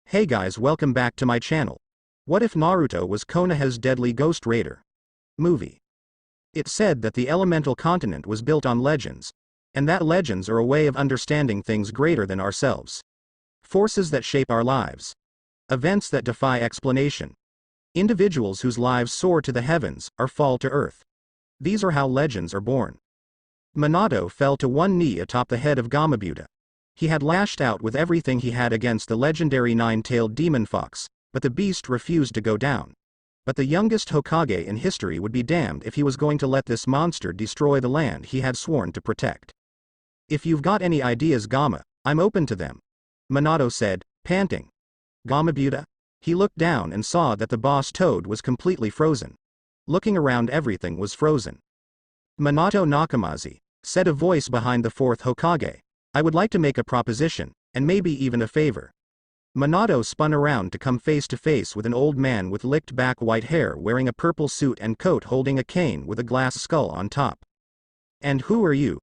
Hey guys, welcome back to my channel. What if Naruto was Konoha's deadly ghost raider? Movie. It said that the elemental continent was built on legends, and that legends are a way of understanding things greater than ourselves. Forces that shape our lives. Events that defy explanation. Individuals whose lives soar to the heavens, or fall to earth. These are how legends are born. Minato fell to one knee atop the head of Gamobuta. He had lashed out with everything he had against the legendary nine-tailed demon fox, but the beast refused to go down. But the youngest Hokage in history would be damned if he was going to let this monster destroy the land he had sworn to protect. If you've got any ideas, Gama, I'm open to them. Minato said, panting. Gamobuta? He looked down and saw that the boss toad was completely frozen. Looking around, everything was frozen. Minato Nakamazi, said a voice behind the fourth Hokage. I would like to make a proposition, and maybe even a favor. Minato spun around to come face to face with an old man with licked back white hair wearing a purple suit and coat holding a cane with a glass skull on top. And who are you?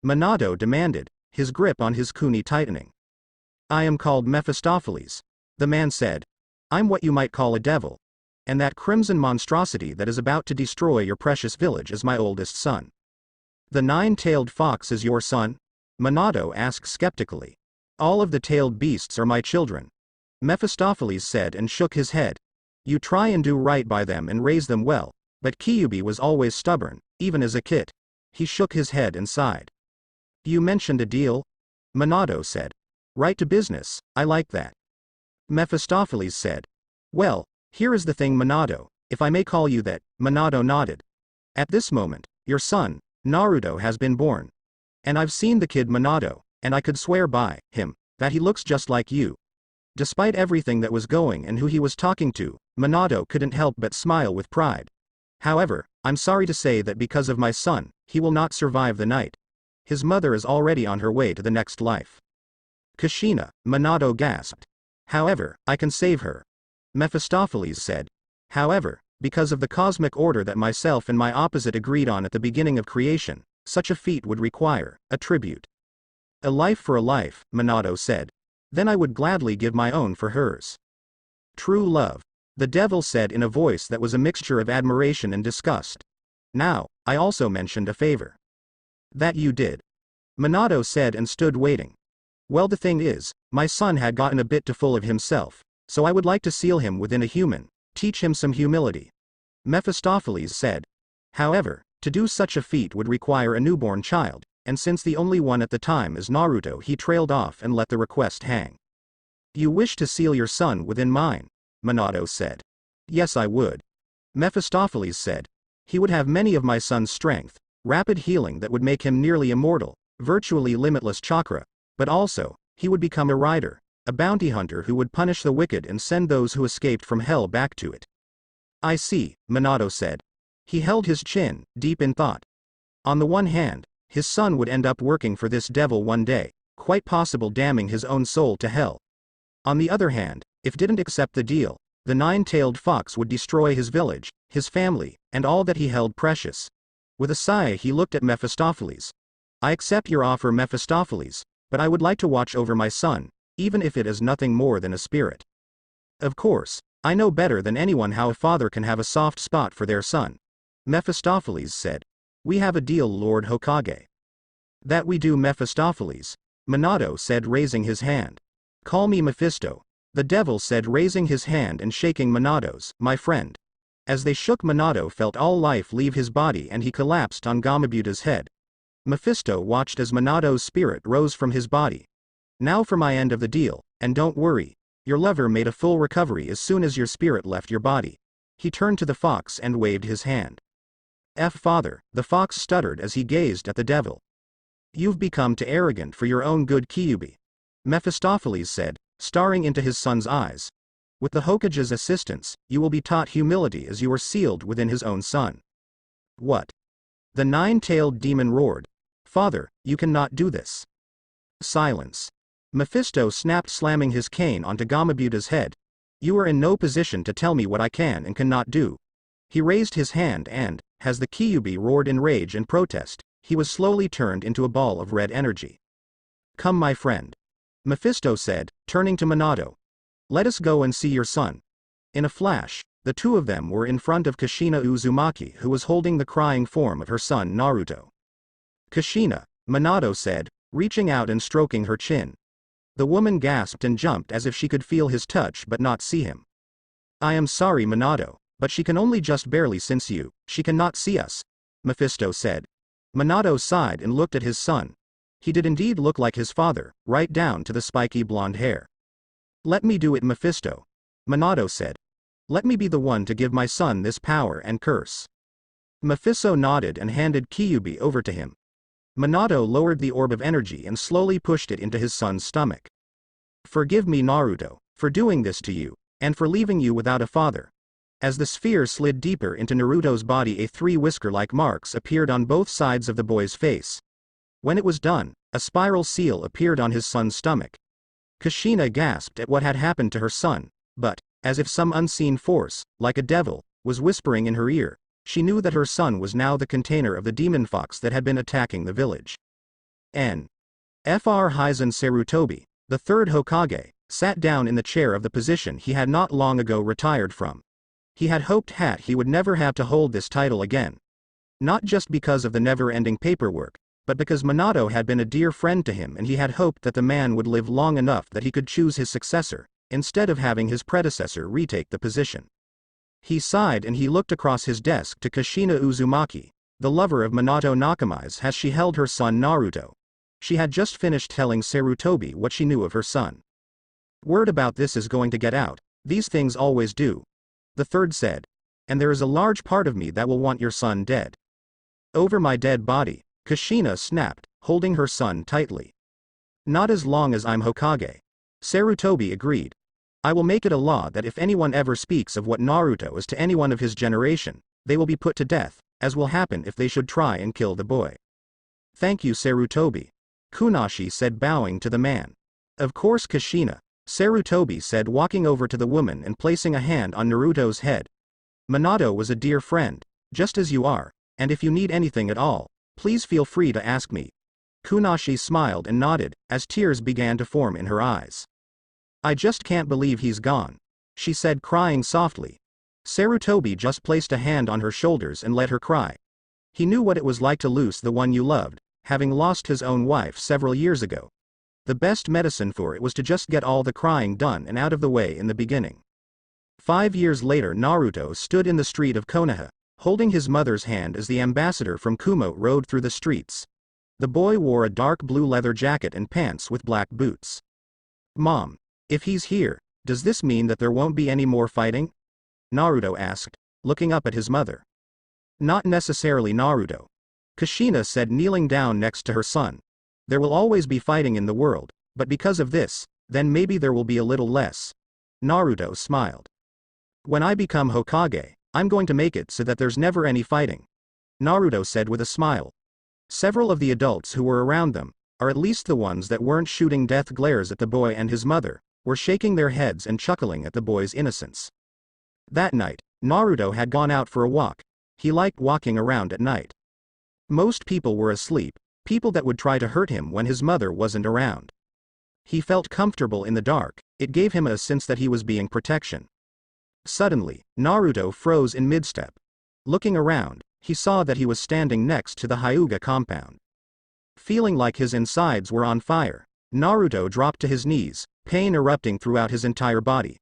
Minato demanded, his grip on his kuni tightening. I am called Mephistopheles, the man said. I'm what you might call a devil. And that crimson monstrosity that is about to destroy your precious village is my oldest son. The nine-tailed fox is your son? Minato asked skeptically. All of the tailed beasts are my children. Mephistopheles said and shook his head. You try and do right by them and raise them well, but Kyuubi was always stubborn, even as a kid. He shook his head and sighed. You mentioned a deal? Minato said. Right to business, I like that. Mephistopheles said. Well, here is the thing, Minato, if I may call you that. Minato nodded. At this moment, your son, Naruto, has been born. And I've seen the kid Minato, and I could swear by him that he looks just like you. Despite everything that was going and who he was talking to, Minato couldn't help but smile with pride. However, I'm sorry to say that because of my son, he will not survive the night. His mother is already on her way to the next life. Kushina, Minato gasped. However, I can save her. Mephistopheles said. However, because of the cosmic order that myself and my opposite agreed on at the beginning of creation, such a feat would require a tribute. A life for a life, Minato said. Then I would gladly give my own for hers. True love, the devil said in a voice that was a mixture of admiration and disgust. Now, I also mentioned a favor. That you did. Minato said and stood waiting. Well, the thing is, my son had gotten a bit too full of himself, so I would like to seal him within a human, teach him some humility. Mephistopheles said. However, to do such a feat would require a newborn child, and since the only one at the time is Naruto, he trailed off and let the request hang. You wish to seal your son within mine? Minato said. Yes, I would. Mephistopheles said. He would have many of my son's strength, rapid healing that would make him nearly immortal, virtually limitless chakra, but also, he would become a rider, a bounty hunter who would punish the wicked and send those who escaped from hell back to it. I see, Minato said. He held his chin, deep in thought. On the one hand, his son would end up working for this devil one day, quite possible damning his own soul to hell. On the other hand, if didn't accept the deal, the nine-tailed fox would destroy his village, his family, and all that he held precious. With a sigh he looked at Mephistopheles. I accept your offer, Mephistopheles, but I would like to watch over my son, even if it is nothing more than a spirit. Of course, I know better than anyone how a father can have a soft spot for their son. Mephistopheles said. We have a deal, Lord Hokage. That we do, Mephistopheles. Minato said, raising his hand. Call me Mephisto. The devil said, raising his hand and shaking Minato's. My friend. As they shook, Minato felt all life leave his body and he collapsed on Gamabuta's head. Mephisto watched as Minato's spirit rose from his body. Now for my end of the deal, and don't worry. Your lover made a full recovery as soon as your spirit left your body. He turned to the fox and waved his hand. Father, the fox stuttered as he gazed at the devil. You've become too arrogant for your own good, Kyuubi. Mephistopheles said, staring into his son's eyes. With the Hokage's assistance, you will be taught humility as you are sealed within his own son. What? The nine-tailed demon roared. Father, you cannot do this. Silence. Mephisto snapped, slamming his cane onto Gamabuta's head. You are in no position to tell me what I can and cannot do. He raised his hand and, as the Kyuubi roared in rage and protest, he was slowly turned into a ball of red energy. Come, my friend. Mephisto said, turning to Minato. Let us go and see your son. In a flash, the two of them were in front of Kushina Uzumaki, who was holding the crying form of her son Naruto. Kushina, Minato said, reaching out and stroking her chin. The woman gasped and jumped as if she could feel his touch but not see him. I am sorry, Minato, but she can only just barely sense you, she cannot see us, Mephisto said. Minato sighed and looked at his son. He did indeed look like his father, right down to the spiky blonde hair. Let me do it, Mephisto, Minato said. Let me be the one to give my son this power and curse. Mephisto nodded and handed Kyuubi over to him. Minato lowered the orb of energy and slowly pushed it into his son's stomach. Forgive me, Naruto, for doing this to you, and for leaving you without a father. As the sphere slid deeper into Naruto's body, 3 whisker-like marks appeared on both sides of the boy's face. When it was done, a spiral seal appeared on his son's stomach. Kushina gasped at what had happened to her son, but, as if some unseen force, like a devil, was whispering in her ear, she knew that her son was now the container of the demon fox that had been attacking the village. Fr. Hizen Sarutobi, the third Hokage, sat down in the chair of the position he had not long ago retired from. He had hoped he would never have to hold this title again. Not just because of the never-ending paperwork, but because Minato had been a dear friend to him and he had hoped that the man would live long enough that he could choose his successor, instead of having his predecessor retake the position. He sighed and he looked across his desk to Kushina Uzumaki, the lover of Minato Nakami's, as she held her son Naruto. She had just finished telling Sarutobi what she knew of her son. Word about this is going to get out, these things always do, the third said, and there is a large part of me that will want your son dead. Over my dead body, Kushina snapped, holding her son tightly. Not as long as I'm Hokage. Sarutobi agreed. I will make it a law that if anyone ever speaks of what Naruto is to anyone of his generation, they will be put to death, as will happen if they should try and kill the boy. Thank you, Sarutobi, Kunashi said, bowing to the man. Of course, Kushina, Sarutobi said, walking over to the woman and placing a hand on Naruto's head. Minato was a dear friend, just as you are, and if you need anything at all, please feel free to ask me. Kunashi smiled and nodded, as tears began to form in her eyes. I just can't believe he's gone, she said, crying softly. Sarutobi just placed a hand on her shoulders and let her cry. He knew what it was like to lose the one you loved, having lost his own wife several years ago. The best medicine for it was to just get all the crying done and out of the way in the beginning. 5 years later, Naruto stood in the street of Konoha, holding his mother's hand as the ambassador from Kumo rode through the streets. The boy wore a dark blue leather jacket and pants with black boots. Mom, if he's here, does this mean that there won't be any more fighting? Naruto asked, looking up at his mother. Not necessarily, Naruto, Kushina said, kneeling down next to her son. There will always be fighting in the world, but because of this, then maybe there will be a little less. Naruto smiled. When I become Hokage, I'm going to make it so that there's never any fighting, Naruto said with a smile. Several of the adults who were around them, or at least the ones that weren't shooting death glares at the boy and his mother, were shaking their heads and chuckling at the boy's innocence. That night, Naruto had gone out for a walk. He liked walking around at night. Most people were asleep, people that would try to hurt him when his mother wasn't around. He felt comfortable in the dark, it gave him a sense that he was being protected. Suddenly, Naruto froze in mid-step. Looking around, he saw that he was standing next to the Hyuga compound. Feeling like his insides were on fire, Naruto dropped to his knees, pain erupting throughout his entire body.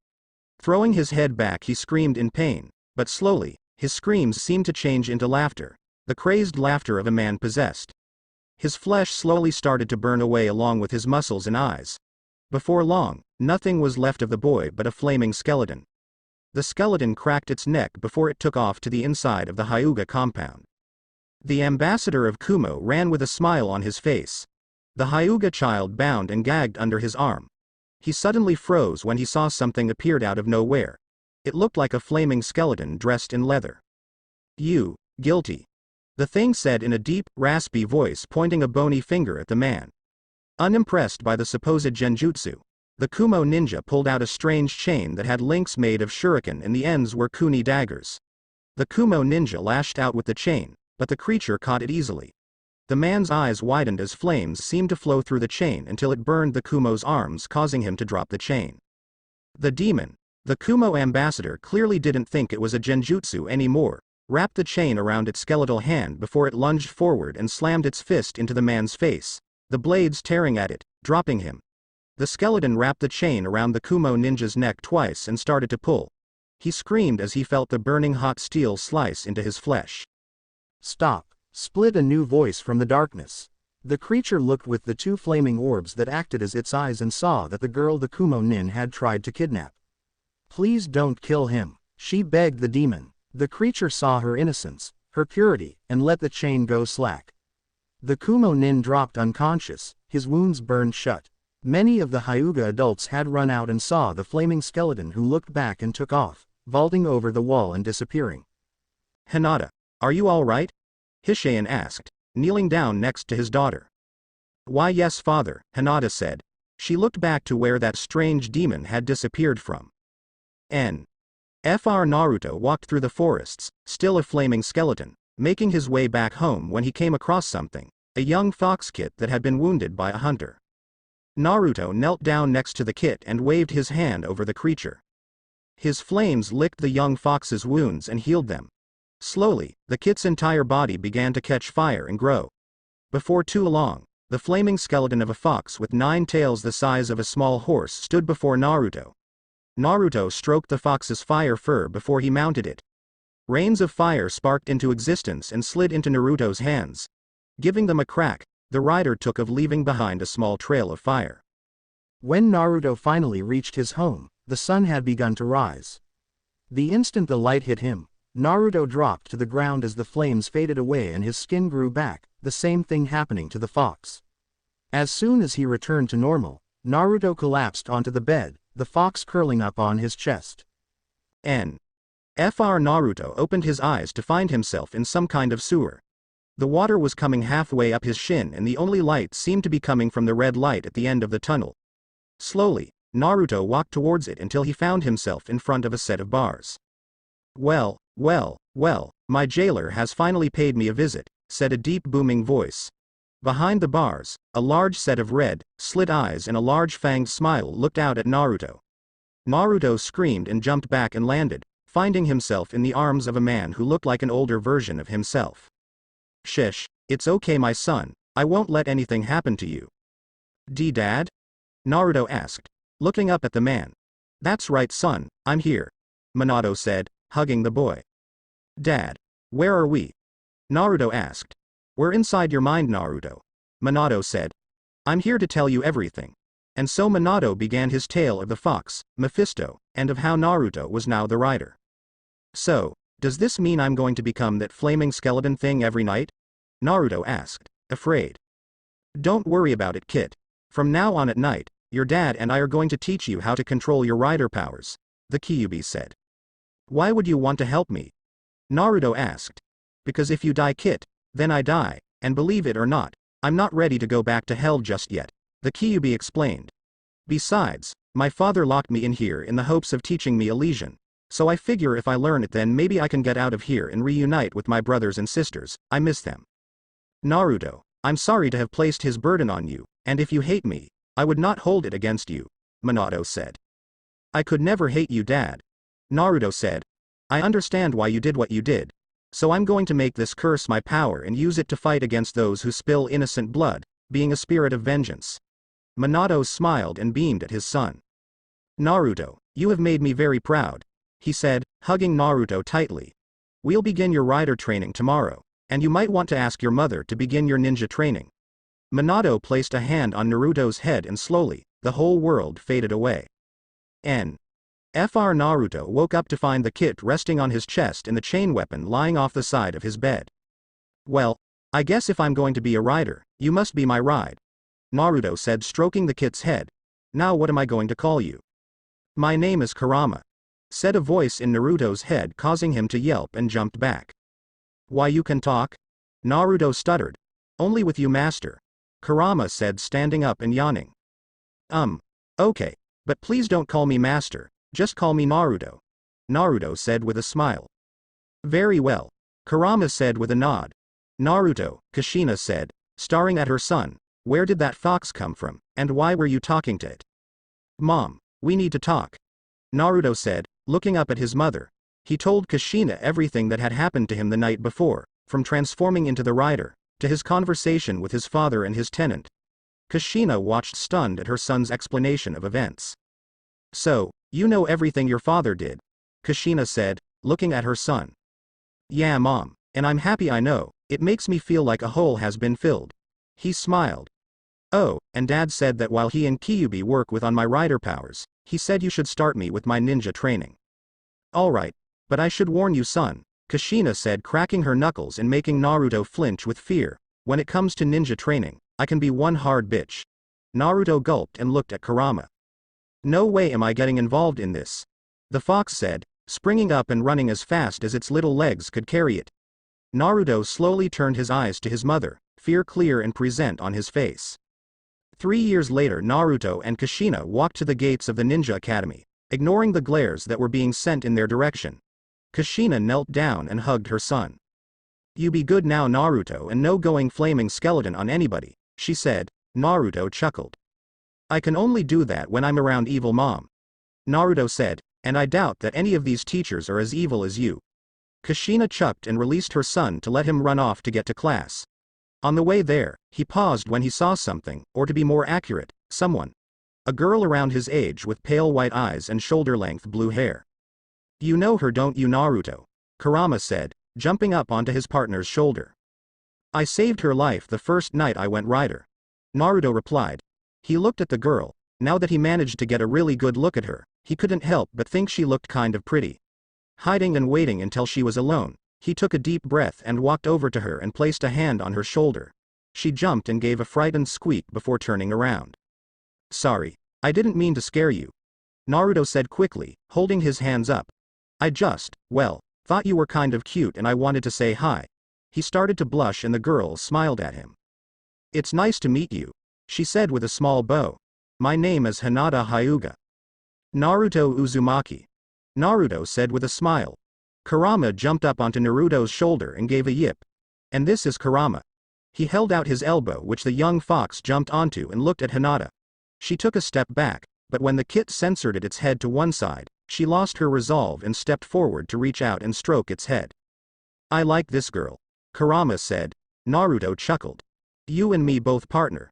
Throwing his head back, he screamed in pain, but slowly, his screams seemed to change into laughter, the crazed laughter of a man possessed. His flesh slowly started to burn away along with his muscles and eyes. Before long, nothing was left of the boy but a flaming skeleton. The skeleton cracked its neck before it took off to the inside of the Hyuga compound. The ambassador of Kumo ran with a smile on his face. The Hyuga child bound and gagged under his arm. He suddenly froze when he saw something appeared out of nowhere. It looked like a flaming skeleton dressed in leather. You, guilty, the thing said in a deep, raspy voice, pointing a bony finger at the man. Unimpressed by the supposed genjutsu, the Kumo ninja pulled out a strange chain that had links made of shuriken and the ends were kuni daggers. The Kumo ninja lashed out with the chain, but the creature caught it easily. The man's eyes widened as flames seemed to flow through the chain until it burned the Kumo's arms, causing him to drop the chain. The demon, the Kumo ambassador, clearly didn't think it was a genjutsu anymore, wrapped the chain around its skeletal hand before it lunged forward and slammed its fist into the man's face, the blades tearing at it, dropping him. The skeleton wrapped the chain around the Kumo ninja's neck twice and started to pull. He screamed as he felt the burning hot steel slice into his flesh. "Stop!" split a new voice from the darkness. The creature looked with the two flaming orbs that acted as its eyes and saw that the girl the Kumo nin had tried to kidnap. "Please don't kill him," she begged the demon. The creature saw her innocence, her purity, and let the chain go slack. The Kumo nin dropped unconscious, his wounds burned shut. Many of the Hyuga adults had run out and saw the flaming skeleton, who looked back and took off, vaulting over the wall and disappearing. "Hinata, are you all right?" Hishayan asked, kneeling down next to his daughter. "Why yes father," Hinata said. She looked back to where that strange demon had disappeared from. Fr Naruto walked through the forests, still a flaming skeleton, making his way back home when he came across something, a young fox kit that had been wounded by a hunter. Naruto knelt down next to the kit and waved his hand over the creature. His flames licked the young fox's wounds and healed them. Slowly, the kit's entire body began to catch fire and grow. Before too long, the flaming skeleton of a fox with 9 tails the size of a small horse stood before Naruto. Naruto stroked the fox's fire fur before he mounted it. Rains of fire sparked into existence and slid into Naruto's hands. Giving them a crack, the rider took of leaving behind a small trail of fire. When Naruto finally reached his home, the sun had begun to rise. The instant the light hit him, Naruto dropped to the ground as the flames faded away and his skin grew back, the same thing happening to the fox. As soon as he returned to normal, Naruto collapsed onto the bed, the fox curling up on his chest. Fr Naruto opened his eyes to find himself in some kind of sewer. The water was coming halfway up his shin and the only light seemed to be coming from the red light at the end of the tunnel. Slowly, Naruto walked towards it until he found himself in front of a set of bars. Well, my jailer has finally paid me a visit," said a deep booming voice. Behind the bars, a large set of red, slit eyes and a large fanged smile looked out at Naruto. Naruto screamed and jumped back and landed, finding himself in the arms of a man who looked like an older version of himself. "Shish, it's okay my son, I won't let anything happen to you." "Dad?" Naruto asked, looking up at the man. "That's right son, I'm here," Minato said, hugging the boy. "Dad, where are we?" Naruto asked. "We're inside your mind Naruto," Minato said. "I'm here to tell you everything." And so Minato began his tale of the fox, Mephisto, and of how Naruto was now the rider. "So, does this mean I'm going to become that flaming skeleton thing every night?" Naruto asked, afraid. "Don't worry about it kid. From now on at night, your dad and I are going to teach you how to control your rider powers," the Kyuubi said. "Why would you want to help me?" Naruto asked. "Because if you die kid, then I die, and believe it or not, I'm not ready to go back to hell just yet," the Kyuubi explained. "Besides, my father locked me in here in the hopes of teaching me Elysian, so I figure if I learn it then maybe I can get out of here and reunite with my brothers and sisters, I miss them." "Naruto, I'm sorry to have placed his burden on you, and if you hate me, I would not hold it against you," Minato said. "I could never hate you dad," Naruto said. "I understand why you did what you did. So I'm going to make this curse my power and use it to fight against those who spill innocent blood, being a spirit of vengeance." Minato smiled and beamed at his son. "Naruto, you have made me very proud," he said, hugging Naruto tightly. "We'll begin your rider training tomorrow, and you might want to ask your mother to begin your ninja training." Minato placed a hand on Naruto's head and slowly, the whole world faded away. Fr Naruto woke up to find the kit resting on his chest and the chain weapon lying off the side of his bed. "Well, I guess if I'm going to be a rider, you must be my ride," Naruto said stroking the kit's head. "Now what am I going to call you?" "My name is Kurama," said a voice in Naruto's head causing him to yelp and jumped back. "Why you can talk?" Naruto stuttered. "Only with you master," Kurama said standing up and yawning. Okay, but please don't call me master. Just call me Naruto," Naruto said with a smile. "Very well," Kurama said with a nod. "Naruto," Kushina said, staring at her son, "where did that fox come from, and why were you talking to it?" "Mom, we need to talk." Naruto said, looking up at his mother. He told Kushina everything that had happened to him the night before, from transforming into the rider, to his conversation with his father and his tenant. Kushina watched stunned at her son's explanation of events. So, you know everything your father did? Kushina said, looking at her son. Yeah, Mom, and I'm happy I know, it makes me feel like a hole has been filled. He smiled. Oh, and Dad said that while he and Kyuubi work with on my rider powers, he said you should start me with my ninja training. Alright, but I should warn you son, Kushina said, cracking her knuckles and making Naruto flinch with fear. When it comes to ninja training, I can be one hard bitch. Naruto gulped and looked at Kurama. No way am I getting involved in this. The fox said, springing up and running as fast as its little legs could carry it. Naruto slowly turned his eyes to his mother, fear clear and present on his face. 3 years later, Naruto and Kushina walked to the gates of the Ninja Academy, ignoring the glares that were being sent in their direction. Kushina knelt down and hugged her son. You be good now, Naruto, and no going flaming skeleton on anybody, she said. Naruto chuckled. I can only do that when I'm around evil Mom. Naruto said, and I doubt that any of these teachers are as evil as you. Kushina chucked and released her son to let him run off to get to class. On the way there, he paused when he saw something, or to be more accurate, someone. A girl around his age with pale white eyes and shoulder-length blue hair. You know her, don't you, Naruto? Kurama said, jumping up onto his partner's shoulder. I saved her life the first night I went rider. Naruto replied. He looked at the girl. Now that he managed to get a really good look at her, he couldn't help but think she looked kind of pretty. Hiding and waiting until she was alone, he took a deep breath and walked over to her and placed a hand on her shoulder. She jumped and gave a frightened squeak before turning around. Sorry, I didn't mean to scare you. Naruto said quickly, holding his hands up. I just, well, thought you were kind of cute and I wanted to say hi. He started to blush and the girl smiled at him. It's nice to meet you, she said with a small bow. My name is Hinata Hyuga. Naruto Uzumaki. Naruto said with a smile. Kurama jumped up onto Naruto's shoulder and gave a yip. And this is Kurama. He held out his elbow, which the young fox jumped onto and looked at Hinata. She took a step back, but when the kit censored its head to one side, she lost her resolve and stepped forward to reach out and stroke its head. I like this girl, Kurama said. Naruto chuckled. You and me both, partner.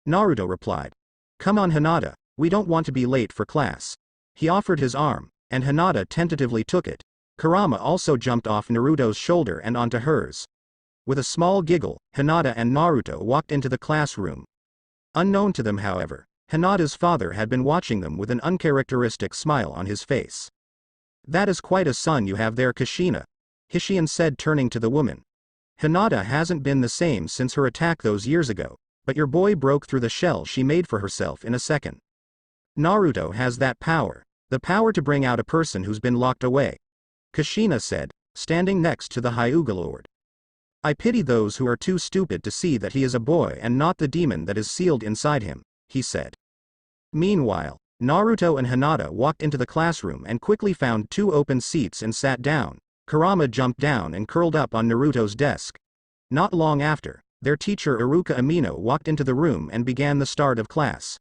Naruto replied. Come on, Hinata, we don't want to be late for class. He offered his arm, and Hinata tentatively took it. Kurama also jumped off Naruto's shoulder and onto hers. With a small giggle, Hinata and Naruto walked into the classroom. Unknown to them, however, Hinata's father had been watching them with an uncharacteristic smile on his face. That is quite a son you have there, Kushina, Hishian said, turning to the woman. Hinata hasn't been the same since her attack those years ago, but your boy broke through the shell she made for herself in a second. Naruto has that power, the power to bring out a person who's been locked away, Kushina said, standing next to the Hyuga Lord. I pity those who are too stupid to see that he is a boy and not the demon that is sealed inside him, he said. Meanwhile, Naruto and Hinata walked into the classroom and quickly found 2 open seats and sat down. Kurama jumped down and curled up on Naruto's desk. Not long after, their teacher Iruka Amino walked into the room and began the start of class.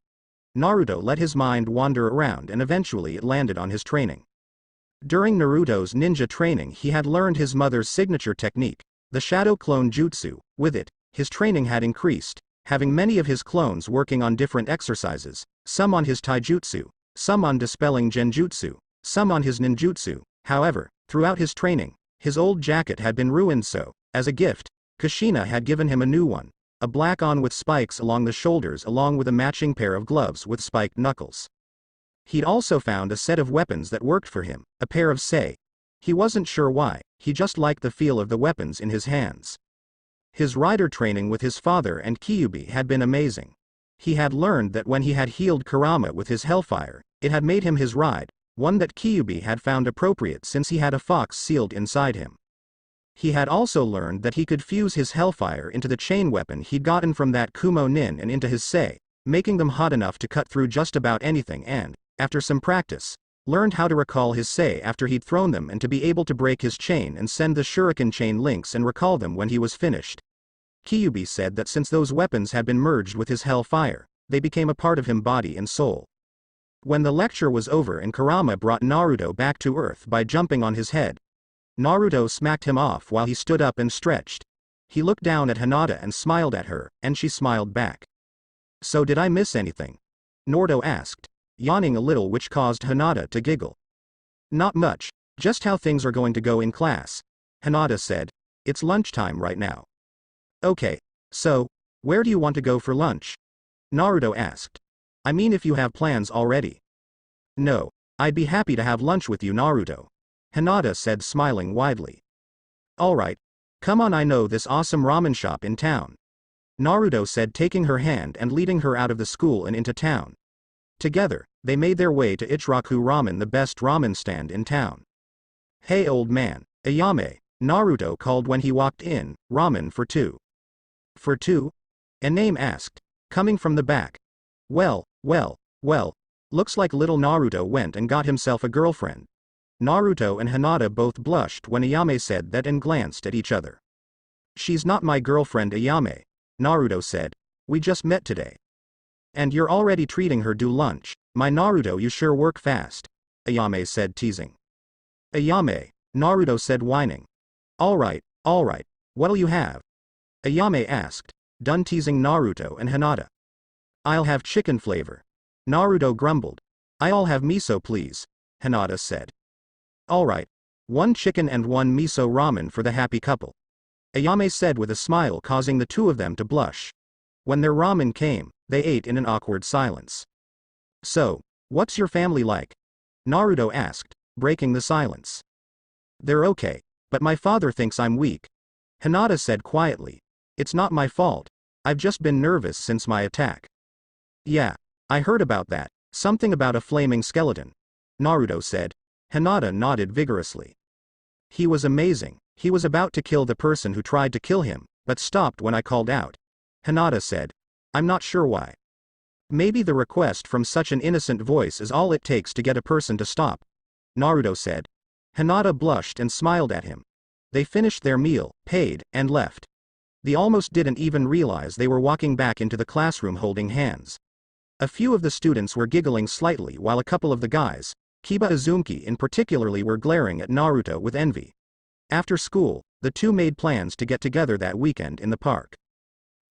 Naruto let his mind wander around and eventually it landed on his training. During Naruto's ninja training, he had learned his mother's signature technique, the Shadow Clone Jutsu. With it, his training had increased, having many of his clones working on different exercises, some on his taijutsu, some on dispelling genjutsu, some on his ninjutsu. However, throughout his training, his old jacket had been ruined, so, as a gift, Kushina had given him a new one, a black one with spikes along the shoulders along with a matching pair of gloves with spiked knuckles. He'd also found a set of weapons that worked for him, a pair of sei. He wasn't sure why, he just liked the feel of the weapons in his hands. His rider training with his father and Kyuubi had been amazing. He had learned that when he had healed Kurama with his hellfire, it had made him his ride, one that Kyuubi had found appropriate since he had a fox sealed inside him. He had also learned that he could fuse his hellfire into the chain weapon he'd gotten from that Kumo Nin and into his sei, making them hot enough to cut through just about anything, and, after some practice, learned how to recall his sei after he'd thrown them and to be able to break his chain and send the shuriken chain links and recall them when he was finished. Kyuubi said that since those weapons had been merged with his hellfire, they became a part of him body and soul. When the lecture was over and Kurama brought Naruto back to earth by jumping on his head, Naruto smacked him off while he stood up and stretched. He looked down at Hinata and smiled at her, and she smiled back. So did I miss anything? Naruto asked, yawning a little, which caused Hinata to giggle. Not much, just how things are going to go in class. Hinata said, it's lunchtime right now. Okay, so, where do you want to go for lunch? Naruto asked. I mean, if you have plans already. No, I'd be happy to have lunch with you, Naruto. Hinata said, smiling widely. Alright. Come on, I know this awesome ramen shop in town. Naruto said, taking her hand and leading her out of the school and into town. Together, they made their way to Ichiraku Ramen, the best ramen stand in town. Hey old man, Ayame, Naruto called when he walked in, ramen for two. For two? A name asked, coming from the back. Well, looks like little Naruto went and got himself a girlfriend. Naruto and Hinata both blushed when Ayame said that and glanced at each other. She's not my girlfriend, Ayame, Naruto said. We just met today. And you're already treating her to lunch. My Naruto, you sure work fast, Ayame said, teasing. Ayame, Naruto said, whining. Alright, what'll you have? Ayame asked, done teasing Naruto and Hinata. I'll have chicken flavor. Naruto grumbled. I'll have miso please, Hinata said. Alright. One chicken and one miso ramen for the happy couple. Ayame said with a smile, causing the two of them to blush. When their ramen came, they ate in an awkward silence. So, what's your family like? Naruto asked, breaking the silence. They're okay, but my father thinks I'm weak. Hinata said quietly. It's not my fault. I've just been nervous since my attack. Yeah, I heard about that, something about a flaming skeleton. Naruto said. Hinata nodded vigorously. He was amazing. He was about to kill the person who tried to kill him, but stopped when I called out. Hinata said. I'm not sure why. Maybe the request from such an innocent voice is all it takes to get a person to stop. Naruto said. Hinata blushed and smiled at him. They finished their meal, paid, and left. They almost didn't even realize they were walking back into the classroom holding hands. A few of the students were giggling slightly while a couple of the guys, Kiba Azumaki in particularly, were glaring at Naruto with envy. After school, the two made plans to get together that weekend in the park.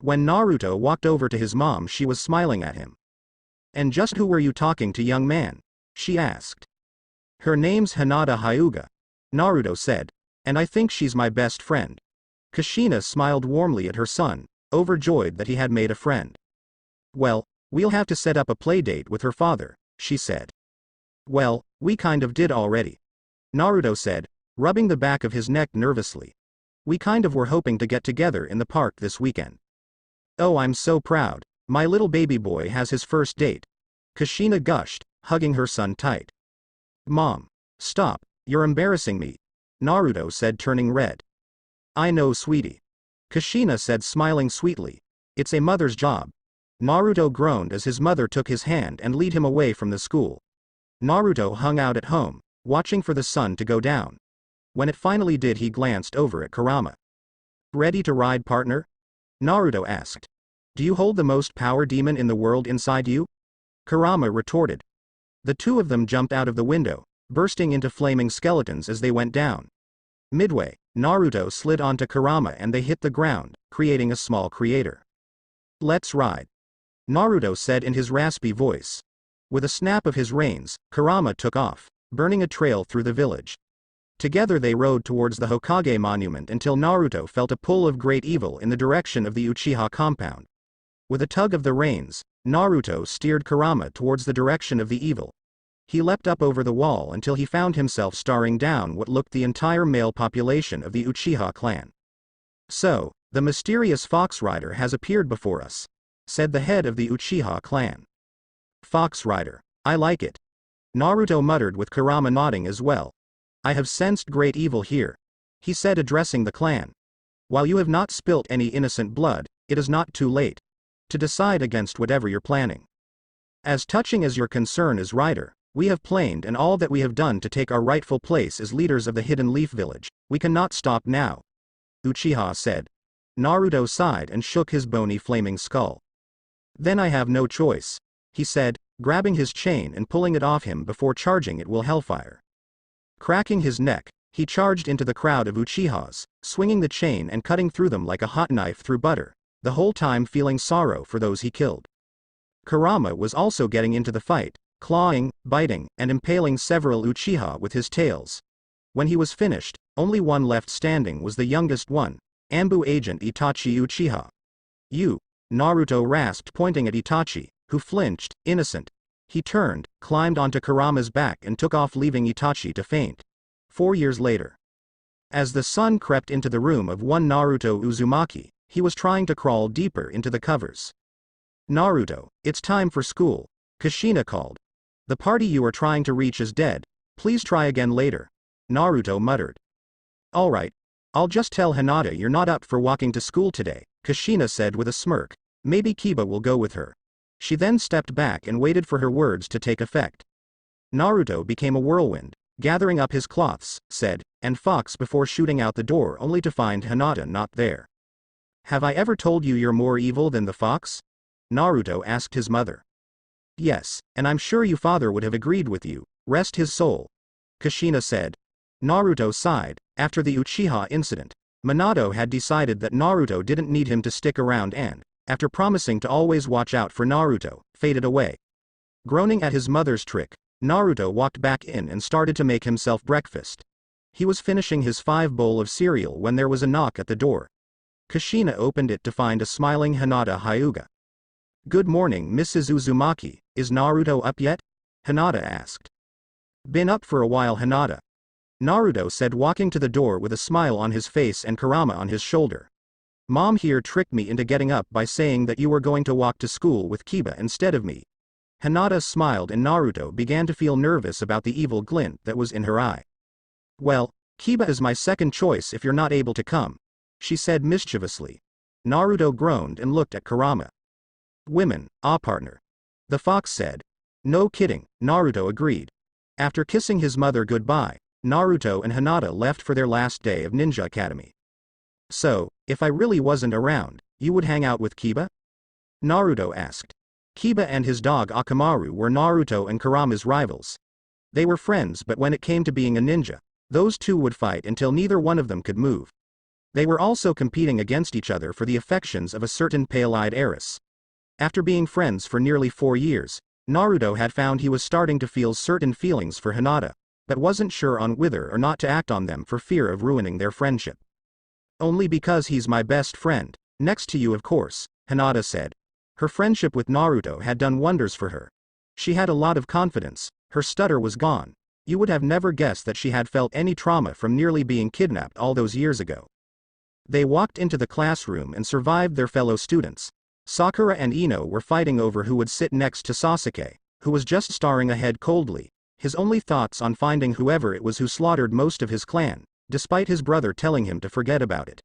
When Naruto walked over to his mom, she was smiling at him. And just who were you talking to, young man? She asked. Her name's Hinata Hyuga, Naruto said, and I think she's my best friend. Kushina smiled warmly at her son, overjoyed that he had made a friend. Well, we'll have to set up a playdate with her father, she said. Well, we kind of did already, Naruto said, rubbing the back of his neck nervously. We kind of were hoping to get together in the park this weekend. Oh, I'm so proud. My little baby boy has his first date. Kushina gushed, hugging her son tight. Mom. Stop, you're embarrassing me, Naruto said, turning red. I know, sweetie. Kushina said, smiling sweetly. It's a mother's job. Naruto groaned as his mother took his hand and led him away from the school. Naruto hung out at home, watching for the sun to go down. When it finally did, he glanced over at Kurama. Ready to ride, partner? Naruto asked. Do you hold the most power demon in the world inside you? Kurama retorted. The two of them jumped out of the window, bursting into flaming skeletons as they went down. Midway, Naruto slid onto Kurama and they hit the ground, creating a small crater. Let's ride, Naruto said in his raspy voice. With a snap of his reins, Kurama took off, burning a trail through the village. Together they rode towards the Hokage monument until Naruto felt a pull of great evil in the direction of the Uchiha compound. With a tug of the reins, Naruto steered Kurama towards the direction of the evil. He leapt up over the wall until he found himself staring down what looked the entire male population of the Uchiha clan. So, the mysterious Fox Rider has appeared before us, said the head of the Uchiha clan. Fox Rider, I like it. Naruto muttered, with Kurama nodding as well. I have sensed great evil here, he said, addressing the clan. While you have not spilt any innocent blood, it is not too late to decide against whatever you're planning. As touching as your concern is, Rider, we have planned and all that we have done to take our rightful place as leaders of the Hidden Leaf Village. We cannot stop now, Uchiha said. Naruto sighed and shook his bony flaming skull. Then I have no choice, he said, grabbing his chain and pulling it off him before charging it with hellfire. Cracking his neck, he charged into the crowd of Uchihas, swinging the chain and cutting through them like a hot knife through butter, the whole time feeling sorrow for those he killed. Kurama was also getting into the fight, clawing, biting, and impaling several Uchiha with his tails. When he was finished, only one left standing was the youngest one, Ambu agent Itachi Uchiha. "You," Naruto rasped, pointing at Itachi, who flinched, innocent. He turned, climbed onto Kurama's back and took off, leaving Itachi to faint. 4 years later. As the sun crept into the room of one Naruto Uzumaki, he was trying to crawl deeper into the covers. "Naruto, it's time for school," Kushina called. "The party you are trying to reach is dead. Please try again later," Naruto muttered. "Alright. I'll just tell Hinata you're not up for walking to school today," Kushina said with a smirk. "Maybe Kiba will go with her." She then stepped back and waited for her words to take effect. Naruto became a whirlwind, gathering up his cloths, said, and Fox before shooting out the door only to find Hinata not there. "Have I ever told you you're more evil than the fox?" Naruto asked his mother. "Yes, and I'm sure your father would have agreed with you, rest his soul," Kushina said. Naruto sighed. After the Uchiha incident, Minato had decided that Naruto didn't need him to stick around and, after promising to always watch out for Naruto, faded away. Groaning at his mother's trick, Naruto walked back in and started to make himself breakfast. He was finishing his 5-bowl of cereal when there was a knock at the door. Kushina opened it to find a smiling Hinata Hyuga. "Good morning, Mrs. Uzumaki, is Naruto up yet?" Hinata asked. "Been up for a while, Hinata," Naruto said, walking to the door with a smile on his face and Kurama on his shoulder. "Mom here tricked me into getting up by saying that you were going to walk to school with Kiba instead of me." Hinata smiled and Naruto began to feel nervous about the evil glint that was in her eye. "Well, Kiba is my second choice if you're not able to come," she said mischievously. Naruto groaned and looked at Kurama. "Women, partner," the fox said. "No kidding," Naruto agreed. After kissing his mother goodbye, Naruto and Hinata left for their last day of Ninja Academy. "So, if I really wasn't around, you would hang out with Kiba?" Naruto asked. Kiba and his dog Akamaru were Naruto and Kurama's rivals. They were friends, but when it came to being a ninja, those two would fight until neither one of them could move. They were also competing against each other for the affections of a certain pale-eyed heiress. After being friends for nearly 4 years, Naruto had found he was starting to feel certain feelings for Hinata, but wasn't sure on whether or not to act on them for fear of ruining their friendship. "Only because he's my best friend, next to you of course," Hinata said. Her friendship with Naruto had done wonders for her. She had a lot of confidence, her stutter was gone. You would have never guessed that she had felt any trauma from nearly being kidnapped all those years ago. They walked into the classroom and survived their fellow students. Sakura and Ino were fighting over who would sit next to Sasuke, who was just staring ahead coldly, his only thoughts on finding whoever it was who slaughtered most of his clan, despite his brother telling him to forget about it.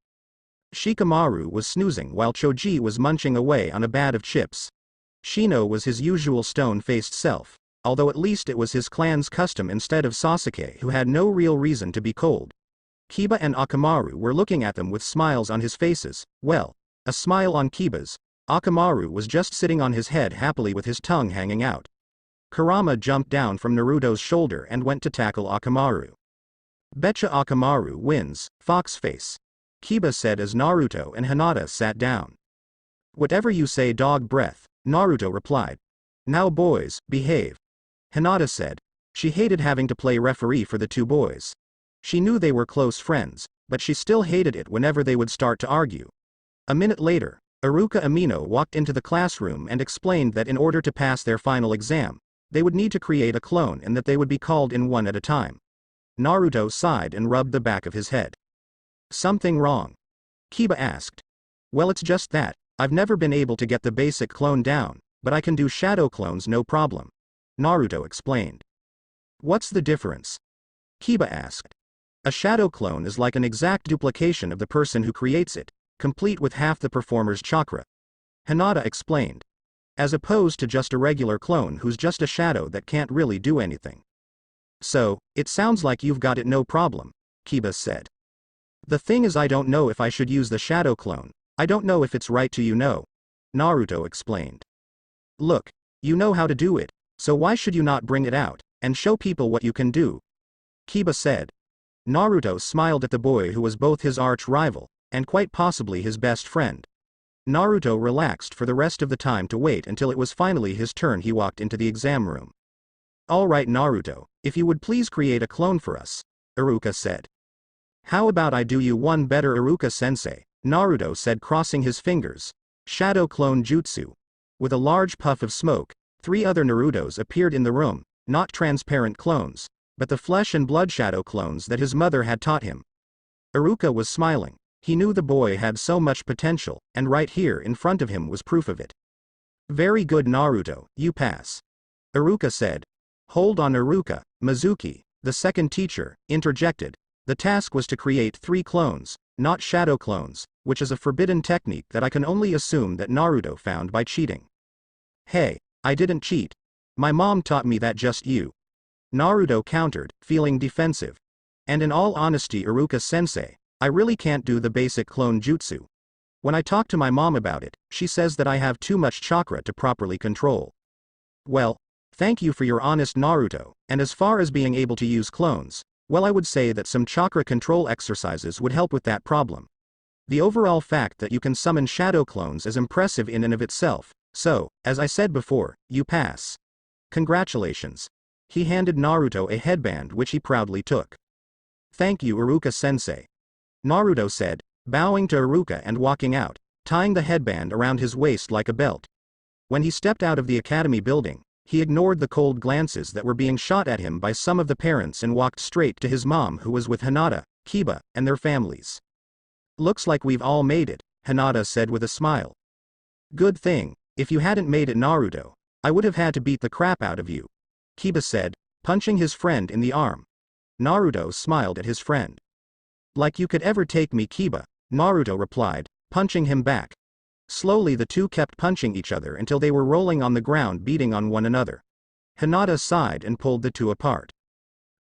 Shikamaru was snoozing while Choji was munching away on a bag of chips. Shino was his usual stone-faced self, although at least it was his clan's custom instead of Sasuke, who had no real reason to be cold. Kiba and Akamaru were looking at them with smiles on his faces. Well, a smile on Kiba's. Akamaru was just sitting on his head happily with his tongue hanging out. Kurama jumped down from Naruto's shoulder and went to tackle Akamaru. "Betcha Akamaru wins, fox face," Kiba said as Naruto and Hinata sat down. "Whatever you say, dog breath," Naruto replied. "Now boys, behave," Hinata said. She hated having to play referee for the two boys. She knew they were close friends, but she still hated it whenever they would start to argue. A minute later, Iruka Amino walked into the classroom and explained that in order to pass their final exam, they would need to create a clone and that they would be called in one at a time. Naruto sighed and rubbed the back of his head. "Something wrong?" Kiba asked. "Well, it's just that, I've never been able to get the basic clone down, but I can do shadow clones no problem," Naruto explained. "What's the difference?" Kiba asked. "A shadow clone is like an exact duplication of the person who creates it, complete with half the performer's chakra," Hinata explained. "As opposed to just a regular clone who's just a shadow that can't really do anything." "So, it sounds like you've got it no problem," Kiba said. "The thing is, I don't know if I should use the shadow clone. I don't know if it's right to, Naruto explained. "Look, you know how to do it," So why should you not bring it out, and show people what you can do? Kiba said. Naruto smiled at the boy who was both his arch-rival, and quite possibly his best friend. Naruto relaxed for the rest of the time to wait until it was finally his turn. He walked into the exam room. Alright Naruto, if you would please create a clone for us, Iruka said. How about I do you one better Iruka-sensei, Naruto said crossing his fingers. Shadow clone jutsu. With a large puff of smoke, 3 other Narutos appeared in the room, not transparent clones, but the flesh and blood shadow clones that his mother had taught him. Iruka was smiling. He knew the boy had so much potential, and right here in front of him was proof of it. Very good Naruto, you pass. Iruka said. Hold on Iruka, Mizuki, the second teacher, interjected. The task was to create 3 clones, not shadow clones, which is a forbidden technique that I can only assume that Naruto found by cheating. Hey, I didn't cheat. My mom taught me that just you. Naruto countered, feeling defensive. And in all honesty Iruka-sensei, I really can't do the basic clone jutsu. When I talk to my mom about it, she says that I have too much chakra to properly control. Well, thank you for your honest Naruto, and as far as being able to use clones, well I would say that some chakra control exercises would help with that problem. The overall fact that you can summon shadow clones is impressive in and of itself, so, as I said before, you pass. Congratulations. He handed Naruto a headband which he proudly took. Thank you Iruka-sensei. Naruto said, bowing to Iruka and walking out, tying the headband around his waist like a belt. When he stepped out of the academy building, he ignored the cold glances that were being shot at him by some of the parents and walked straight to his mom who was with Hinata, Kiba, and their families. Looks like we've all made it, Hinata said with a smile. Good thing, if you hadn't made it Naruto, I would have had to beat the crap out of you, Kiba said, punching his friend in the arm. Naruto smiled at his friend. Like you could ever take me Kiba, Naruto replied, punching him back. Slowly the two kept punching each other until they were rolling on the ground beating on one another. Hinata sighed and pulled the two apart.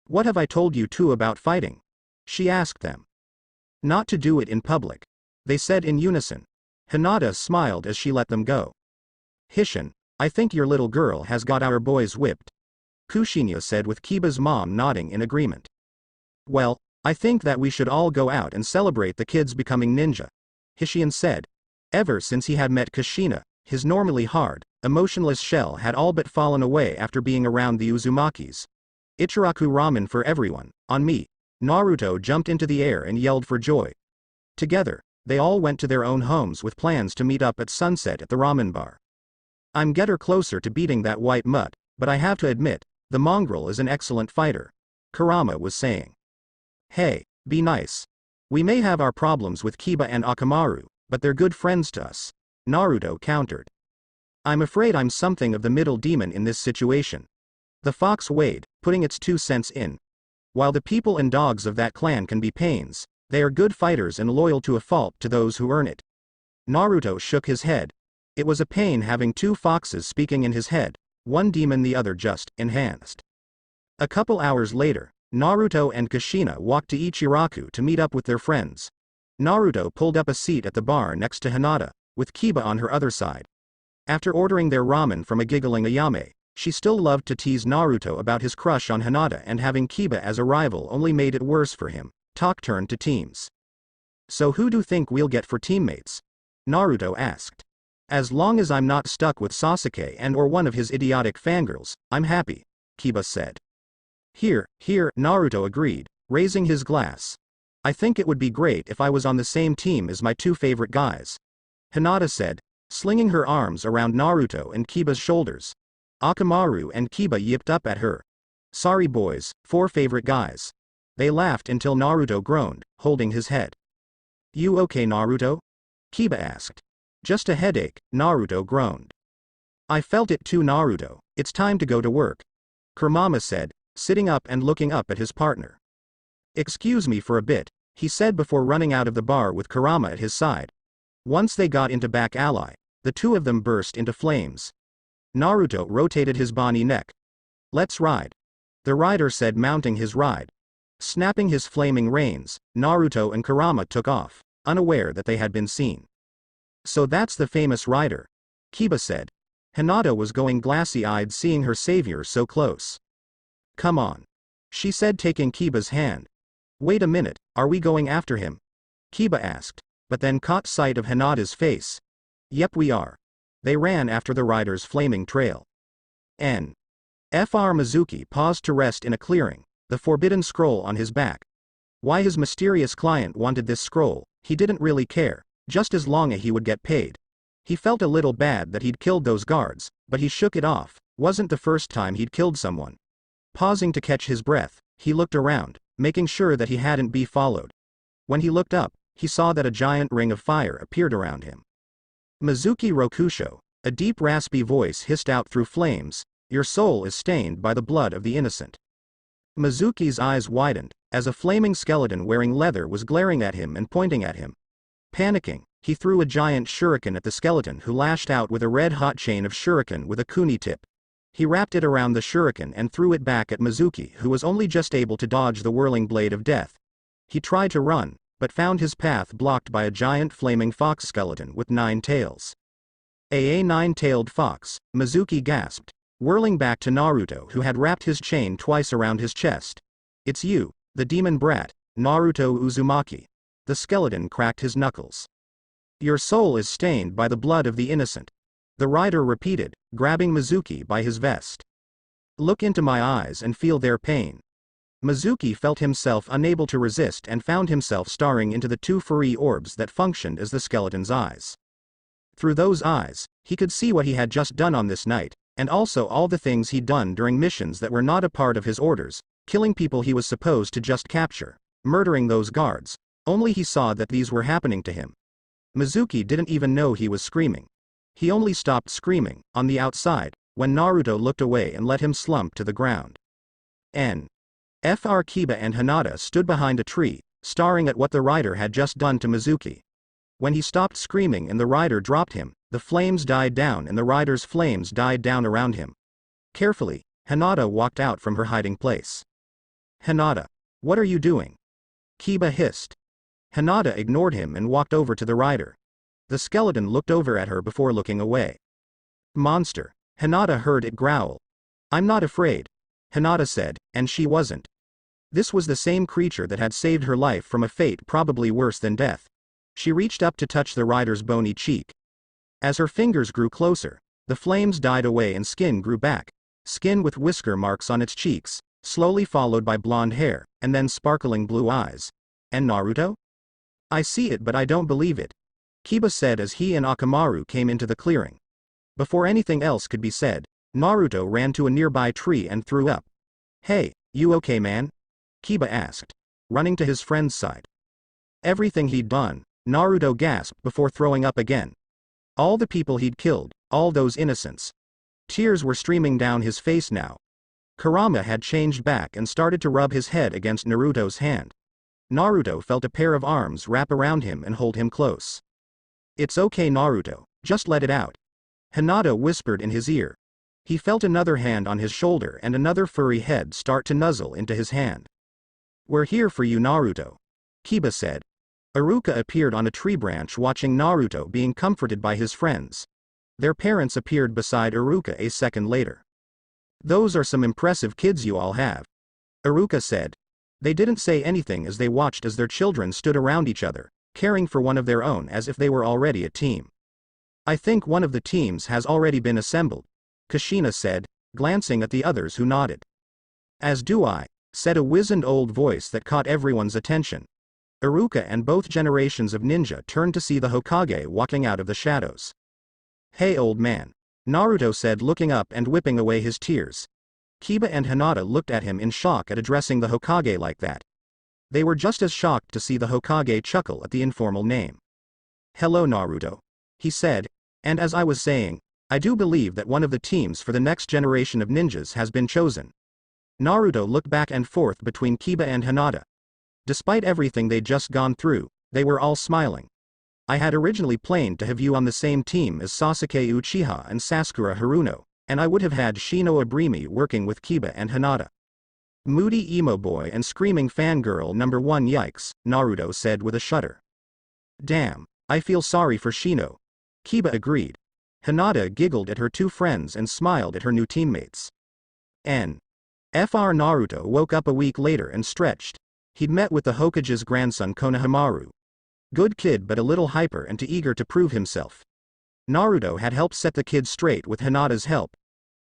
What have I told you two about fighting? She asked them. Not to do it in public, they said in unison. Hinata smiled as she let them go. Hishin, I think your little girl has got our boys whipped, Kushinya said with Kiba's mom nodding in agreement. Well, I think that we should all go out and celebrate the kids becoming ninja, Hishin said. Ever since he had met Kushina, his normally hard, emotionless shell had all but fallen away after being around the Uzumakis. Ichiraku ramen for everyone, on me. Naruto jumped into the air and yelled for joy. Together, they all went to their own homes with plans to meet up at sunset at the ramen bar. I'm getting closer to beating that white mutt, but I have to admit, the mongrel is an excellent fighter, Kurama was saying. Hey, be nice. We may have our problems with Kiba and Akamaru, but they're good friends to us, Naruto countered. I'm afraid I'm something of the middle demon in this situation. The fox weighed, putting its 2 cents in. While the people and dogs of that clan can be pains, they are good fighters and loyal to a fault to those who earn it. Naruto shook his head. It was a pain having 2 foxes speaking in his head, one demon the other just enhanced. A couple hours later, Naruto and Kushina walked to Ichiraku to meet up with their friends. Naruto pulled up a seat at the bar next to Hinata, with Kiba on her other side. After ordering their ramen from a giggling Ayame, she still loved to tease Naruto about his crush on Hinata, and having Kiba as a rival only made it worse for him. Talk turned to teams. So who do think we'll get for teammates? Naruto asked. As long as I'm not stuck with Sasuke and or one of his idiotic fangirls, I'm happy, Kiba said. Here, Naruto agreed, raising his glass. I think it would be great if I was on the same team as my 2 favorite guys, Hinata said, slinging her arms around Naruto and Kiba's shoulders. Akamaru and Kiba yipped up at her. Sorry boys, 4 favorite guys. They laughed until Naruto groaned, holding his head. You okay Naruto? Kiba asked. Just a headache, Naruto groaned. I felt it too Naruto, it's time to go to work, Kurama said, sitting up and looking up at his partner. Excuse me for a bit, he said before running out of the bar with Kurama at his side. Once they got into back alley, the 2 of them burst into flames. Naruto rotated his bony neck. Let's ride, the rider said, mounting his ride. Snapping his flaming reins, Naruto and Kurama took off, unaware that they had been seen. So that's the famous rider, Kiba said. Hinata was going glassy-eyed seeing her savior so close. "Come on," she said, taking Kiba's hand. "Wait a minute, are we going after him?" Kiba asked, but then caught sight of Hinata's face. "Yep, we are." They ran after the rider's flaming trail. Fr. Mizuki paused to rest in a clearing, the forbidden scroll on his back. Why his mysterious client wanted this scroll, he didn't really care, just as long as he would get paid. He felt a little bad that he'd killed those guards, but he shook it off. Wasn't the first time he'd killed someone. Pausing to catch his breath, he looked around, making sure that he hadn't been followed. When he looked up, he saw that a giant ring of fire appeared around him. "Mizuki Rokusho," a deep raspy voice hissed out through flames, "your soul is stained by the blood of the innocent." Mizuki's eyes widened, as a flaming skeleton wearing leather was glaring at him and pointing at him. Panicking, he threw a giant shuriken at the skeleton, who lashed out with a red-hot chain of shuriken with a kuni tip. He wrapped it around the shuriken and threw it back at Mizuki, who was only just able to dodge the whirling blade of death. He tried to run, but found his path blocked by a giant flaming fox skeleton with 9 tails. A 9-tailed fox, Mizuki gasped, whirling back to Naruto, who had wrapped his chain twice around his chest. "It's you, the demon brat, Naruto Uzumaki." The skeleton cracked his knuckles. "Your soul is stained by the blood of the innocent," the rider repeated, grabbing Mizuki by his vest. "Look into my eyes and feel their pain." Mizuki felt himself unable to resist and found himself staring into the 2 furry orbs that functioned as the skeleton's eyes. Through those eyes, he could see what he had just done on this night, and also all the things he'd done during missions that were not a part of his orders, killing people he was supposed to just capture, murdering those guards. Only he saw that these were happening to him. Mizuki didn't even know he was screaming. He only stopped screaming, on the outside, when Naruto looked away and let him slump to the ground. Fr. Kiba and Hinata stood behind a tree, staring at what the rider had just done to Mizuki. When he stopped screaming and the rider dropped him, the flames died down and the rider's flames died down around him. Carefully, Hinata walked out from her hiding place. "Hinata, what are you doing?" Kiba hissed. Hinata ignored him and walked over to the rider. The skeleton looked over at her before looking away. "Monster," Hinata heard it growl. "I'm not afraid," Hinata said, and she wasn't. This was the same creature that had saved her life from a fate probably worse than death. She reached up to touch the rider's bony cheek. As her fingers grew closer, the flames died away and skin grew back. Skin with whisker marks on its cheeks, slowly followed by blonde hair, and then sparkling blue eyes. "And Naruto?" "I see it, but I don't believe it," Kiba said as he and Akamaru came into the clearing. Before anything else could be said, Naruto ran to a nearby tree and threw up. "Hey, you okay, man?" Kiba asked, running to his friend's side. Everything he'd done, Naruto gasped before throwing up again. All the people he'd killed, all those innocents. Tears were streaming down his face now. Kurama had changed back and started to rub his head against Naruto's hand. Naruto felt a pair of arms wrap around him and hold him close. "It's okay, Naruto, just let it out," Hinata whispered in his ear. He felt another hand on his shoulder and another furry head start to nuzzle into his hand. "We're here for you, Naruto," Kiba said. Iruka appeared on a tree branch watching Naruto being comforted by his friends. Their parents appeared beside Iruka a second later. "Those are some impressive kids you all have," Iruka said. They didn't say anything as they watched as their children stood around each other, caring for one of their own as if they were already a team. "I think one of the teams has already been assembled," Kushina said, glancing at the others who nodded. "As do I," said a wizened old voice that caught everyone's attention. Iruka and both generations of ninja turned to see the Hokage walking out of the shadows. "Hey, old man," Naruto said, looking up and whipping away his tears. Kiba and Hinata looked at him in shock at addressing the Hokage like that. They were just as shocked to see the Hokage chuckle at the informal name. "Hello, Naruto," he said, "and as I was saying, I do believe that one of the teams for the next generation of ninjas has been chosen." Naruto looked back and forth between Kiba and Hinata. Despite everything they'd just gone through, they were all smiling. "I had originally planned to have you on the same team as Sasuke Uchiha and Sakura Haruno, and I would have had Shino Abrimi working with Kiba and Hinata." "Moody emo boy and screaming fangirl number 1, yikes," Naruto said with a shudder. "Damn, I feel sorry for Shino," Kiba agreed. Hinata giggled at her two friends and smiled at her new teammates. Fr Naruto woke up a week later and stretched. He'd met with the Hokage's grandson Konohamaru. Good kid but a little hyper and too eager to prove himself. Naruto had helped set the kid straight with Hinata's help.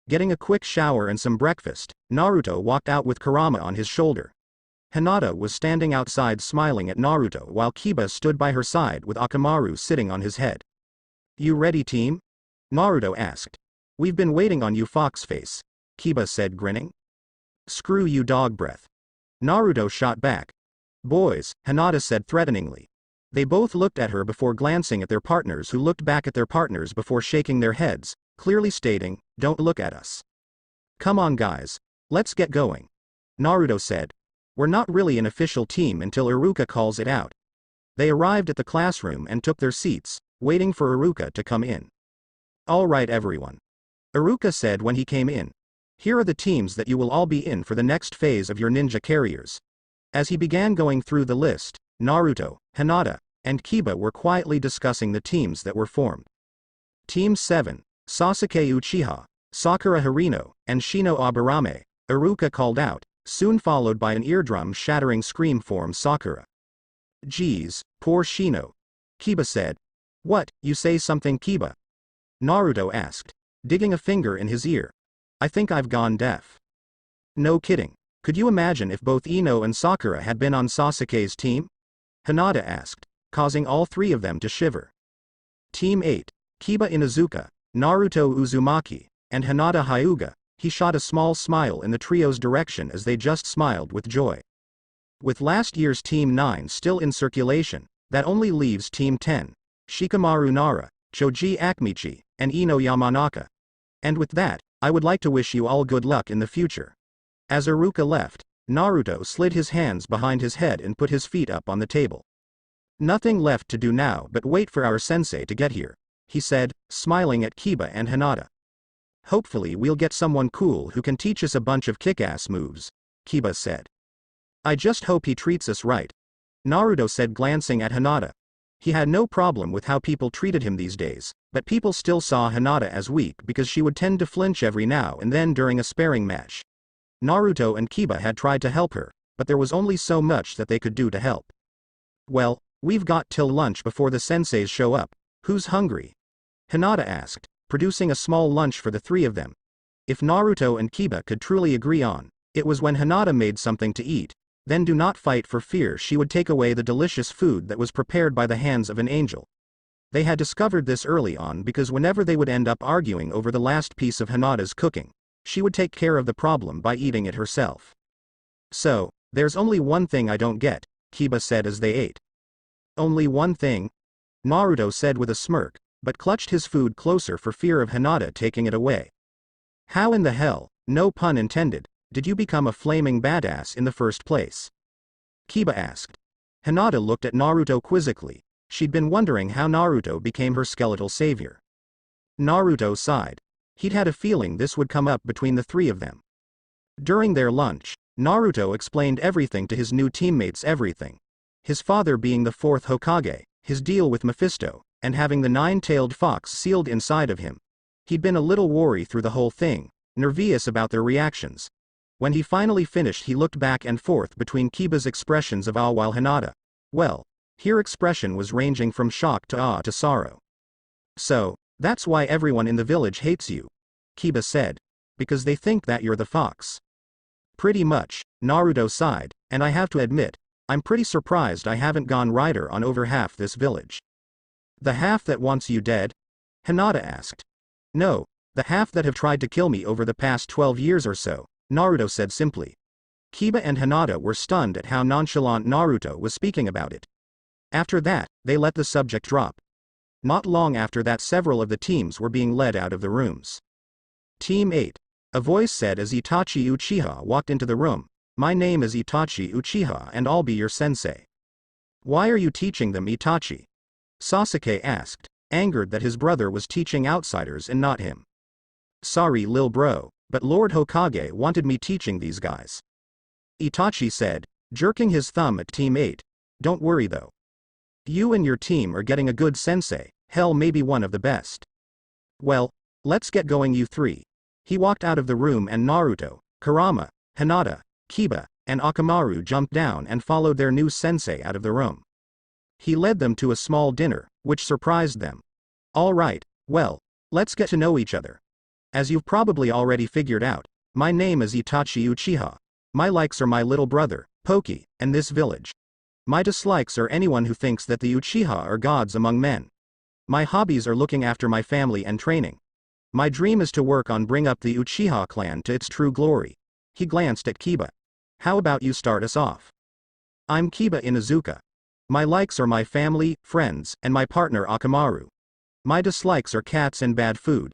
Getting a quick shower and some breakfast, Naruto walked out with Kurama on his shoulder. Hinata was standing outside smiling at Naruto while Kiba stood by her side with Akamaru sitting on his head. "You ready, team?" Naruto asked. "We've been waiting on you, Foxface," Kiba said, grinning. "Screw you, dog breath," Naruto shot back. "Boys," Hinata said threateningly. They both looked at her before glancing at their partners, who looked back at their partners before shaking their heads, clearly stating, "Don't look at us." "Come on guys. Let's get going," Naruto said. "We're not really an official team until Iruka calls it out." They arrived at the classroom and took their seats, waiting for Iruka to come in. "All right everyone," Iruka said when he came in. "Here are the teams that you will all be in for the next phase of your ninja carriers." As he began going through the list, Naruto, Hinata, and Kiba were quietly discussing the teams that were formed. Team 7, Sasuke Uchiha, Sakura Harino, and Shino Aburame, Iruka called out, soon followed by an eardrum-shattering scream from Sakura. "Geez, poor Shino," Kiba said. "What, you say something, Kiba?" Naruto asked, digging a finger in his ear. "I think I've gone deaf." "No kidding. Could you imagine if both Ino and Sakura had been on Sasuke's team?" Hinata asked, causing all three of them to shiver. Team 8, Kiba Inuzuka, Naruto Uzumaki, and Hinata Hyuga. He shot a small smile in the trio's direction as they just smiled with joy. With last year's Team 9 still in circulation, that only leaves Team 10, Shikamaru Nara, Choji Akimichi, and Ino Yamanaka. And with that, I would like to wish you all good luck in the future. As Iruka left, Naruto slid his hands behind his head and put his feet up on the table. "Nothing left to do now but wait for our sensei to get here," he said, smiling at Kiba and Hinata. "Hopefully we'll get someone cool who can teach us a bunch of kick-ass moves," Kiba said. "I just hope he treats us right," Naruto said, glancing at Hinata. He had no problem with how people treated him these days, but people still saw Hinata as weak because she would tend to flinch every now and then during a sparring match. Naruto and Kiba had tried to help her, but there was only so much that they could do to help. "Well, we've got till lunch before the senseis show up. Who's hungry?" Hinata asked, producing a small lunch for the three of them. If Naruto and Kiba could truly agree on, it was when Hinata made something to eat, then do not fight for fear she would take away the delicious food that was prepared by the hands of an angel. They had discovered this early on because whenever they would end up arguing over the last piece of Hinata's cooking, she would take care of the problem by eating it herself. "So, there's only one thing I don't get," Kiba said as they ate. "Only one thing?" Naruto said with a smirk, but clutched his food closer for fear of Hinata taking it away. "How in the hell, no pun intended, did you become a flaming badass in the first place?" Kiba asked. Hinata looked at Naruto quizzically. She'd been wondering how Naruto became her skeletal savior. Naruto sighed. He'd had a feeling this would come up between the three of them. During their lunch, Naruto explained everything to his new teammates, everything. His father being the fourth Hokage, his deal with Mephisto, and having the nine-tailed fox sealed inside of him. He'd been a little worried through the whole thing, nervous about their reactions. When he finally finished, he looked back and forth between Kiba's expressions of awe while Hinata, well, her expression was ranging from shock to awe to sorrow. "So, that's why everyone in the village hates you," Kiba said. "Because they think that you're the fox." "Pretty much," Naruto sighed, "and I have to admit, I'm pretty surprised I haven't gone rider on over half this village." "The half that wants you dead?" Hinata asked. "No, the half that have tried to kill me over the past 12 years or so," Naruto said simply. Kiba and Hinata were stunned at how nonchalant Naruto was speaking about it. After that, they let the subject drop. Not long after that, several of the teams were being led out of the rooms. Team 8. A voice said as Itachi Uchiha walked into the room, "My name is Itachi Uchiha and I'll be your sensei." "Why are you teaching them, Itachi?" Sasuke asked, angered that his brother was teaching outsiders and not him. "Sorry lil bro, but Lord Hokage wanted me teaching these guys," Itachi said, jerking his thumb at Team 8. "Don't worry though. You and your team are getting a good sensei, hell maybe one of the best." Well, let's get going you three. He walked out of the room and Naruto, Kurama, Hinata, Kiba, and Akamaru jumped down and followed their new sensei out of the room. He led them to a small dinner, which surprised them. Alright, well, let's get to know each other. As you've probably already figured out, my name is Itachi Uchiha. My likes are my little brother, Poki, and this village. My dislikes are anyone who thinks that the Uchiha are gods among men. My hobbies are looking after my family and training. My dream is to work on bring up the Uchiha clan to its true glory. He glanced at Kiba. How about you start us off? I'm Kiba Inuzuka. My likes are my family, friends, and my partner Akamaru. My dislikes are cats and bad food.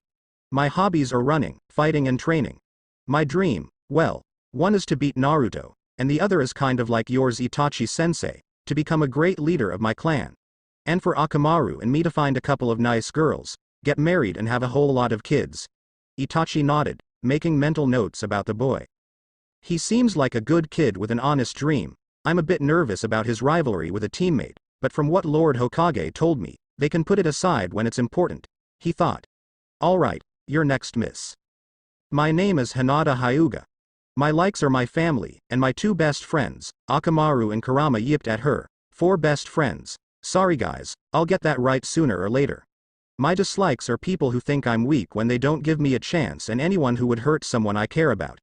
My hobbies are running, fighting and training. My dream, well, one is to beat Naruto, and the other is kind of like yours Itachi-sensei, to become a great leader of my clan. And for Akamaru and me to find a couple of nice girls, get married and have a whole lot of kids. Itachi nodded, making mental notes about the boy. He seems like a good kid with an honest dream. I'm a bit nervous about his rivalry with a teammate, but from what Lord Hokage told me, they can put it aside when it's important, he thought. Alright, you're next miss. My name is Hinata Hyuga. My likes are my family, and my two best friends, Akamaru and Kurama yipped at her. 4 best friends. Sorry guys, I'll get that right sooner or later. My dislikes are people who think I'm weak when they don't give me a chance and anyone who would hurt someone I care about.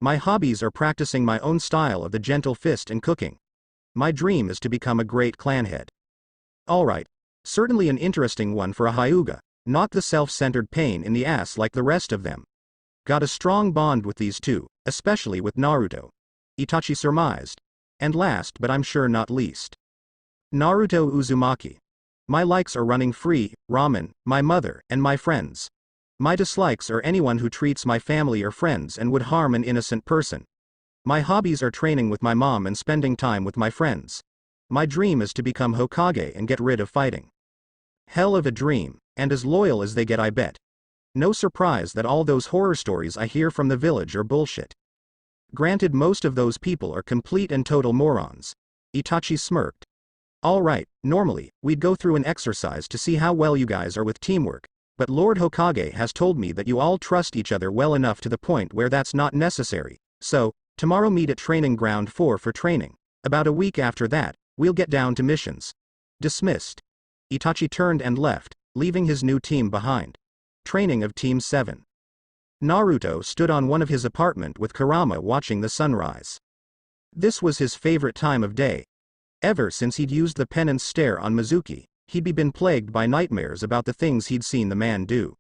My hobbies are practicing my own style of the gentle fist and cooking. My dream is to become a great clan head. Alright. Certainly an interesting one for a Hyuga, not the self-centered pain in the ass like the rest of them. Got a strong bond with these two, especially with Naruto. Itachi surmised. And last but I'm sure not least. Naruto Uzumaki. My likes are running free, ramen, my mother, and my friends. My dislikes are anyone who treats my family or friends and would harm an innocent person. My hobbies are training with my mom and spending time with my friends. My dream is to become Hokage and get rid of fighting. Hell of a dream, and as loyal as they get I bet. No surprise that all those horror stories I hear from the village are bullshit. Granted most of those people are complete and total morons. Itachi smirked. Alright, normally, we'd go through an exercise to see how well you guys are with teamwork, but Lord Hokage has told me that you all trust each other well enough to the point where that's not necessary, so, tomorrow meet at Training Ground 4 for training. About a week after that, we'll get down to missions. Dismissed. Itachi turned and left, leaving his new team behind. Training of Team 7. Naruto stood on one of his apartment with Kurama watching the sunrise. This was his favorite time of day. Ever since he'd used the penance stare on Mizuki, he'd been plagued by nightmares about the things he'd seen the man do.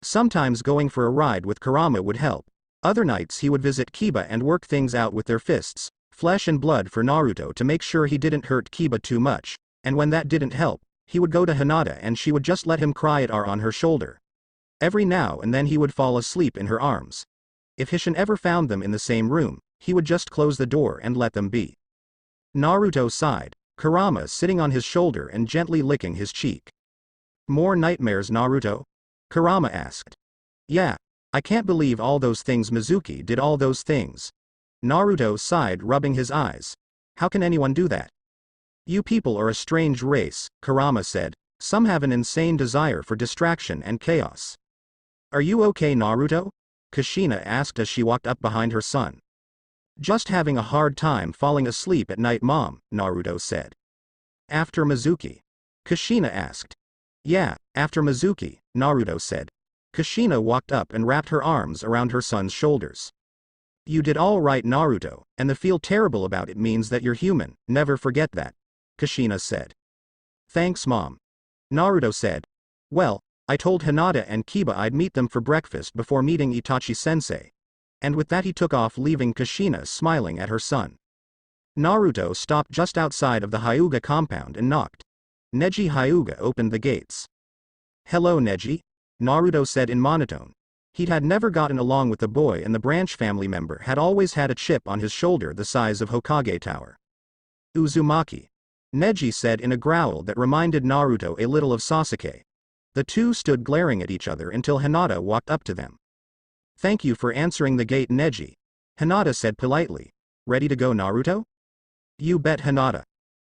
Sometimes going for a ride with Kurama would help. Other nights he would visit Kiba and work things out with their fists, flesh and blood for Naruto to make sure he didn't hurt Kiba too much, and when that didn't help, he would go to Hinata and she would just let him cry at on her shoulder. Every now and then he would fall asleep in her arms. If Hishin ever found them in the same room, he would just close the door and let them be. Naruto sighed, Kurama sitting on his shoulder and gently licking his cheek. More nightmares Naruto? Kurama asked. Yeah, I can't believe all those things Mizuki did all those things. Naruto sighed rubbing his eyes. How can anyone do that? You people are a strange race, Kurama said, some have an insane desire for distraction and chaos. Are you okay Naruto? Kushina asked as she walked up behind her son. Just having a hard time falling asleep at night mom, Naruto said. After Mizuki? Kushina asked. Yeah, after Mizuki, Naruto said. Kushina walked up and wrapped her arms around her son's shoulders. You did all right Naruto, and the feel terrible about it means that you're human, never forget that. Kushina said. Thanks mom. Naruto said. Well, I told Hinata and Kiba I'd meet them for breakfast before meeting Itachi-sensei. And with that he took off leaving Kushina smiling at her son. Naruto stopped just outside of the Hyuga compound and knocked. Neji Hyuga opened the gates. Hello Neji? Naruto said in monotone. He'd never gotten along with the boy and the branch family member had always had a chip on his shoulder the size of Hokage Tower. Uzumaki. Neji said in a growl that reminded Naruto a little of Sasuke. The two stood glaring at each other until Hinata walked up to them. Thank you for answering the gate Neji. Hinata said politely. Ready to go Naruto? You bet Hinata.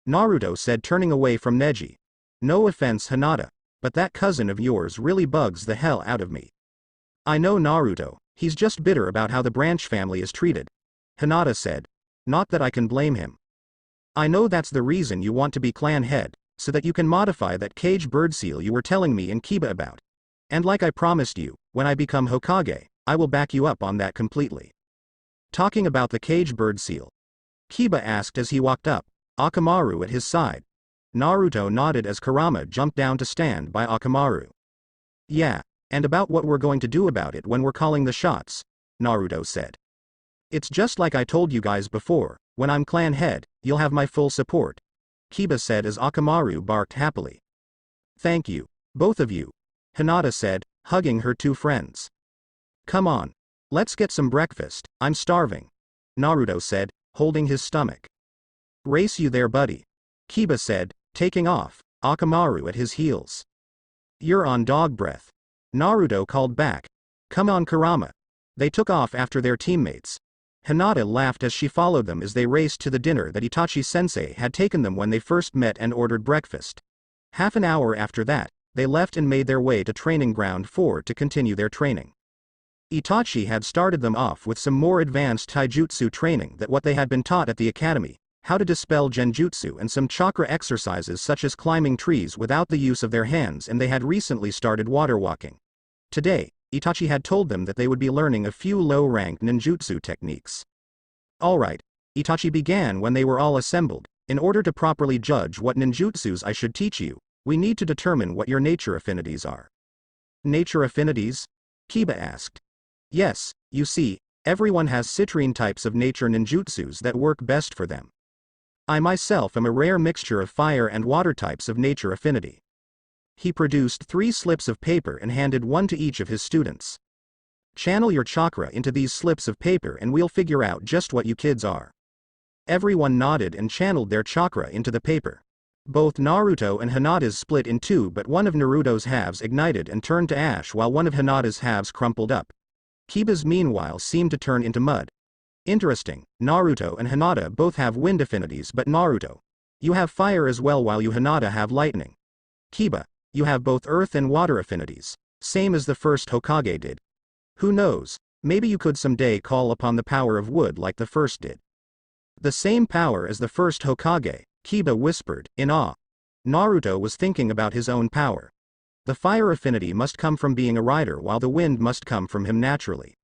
Naruto said turning away from Neji. No offense Hinata, but that cousin of yours really bugs the hell out of me. I know Naruto, he's just bitter about how the branch family is treated, Hinata said. Not that I can blame him. I know that's the reason you want to be clan head, so that you can modify that cage bird seal you were telling me and Kiba about. And like I promised you, when I become Hokage, I will back you up on that completely. Talking about the cage bird seal? Kiba asked as he walked up, Akamaru at his side. Naruto nodded as Kurama jumped down to stand by Akamaru. Yeah, and about what we're going to do about it when we're calling the shots, Naruto said. It's just like I told you guys before, when I'm clan head, you'll have my full support, Kiba said as Akamaru barked happily. Thank you, both of you, Hinata said, hugging her two friends. Come on. Let's get some breakfast, I'm starving, Naruto said, holding his stomach. Race you there buddy, Kiba said, taking off, Akamaru at his heels. You're on dog breath, Naruto called back. Come on Kurama. They took off after their teammates. Hinata laughed as she followed them as they raced to the dinner that Itachi-sensei had taken them when they first met and ordered breakfast. Half an hour after that, they left and made their way to Training Ground 4 to continue their training. Itachi had started them off with some more advanced taijutsu training than what they had been taught at the academy, how to dispel genjutsu and some chakra exercises such as climbing trees without the use of their hands, and they had recently started water walking. Today, Itachi had told them that they would be learning a few low-ranked ninjutsu techniques. Alright, Itachi began when they were all assembled. In order to properly judge what ninjutsus I should teach you, we need to determine what your nature affinities are. Nature affinities? Kiba asked. Yes, you see, everyone has citrine types of nature ninjutsus that work best for them. I myself am a rare mixture of fire and water types of nature affinity. He produced 3 slips of paper and handed one to each of his students. Channel your chakra into these slips of paper and we'll figure out just what you kids are. Everyone nodded and channeled their chakra into the paper. Both Naruto and Hinata's split in two, but one of Naruto's halves ignited and turned to ash while one of Hinata's halves crumpled up. Kiba's meanwhile seemed to turn into mud. Interesting, Naruto and Hinata both have wind affinities, but Naruto, you have fire as well while you Hinata have lightning. Kiba, you have both earth and water affinities, same as the first Hokage did. Who knows, maybe you could someday call upon the power of wood like the first did. The same power as the first Hokage, Kiba whispered, in awe. Naruto was thinking about his own power. The fire affinity must come from being a rider while the wind must come from him naturally.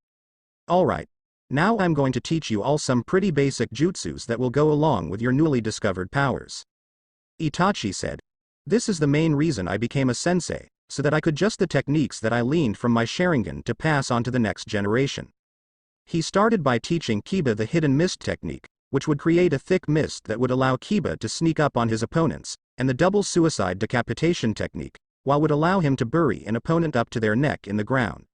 Alright. Now I'm going to teach you all some pretty basic jutsus that will go along with your newly discovered powers. Itachi said. This is the main reason I became a sensei, so that I could just the techniques that I leaned from my Sharingan to pass on to the next generation. He started by teaching Kiba the hidden mist technique, which would create a thick mist that would allow Kiba to sneak up on his opponents, and the double suicide decapitation technique, while would allow him to bury an opponent up to their neck in the ground.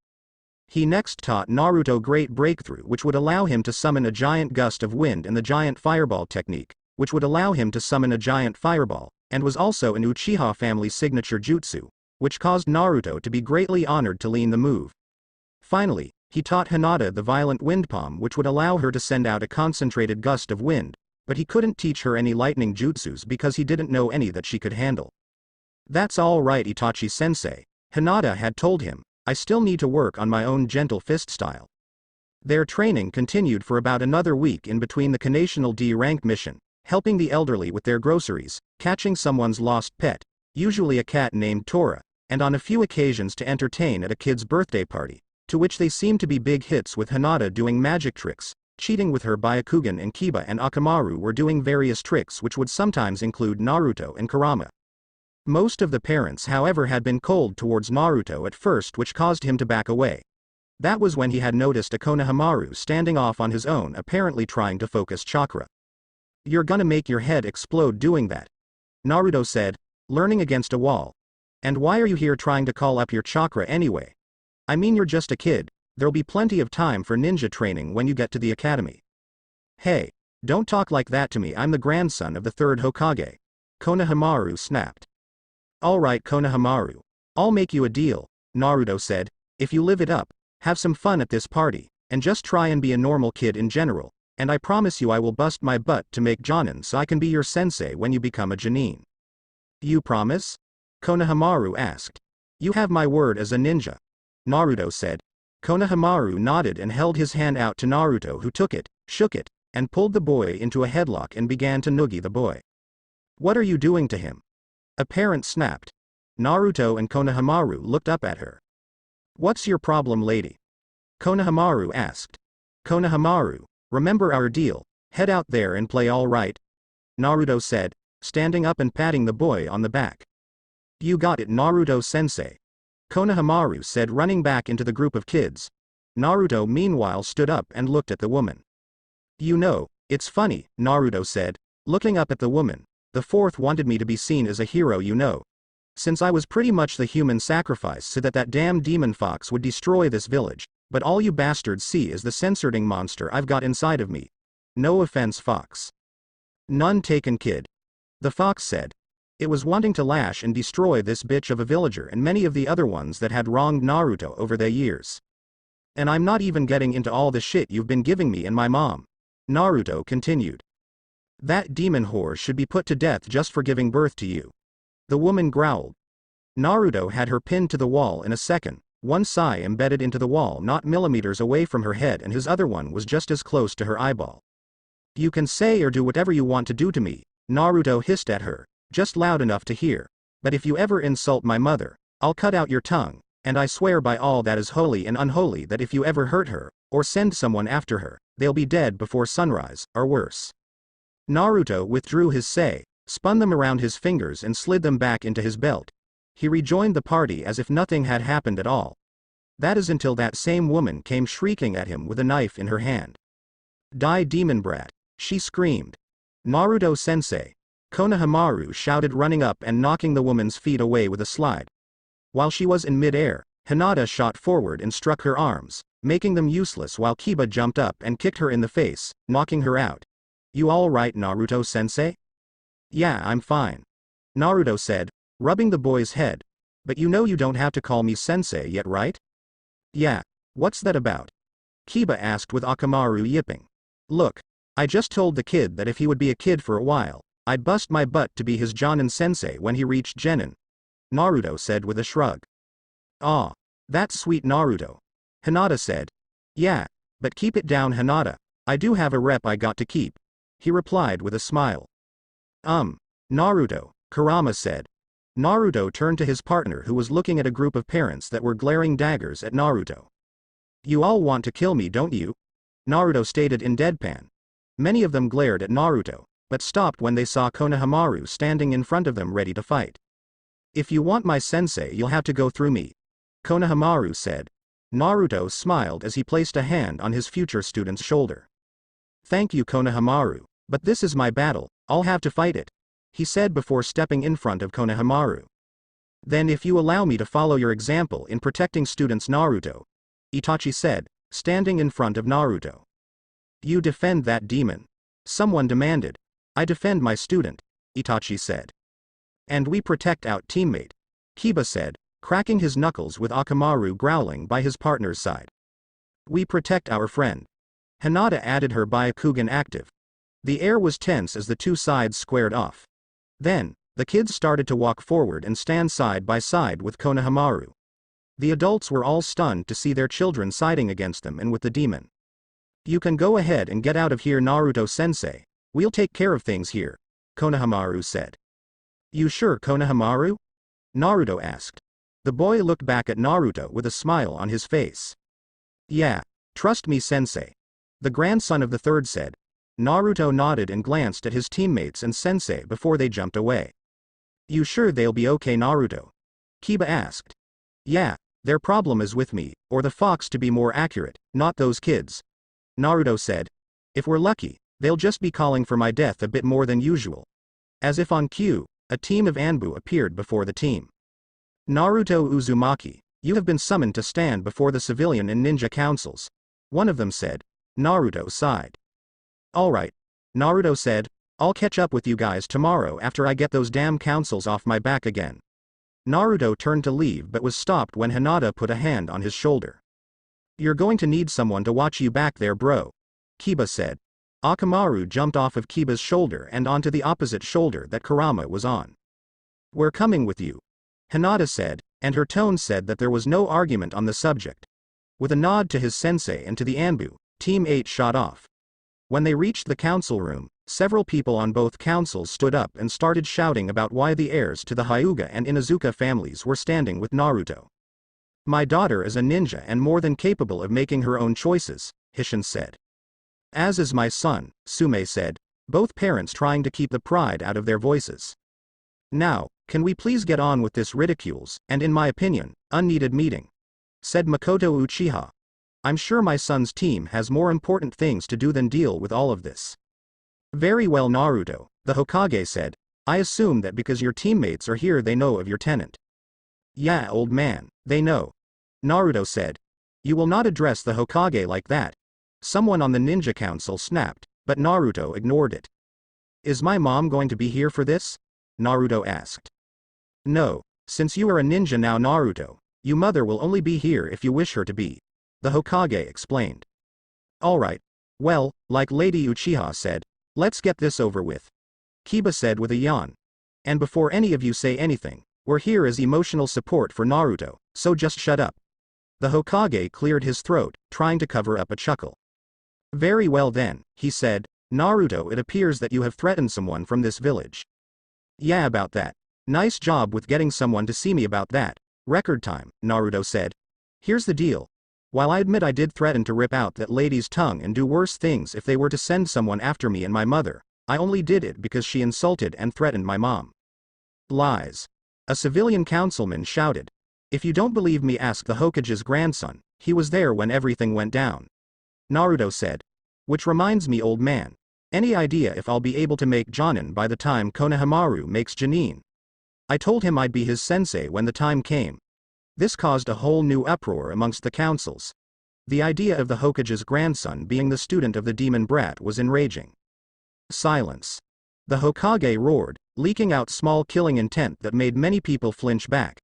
He next taught Naruto Great Breakthrough, which would allow him to summon a giant gust of wind, and the giant fireball technique, which would allow him to summon a giant fireball, and was also an Uchiha family signature jutsu, which caused Naruto to be greatly honored to lean the move. Finally, he taught Hinata the violent wind palm, which would allow her to send out a concentrated gust of wind, but he couldn't teach her any lightning jutsus because he didn't know any that she could handle. That's all right, Itachi-sensei, Hinata had told him, I still need to work on my own gentle fist style. Their training continued for about another week in between the Konoha D-rank mission, helping the elderly with their groceries, catching someone's lost pet, usually a cat named Tora, and on a few occasions to entertain at a kid's birthday party, to which they seemed to be big hits, with Hinata doing magic tricks, cheating with her Byakugan, and Kiba and Akamaru were doing various tricks which would sometimes include Naruto and Kurama. Most of the parents, however, had been cold towards Naruto at first, which caused him to back away. That was when he had noticed a Konohamaru standing off on his own, apparently trying to focus chakra. You're gonna make your head explode doing that, Naruto said, leaning against a wall. And why are you here trying to call up your chakra anyway? I mean, you're just a kid, there'll be plenty of time for ninja training when you get to the academy. Hey, don't talk like that to me, I'm the grandson of the third Hokage, Konohamaru snapped. Alright Konohamaru, I'll make you a deal, Naruto said, if you live it up, have some fun at this party, and just try and be a normal kid in general, and I promise you I will bust my butt to make Jonin so I can be your sensei when you become a Jonin. You promise? Konohamaru asked. You have my word as a ninja. Naruto said. Konohamaru nodded and held his hand out to Naruto, who took it, shook it, and pulled the boy into a headlock and began to noogie the boy. What are you doing to him? A parent snapped. Naruto and Konohamaru looked up at her. What's your problem, lady? Konohamaru asked. Konohamaru, remember our deal, head out there and play all right? Naruto said, standing up and patting the boy on the back. You got it, Naruto-sensei. Konohamaru said, running back into the group of kids. Naruto meanwhile stood up and looked at the woman. You know, it's funny, Naruto said, looking up at the woman. The fourth wanted me to be seen as a hero, you know. Since I was pretty much the human sacrifice so that that damn demon fox would destroy this village, but all you bastards see is the censoring monster I've got inside of me. No offense, fox. None taken, kid. The fox said. It was wanting to lash and destroy this bitch of a villager and many of the other ones that had wronged Naruto over the years. And I'm not even getting into all the shit you've been giving me and my mom. Naruto continued. That demon whore should be put to death just for giving birth to you. The woman growled. Naruto had her pinned to the wall in a second, one sigh embedded into the wall not millimeters away from her head and his other one was just as close to her eyeball. You can say or do whatever you want to do to me, Naruto hissed at her, just loud enough to hear. But if you ever insult my mother, I'll cut out your tongue, and I swear by all that is holy and unholy that if you ever hurt her, or send someone after her, they'll be dead before sunrise, or worse. Naruto withdrew his sei, spun them around his fingers and slid them back into his belt. He rejoined the party as if nothing had happened at all. That is until that same woman came shrieking at him with a knife in her hand. Die, demon brat, she screamed. Naruto-sensei, Konohamaru shouted, running up and knocking the woman's feet away with a slide. While she was in mid-air, Hinata shot forward and struck her arms, making them useless while Kiba jumped up and kicked her in the face, knocking her out. You all right, Naruto-sensei? Yeah, I'm fine. Naruto said, rubbing the boy's head. But you know you don't have to call me sensei yet, right? Yeah, what's that about? Kiba asked with Akamaru yipping. Look, I just told the kid that if he would be a kid for a while, I'd bust my butt to be his Jonin sensei when he reached Genin. Naruto said with a shrug. Aw, that's sweet, Naruto. Hinata said. Yeah, but keep it down, Hinata. I do have a rep I got to keep. He replied with a smile. Naruto, Kurama said. Naruto turned to his partner who was looking at a group of parents that were glaring daggers at Naruto. You all want to kill me, don't you? Naruto stated in deadpan. Many of them glared at Naruto, but stopped when they saw Konohamaru standing in front of them ready to fight. If you want my sensei, you'll have to go through me, Konohamaru said. Naruto smiled as he placed a hand on his future student's shoulder. Thank you, Konohamaru, but this is my battle, I'll have to fight it, he said before stepping in front of Konohamaru. Then if you allow me to follow your example in protecting students, Naruto, Itachi said, standing in front of Naruto. You defend that demon? Someone demanded. I defend my student, Itachi said. And we protect our teammate, Kiba said, cracking his knuckles with Akamaru growling by his partner's side. We protect our friend. Hinata added her Byakugan active. The air was tense as the two sides squared off. Then, the kids started to walk forward and stand side by side with Konohamaru. The adults were all stunned to see their children siding against them and with the demon. You can go ahead and get out of here, Naruto-sensei. We'll take care of things here, Konohamaru said. You sure, Konohamaru? Naruto asked. The boy looked back at Naruto with a smile on his face. Yeah, trust me, sensei. The grandson of the third said. Naruto nodded and glanced at his teammates and sensei before they jumped away. You sure they'll be okay, Naruto? Kiba asked. Yeah, their problem is with me, or the fox to be more accurate, not those kids. Naruto said. If we're lucky, they'll just be calling for my death a bit more than usual. As if on cue, a team of Anbu appeared before the team. Naruto Uzumaki, you have been summoned to stand before the civilian and ninja councils. One of them said. Naruto sighed. Alright, Naruto said, I'll catch up with you guys tomorrow after I get those damn councils off my back again. Naruto turned to leave but was stopped when Hinata put a hand on his shoulder. You're going to need someone to watch you back there, bro, Kiba said. Akamaru jumped off of Kiba's shoulder and onto the opposite shoulder that Kurama was on. We're coming with you. Hinata said, and her tone said that there was no argument on the subject. With a nod to his sensei and to the Anbu, Team 8 shot off. When they reached the council room, several people on both councils stood up and started shouting about why the heirs to the Hyuga and Inuzuka families were standing with Naruto. My daughter is a ninja and more than capable of making her own choices, Hishin said. As is my son, Sume said, both parents trying to keep the pride out of their voices. Now, can we please get on with this ridicules, and in my opinion, unneeded meeting? Said Makoto Uchiha. I'm sure my son's team has more important things to do than deal with all of this. Very well Naruto, the Hokage said, I assume that because your teammates are here they know of your tenant. Yeah old man, they know. Naruto said. You will not address the Hokage like that. Someone on the ninja council snapped, but Naruto ignored it. Is my mom going to be here for this? Naruto asked. No, since you are a ninja now Naruto, your mother will only be here if you wish her to be. The Hokage explained. Alright. Well, like Lady Uchiha said, let's get this over with. Kiba said with a yawn. And before any of you say anything, we're here as emotional support for Naruto, so just shut up. The Hokage cleared his throat, trying to cover up a chuckle. Very well then, he said, Naruto, it appears that you have threatened someone from this village. Yeah, about that. Nice job with getting someone to see me about that. Record time, Naruto said. Here's the deal. While I admit I did threaten to rip out that lady's tongue and do worse things if they were to send someone after me and my mother, I only did it because she insulted and threatened my mom. Lies. A civilian councilman shouted. If you don't believe me, ask the Hokage's grandson, he was there when everything went down. Naruto said. Which reminds me old man. Any idea if I'll be able to make Jonin by the time Konohamaru makes Chunin? I told him I'd be his sensei when the time came. This caused a whole new uproar amongst the councils. The idea of the Hokage's grandson being the student of the demon brat was enraging. Silence. The Hokage roared, leaking out small killing intent that made many people flinch back.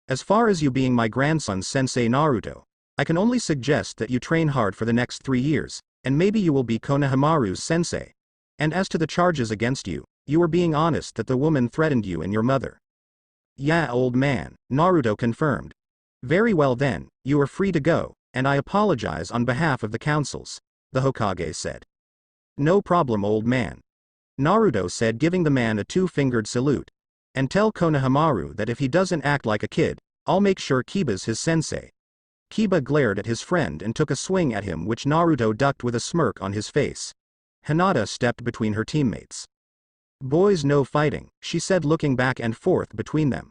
As far as you being my grandson's sensei Naruto, I can only suggest that you train hard for the next 3 years, and maybe you will be Konohamaru's sensei. And as to the charges against you, you were being honest that the woman threatened you and your mother. Yeah old man, Naruto confirmed. Very well then, you are free to go, and I apologize on behalf of the councils, the Hokage said. No problem old man. Naruto said, giving the man a 2-fingered salute. And tell Konohamaru that if he doesn't act like a kid, I'll make sure Kiba's his sensei. Kiba glared at his friend and took a swing at him which Naruto ducked with a smirk on his face. Hinata stepped between her teammates. Boys no fighting, she said looking back and forth between them.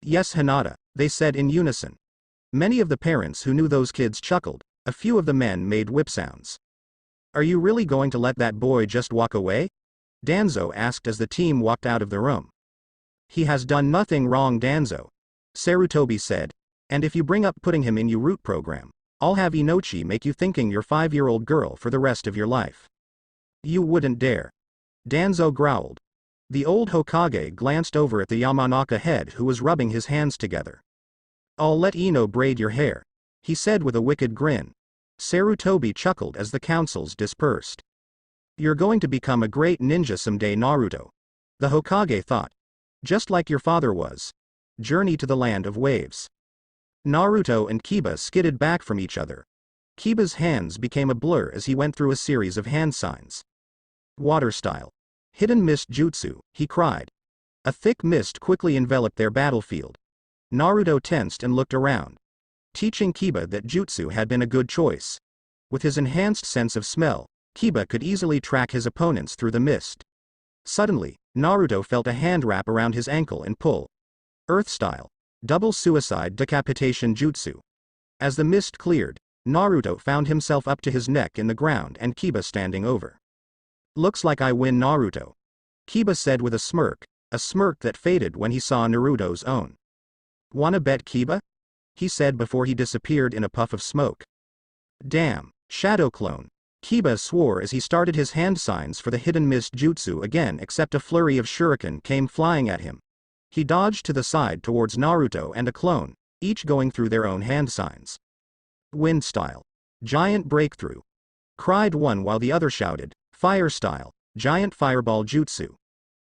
Yes Hinata, they said in unison. Many of the parents who knew those kids chuckled, a few of the men made whip sounds. Are you really going to let that boy just walk away? Danzo asked as the team walked out of the room. He has done nothing wrong Danzo. Sarutobi said. And if you bring up putting him in your root program, I'll have Inochi make you thinking you're 5-year-old girl for the rest of your life. You wouldn't dare. Danzo growled. The old Hokage glanced over at the Yamanaka head who was rubbing his hands together. I'll let Ino braid your hair, he said with a wicked grin. Sarutobi chuckled as the councils dispersed. You're going to become a great ninja someday Naruto. The Hokage thought. Just like your father was. Journey to the land of waves. Naruto and Kiba skidded back from each other. Kiba's hands became a blur as he went through a series of hand signs. Water style. Hidden mist jutsu, he cried. A thick mist quickly enveloped their battlefield. Naruto tensed and looked around. Teaching Kiba that jutsu had been a good choice. With his enhanced sense of smell, Kiba could easily track his opponents through the mist. Suddenly, Naruto felt a hand wrap around his ankle and pull. Earth style. Double suicide decapitation jutsu. As the mist cleared, Naruto found himself up to his neck in the ground and Kiba standing over. Looks like I win Naruto. Kiba said with a smirk that faded when he saw Naruto's own. Wanna bet Kiba? He said before he disappeared in a puff of smoke. Damn, shadow clone. Kiba swore as he started his hand signs for the hidden mist jutsu again except a flurry of shuriken came flying at him. He dodged to the side towards Naruto and a clone, each going through their own hand signs. Wind style. Giant breakthrough. Cried one while the other shouted, fire style, giant fireball jutsu.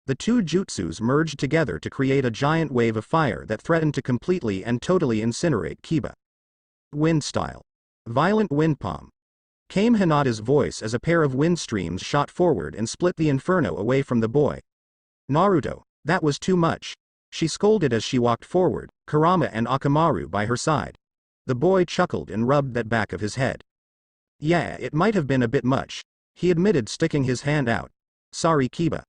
The two jutsus merged together to create a giant wave of fire that threatened to completely and totally incinerate Kiba. Wind style. Violent wind palm. Came Hinata's voice as a pair of wind streams shot forward and split the inferno away from the boy. Naruto, that was too much. She scolded as she walked forward, Kurama and Akamaru by her side. The boy chuckled and rubbed that back of his head. Yeah, it might have been a bit much, he admitted, sticking his hand out. Sorry, Kiba.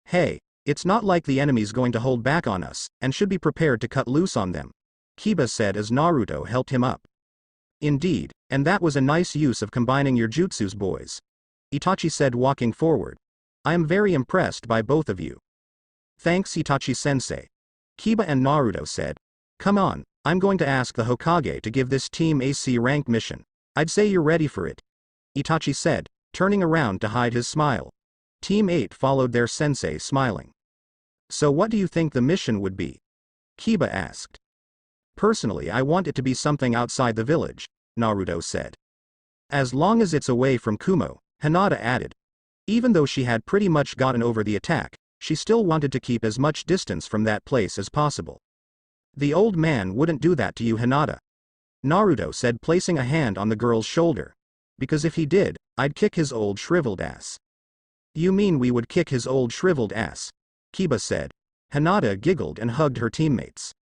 Hey, it's not like the enemy's going to hold back on us, and should be prepared to cut loose on them, Kiba said as Naruto helped him up. Indeed, and that was a nice use of combining your jutsus, boys, Itachi said, walking forward. I am very impressed by both of you. Thanks, Itachi-sensei. Kiba and Naruto said. Come on, I'm going to ask the Hokage to give this team a C-rank mission. I'd say you're ready for it, Itachi said, turning around to hide his smile. Team 8 followed their sensei, smiling. So what do you think the mission would be? Kiba asked. Personally, I want it to be something outside the village, Naruto said. As long as it's away from Kumo, Hinata added. Even though she had pretty much gotten over the attack, she still wanted to keep as much distance from that place as possible. The old man wouldn't do that to you, Hinata, Naruto said, placing a hand on the girl's shoulder. Because if he did, I'd kick his old shriveled ass. You mean we would kick his old shriveled ass? Kiba said. Hinata giggled and hugged her teammates.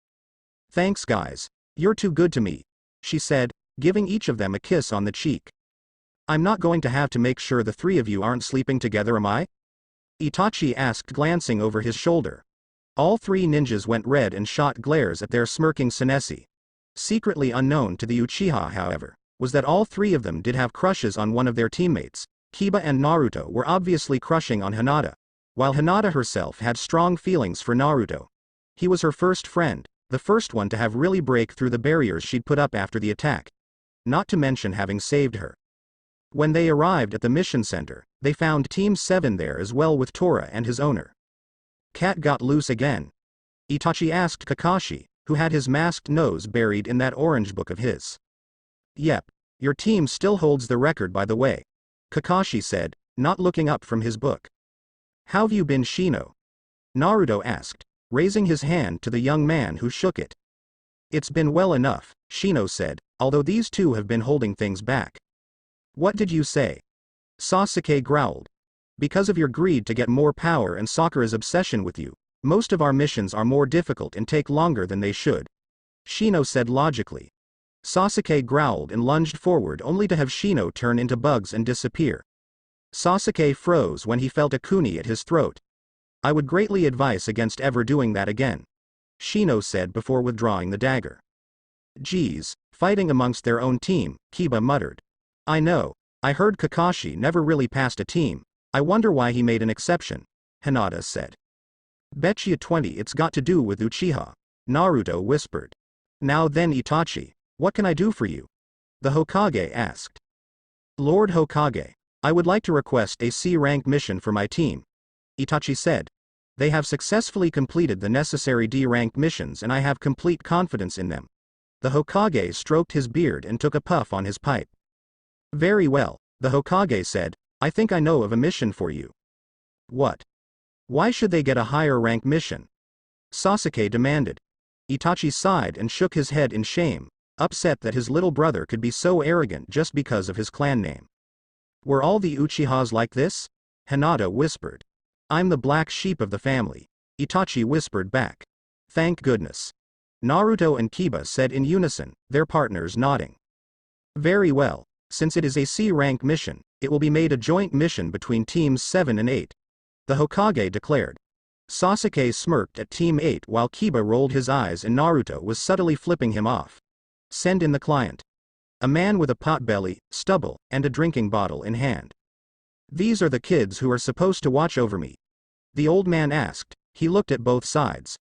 Thanks guys, you're too good to me, she said, giving each of them a kiss on the cheek. I'm not going to have to make sure the three of you aren't sleeping together, am I? Itachi asked, glancing over his shoulder. All three ninjas went red and shot glares at their smirking sensei. Secretly unknown to the Uchiha, however, was that all three of them did have crushes on one of their teammates. Kiba and Naruto were obviously crushing on Hinata, while Hinata herself had strong feelings for Naruto. He was her first friend, the first one to have really break through the barriers she'd put up after the attack. Not to mention having saved her. When they arrived at the mission center, they found Team 7 there as well, with Tora and his owner. Cat got loose again? Itachi asked Kakashi, who had his masked nose buried in that orange book of his. Yep, your team still holds the record, by the way, Kakashi said, not looking up from his book. How've you been, Shino? Naruto asked, raising his hand to the young man who shook it. It's been well enough, Shino said, although these two have been holding things back. What did you say? Sasuke growled. Because of your greed to get more power and Sakura's obsession with you, most of our missions are more difficult and take longer than they should, Shino said logically. Sasuke growled and lunged forward, only to have Shino turn into bugs and disappear. Sasuke froze when he felt a kuni at his throat. I would greatly advise against ever doing that again, Shino said before withdrawing the dagger. Geez, fighting amongst their own team, Kiba muttered. I know, I heard Kakashi never really passed a team, I wonder why he made an exception, Hinata said. Betcha 20 it's got to do with Uchiha, Naruto whispered. Now then, Itachi, what can I do for you? The Hokage asked. Lord Hokage, I would like to request a C-rank mission for my team, Itachi said. They have successfully completed the necessary D-rank missions and I have complete confidence in them. The Hokage stroked his beard and took a puff on his pipe. Very well, the Hokage said, I think I know of a mission for you. What? Why should they get a higher rank mission? Sasuke demanded. Itachi sighed and shook his head in shame, upset that his little brother could be so arrogant just because of his clan name. Were all the Uchihas like this? Hinata whispered. I'm the black sheep of the family, Itachi whispered back. Thank goodness. Naruto and Kiba said in unison, their partners nodding. Very well, since it is a C-rank mission, it will be made a joint mission between Teams 7 and 8. The Hokage declared. Sasuke smirked at Team 8 while Kiba rolled his eyes and Naruto was subtly flipping him off. Send in the client. A man with a potbelly, stubble, and a drinking bottle in hand. These are the kids who are supposed to watch over me, the old man asked. He looked at both sides.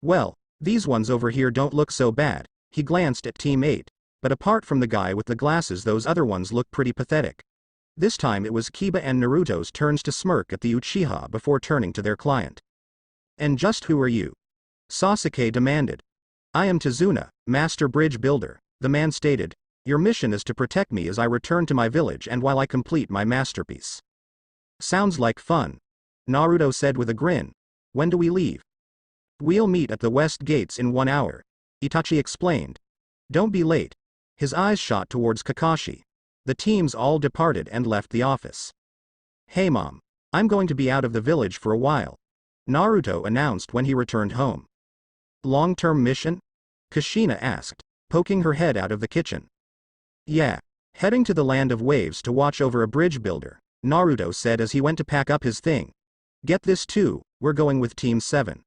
Well, these ones over here don't look so bad, he glanced at Team 8, but apart from the guy with the glasses, those other ones look pretty pathetic. This time it was Kiba and Naruto's turns to smirk at the Uchiha before turning to their client. And just who are you? Sasuke demanded. I am Tazuna, Master Bridge Builder, the man stated. Your mission is to protect me as I return to my village and while I complete my masterpiece. Sounds like fun, Naruto said with a grin, When do we leave? We'll meet at the west gates in 1 hour, Itachi explained. Don't be late. His eyes shot towards Kakashi. The teams all departed and left the office. Hey mom. I'm going to be out of the village for a while, Naruto announced when he returned home. Long-term mission? Kushina asked, poking her head out of the kitchen. Yeah. Heading to the land of waves to watch over a bridge builder, Naruto said as he went to pack up his thing. Get this too, we're going with Team 7.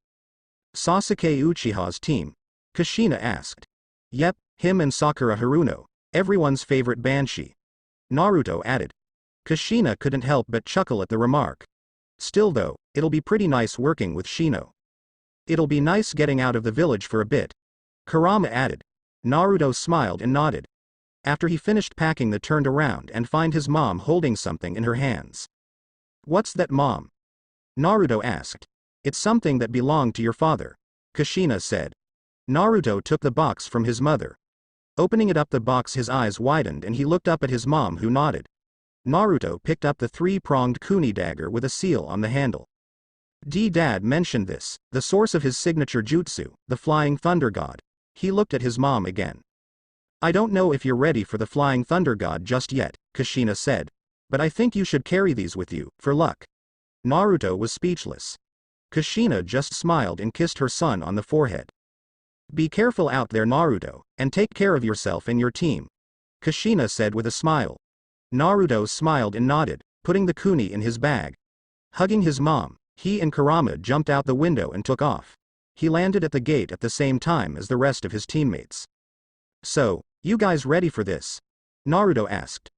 Sasuke Uchiha's team? Kushina asked. Yep, him and Sakura Haruno, everyone's favorite Banshee. Naruto added. Kushina couldn't help but chuckle at the remark. Still though, it'll be pretty nice working with Shino. It'll be nice getting out of the village for a bit, Kurama added. Naruto smiled and nodded. After he finished packing, they turned around and find his mom holding something in her hands. What's that, mom? Naruto asked. It's something that belonged to your father, Kushina said. Naruto took the box from his mother. Opening it up, the box, his eyes widened and he looked up at his mom, who nodded. Naruto picked up the 3-pronged kuni dagger with a seal on the handle. Dad mentioned this, the source of his signature jutsu, the Flying Thunder God. He looked at his mom again. I don't know if you're ready for the Flying Thunder God just yet, Kushina said. But I think you should carry these with you, for luck. Naruto was speechless. Kushina just smiled and kissed her son on the forehead. Be careful out there, Naruto, and take care of yourself and your team, Kushina said with a smile. Naruto smiled and nodded, putting the kuni in his bag. Hugging his mom, he and Kurama jumped out the window and took off. He landed at the gate at the same time as the rest of his teammates. So, you guys ready for this? Naruto asked.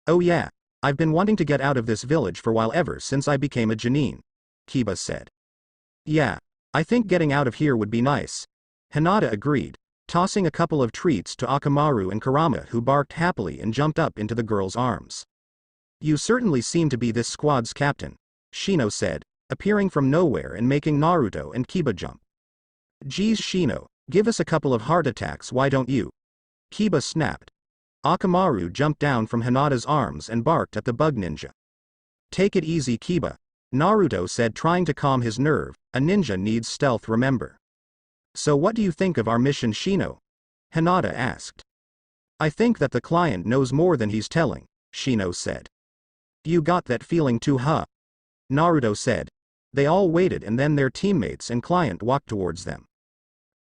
Oh yeah, I've been wanting to get out of this village for a while, ever since I became a Chunin, Kiba said. Yeah, I think getting out of here would be nice, Hinata agreed, tossing a couple of treats to Akamaru and Kurama, who barked happily and jumped up into the girl's arms. You certainly seem to be this squad's captain, Shino said, appearing from nowhere and making Naruto and Kiba jump. Geez Shino, give us a couple of heart attacks, why don't you? Kiba snapped. Akamaru jumped down from Hinata's arms and barked at the bug ninja. Take it easy, Kiba, Naruto said, trying to calm his nerve. A ninja needs stealth, remember. So what do you think of our mission, Shino? Hinata asked. I think that the client knows more than he's telling, Shino said. You got that feeling too, huh? Naruto said. They all waited and then their teammates and client walked towards them.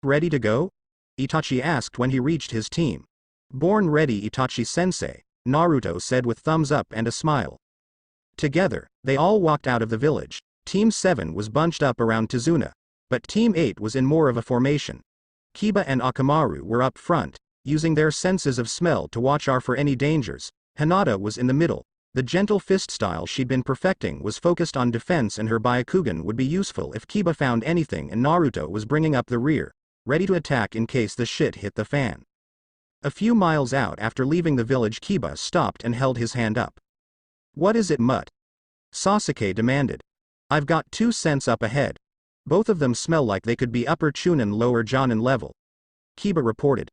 Ready to go? Itachi asked when he reached his team. Born ready, Itachi-sensei, Naruto said with thumbs up and a smile. Together, they all walked out of the village. Team 7 was bunched up around Tizuna, but Team 8 was in more of a formation. Kiba and Akamaru were up front, using their senses of smell to watch out for any dangers. Hinata was in the middle. The gentle fist style she'd been perfecting was focused on defense, and her Byakugan would be useful if Kiba found anything, and Naruto was bringing up the rear, ready to attack in case the shit hit the fan. A few miles out after leaving the village, Kiba stopped and held his hand up. What is it, Mutt? Sasuke demanded. I've got 2 scents up ahead. Both of them smell like they could be upper Chunin, lower Jonin level, Kiba reported.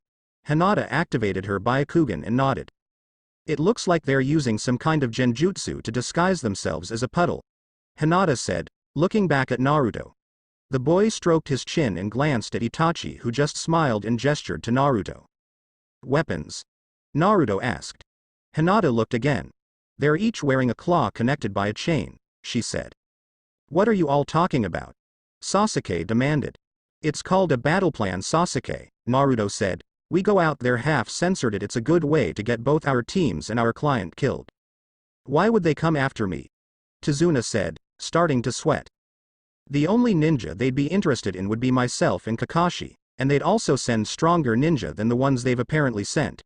Hinata activated her Byakugan and nodded. It looks like they're using some kind of genjutsu to disguise themselves as a puddle, Hinata said, looking back at Naruto. The boy stroked his chin and glanced at Itachi, who just smiled and gestured to Naruto. Weapons? Naruto asked. Hinata looked again. They're each wearing a claw connected by a chain, she said. What are you all talking about? Sasuke demanded. It's called a battle plan, Sasuke, Naruto said. We go out there half-censored it. It's a good way to get both our teams and our client killed. Why would they come after me? Tizuna said, starting to sweat. The only ninja they'd be interested in would be myself and Kakashi, and they'd also send stronger ninja than the ones they've apparently sent,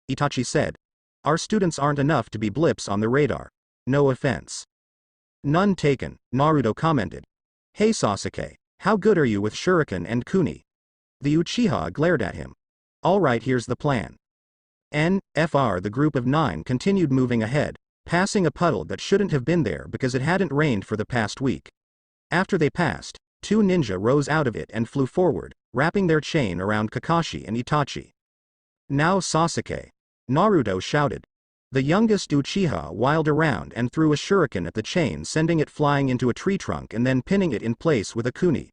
Itachi said. Our students aren't enough to be blips on the radar. No offense. None taken, Naruto commented. Hey Sasuke, how good are you with shuriken and kuni? The Uchiha glared at him. Alright, here's the plan. The group of 9 continued moving ahead, passing a puddle that shouldn't have been there because it hadn't rained for the past week. After they passed, 2 ninja rose out of it and flew forward, wrapping their chain around Kakashi and Itachi. Now Sasuke, Naruto shouted. The youngest Uchiha wheeled around and threw a shuriken at the chain, sending it flying into a tree trunk and then pinning it in place with a kuni.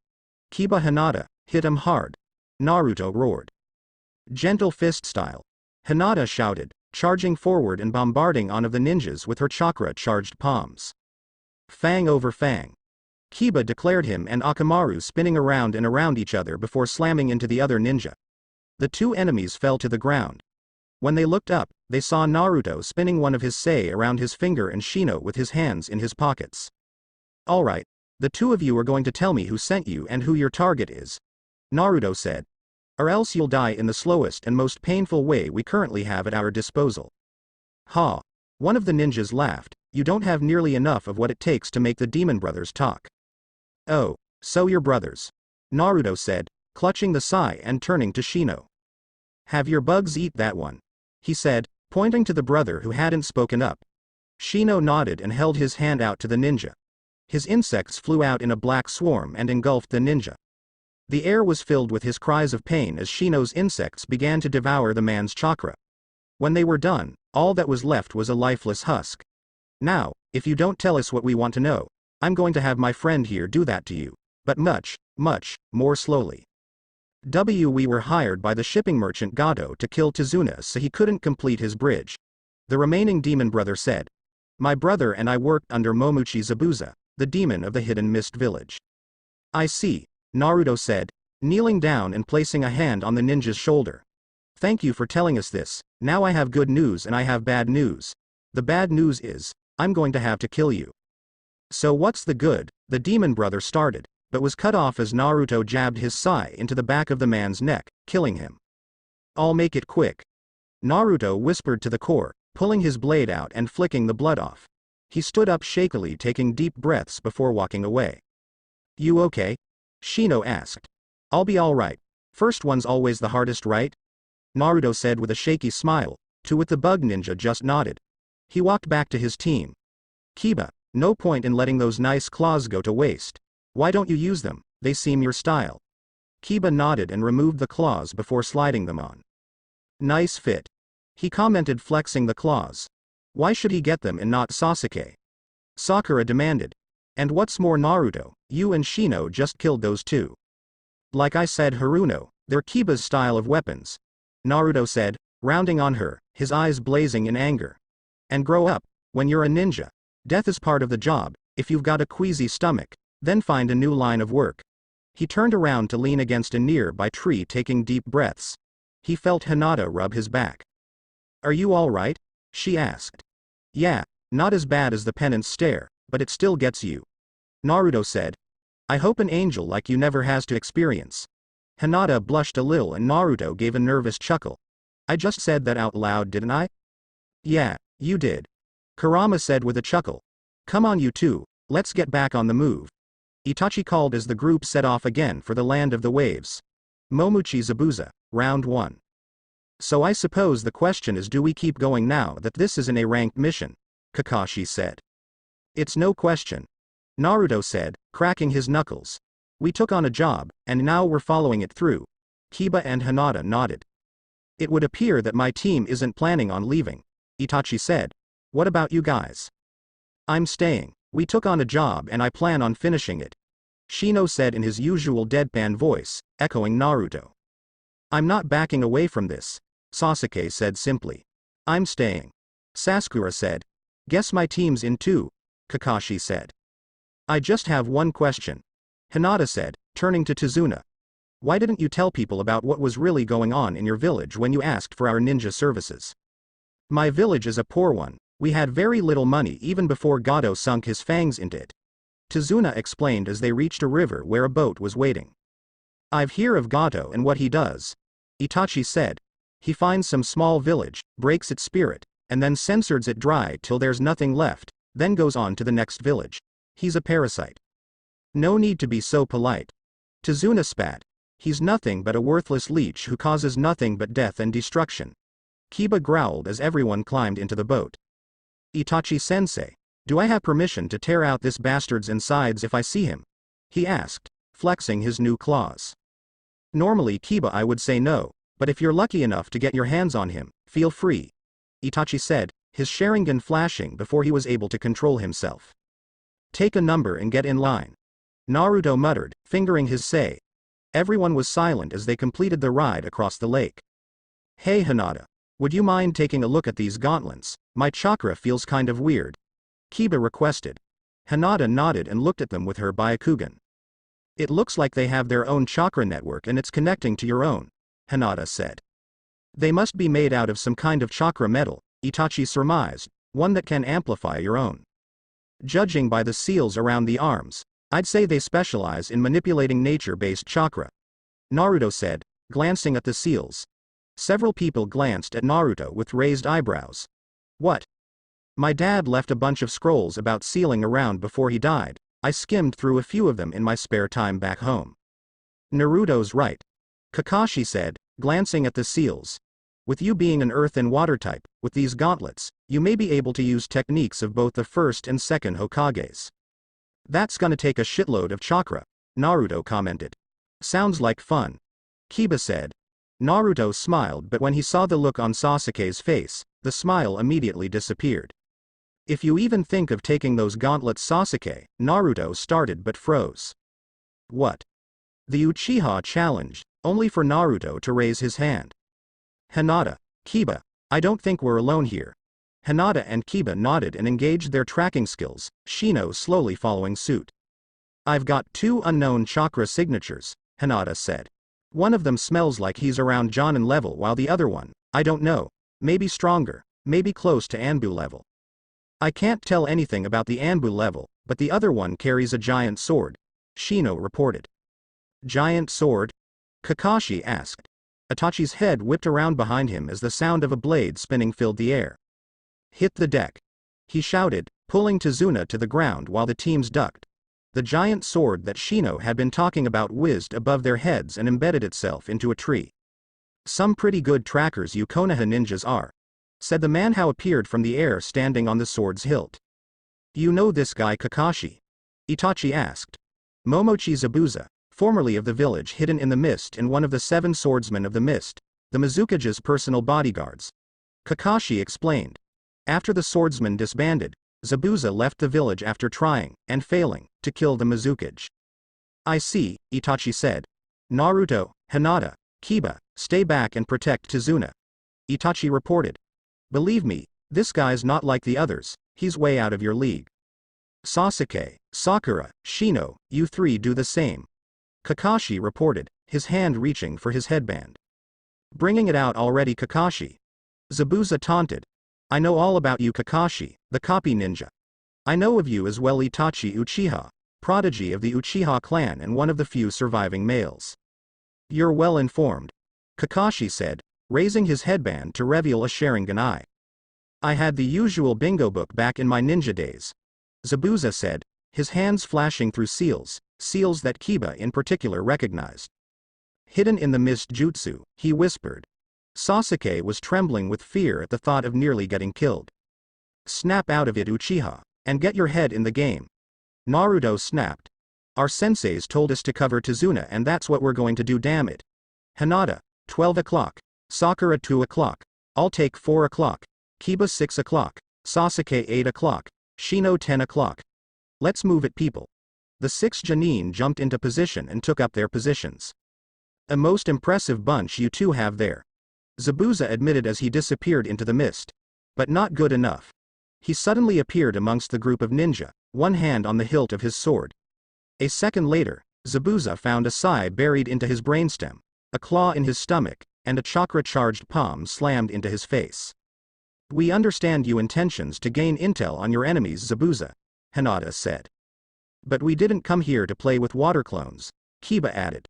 Kiba Hinata, hit him hard. Naruto roared. Gentle fist style. Hinata shouted, charging forward and bombarding on of the ninjas with her chakra-charged palms. Fang over fang. Kiba declared him and Akamaru spinning around and around each other before slamming into the other ninja. The two enemies fell to the ground. When they looked up, they saw Naruto spinning one of his sei around his finger and Shino with his hands in his pockets. Alright, the two of you are going to tell me who sent you and who your target is, Naruto said. Or else you'll die in the slowest and most painful way we currently have at our disposal. Ha! One of the ninjas laughed, you don't have nearly enough of what it takes to make the demon brothers talk. Oh, so you're brothers, Naruto said, clutching the sai and turning to Shino. Have your bugs eat that one, he said, pointing to the brother who hadn't spoken up. Shino nodded and held his hand out to the ninja. His insects flew out in a black swarm and engulfed the ninja. The air was filled with his cries of pain as Shino's insects began to devour the man's chakra. When they were done, all that was left was a lifeless husk. Now, if you don't tell us what we want to know, I'm going to have my friend here do that to you, but much, much, more slowly. We were hired by the shipping merchant Gato to kill Tizuna so he couldn't complete his bridge. The remaining demon brother said. My brother and I worked under Momochi Zabuza, the demon of the hidden mist village. I see, Naruto said, kneeling down and placing a hand on the ninja's shoulder. Thank you for telling us this. Now I have good news and I have bad news. The bad news is, I'm going to have to kill you. So what's the good? The demon brother started, but was cut off as Naruto jabbed his sai into the back of the man's neck, killing him. I'll make it quick, Naruto whispered to the core, pulling his blade out and flicking the blood off. He stood up shakily, taking deep breaths before walking away. You okay? Shino asked. I'll be alright. First one's always the hardest, right? Naruto said with a shaky smile, to which the bug ninja just nodded. He walked back to his team. Kiba, no point in letting those nice claws go to waste. Why don't you use them? They seem your style. Kiba nodded and removed the claws before sliding them on. Nice fit, he commented, flexing the claws. Why should he get them and not Sasuke? Sakura demanded. And what's more, Naruto, you and Shino just killed those two. Like I said, Haruno, they're Kiba's style of weapons, Naruto said, rounding on her, his eyes blazing in anger. And grow up. When you're a ninja, death is part of the job. If you've got a queasy stomach, then find a new line of work. He turned around to lean against a nearby tree, taking deep breaths. He felt Hinata rub his back. Are you all right? She asked. Yeah, not as bad as the penance stare, but it still gets you, Naruto said. I hope an angel like you never has to experience. Hinata blushed a little and Naruto gave a nervous chuckle. I just said that out loud, didn't I? Yeah, you did, Kurama said with a chuckle. Come on you two, let's get back on the move, Itachi called as the group set off again for the land of the waves. Momochi Zabuza, round 1. So I suppose the question is, do we keep going now that this is an A-ranked mission? Kakashi said. It's no question, Naruto said, cracking his knuckles. We took on a job, and now we're following it through. Kiba and Hinata nodded. It would appear that my team isn't planning on leaving, Itachi said. What about you guys? I'm staying. We took on a job and I plan on finishing it, Shino said in his usual deadpan voice, echoing Naruto. I'm not backing away from this, Sasuke said simply. I'm staying, Sakura said. Guess my team's in too, Kakashi said. I just have one question, Hinata said, turning to Tizuna. Why didn't you tell people about what was really going on in your village when you asked for our ninja services? My village is a poor one. We had very little money even before Gato sunk his fangs into it, Tizuna explained as they reached a river where a boat was waiting. I've heard of Gato and what he does, Itachi said. He finds some small village, breaks its spirit, and then censors it dry till there's nothing left, then goes on to the next village. He's a parasite. No need to be so polite, Tizuna spat. He's nothing but a worthless leech who causes nothing but death and destruction. Kiba growled as everyone climbed into the boat. Itachi-sensei, do I have permission to tear out this bastard's insides if I see him? He asked, flexing his new claws. Normally Kiba, I would say no, but if you're lucky enough to get your hands on him, feel free, Itachi said, his Sharingan flashing before he was able to control himself. Take a number and get in line. Naruto muttered, fingering his sei. Everyone was silent as they completed the ride across the lake. Hey Hinata. Would you mind taking a look at these gauntlets? My chakra feels kind of weird. Kiba requested. Hinata nodded and looked at them with her Byakugan. It looks like they have their own chakra network and it's connecting to your own, Hinata said. They must be made out of some kind of chakra metal, Itachi surmised, one that can amplify your own. Judging by the seals around the arms, I'd say they specialize in manipulating nature-based chakra, Naruto said, glancing at the seals. Several people glanced at Naruto with raised eyebrows. What? My dad left a bunch of scrolls about sealing around before he died. I skimmed through a few of them in my spare time back home. Naruto's right, Kakashi said, glancing at the seals. With you being an earth and water type, with these gauntlets, you may be able to use techniques of both the first and second Hokages. That's gonna take a shitload of chakra, Naruto commented. Sounds like fun. Kiba said. Naruto smiled, but when he saw the look on Sasuke's face, the smile immediately disappeared. If you even think of taking those gauntlets, Sasuke, Naruto started but froze. What? The Uchiha challenged, only for Naruto to raise his hand. Hinata, Kiba, I don't think we're alone here. Hinata and Kiba nodded and engaged their tracking skills, Shino slowly following suit. I've got 2 unknown chakra signatures, Hinata said. One of them smells like he's around Jonin level while the other one, I don't know, maybe stronger, maybe close to Anbu level. I can't tell anything about the Anbu level, but the other one carries a giant sword, Shino reported. Giant sword? Kakashi asked. Itachi's head whipped around behind him as the sound of a blade spinning filled the air. Hit the deck. He shouted, pulling Tazuna to the ground while the teams ducked. The giant sword that Shino had been talking about whizzed above their heads and embedded itself into a tree. Some pretty good trackers you Konoha ninjas are, said the man who appeared from the air standing on the sword's hilt. You know this guy Kakashi? Itachi asked. Momochi Zabuza, formerly of the village hidden in the mist and one of the 7 swordsmen of the mist, the Mizukage's personal bodyguards. Kakashi explained. After the swordsmen disbanded, Zabuza left the village after trying, and failing, to kill the Mizukage. I see, Itachi said. Naruto, Hinata, Kiba, stay back and protect Tazuna. Itachi reported. Believe me, this guy's not like the others, he's way out of your league. Sasuke, Sakura, Shino, you 3 do the same. Kakashi reported, his hand reaching for his headband. Bringing it out already Kakashi. Zabuza taunted. I know all about you Kakashi, the copy ninja. I know of you as well Itachi Uchiha, prodigy of the Uchiha clan and one of the few surviving males. You're well informed. Kakashi said, raising his headband to reveal a Sharingan eye. I had the usual bingo book back in my ninja days. Zabuza said, his hands flashing through seals that Kiba in particular recognized. Hidden in the mist jutsu, he whispered. Sasuke was trembling with fear at the thought of nearly getting killed. Snap out of it Uchiha, and get your head in the game. Naruto snapped. Our senseis told us to cover Tazuna and that's what we're going to do damn it. Hinata, 12 o'clock. Sakura 2 o'clock. I'll take 4 o'clock. Kiba 6 o'clock. Sasuke 8 o'clock. Shino 10 o'clock. Let's move it people. The 6 Chunin jumped into position and took up their positions. A most impressive bunch you 2 have there. Zabuza admitted as he disappeared into the mist. But not good enough. He suddenly appeared amongst the group of ninja, one hand on the hilt of his sword. A second later, Zabuza found a sai buried into his brainstem, a claw in his stomach, and a chakra-charged palm slammed into his face. We understand your intentions to gain intel on your enemies Zabuza, Hinata said. But we didn't come here to play with water clones, Kiba added.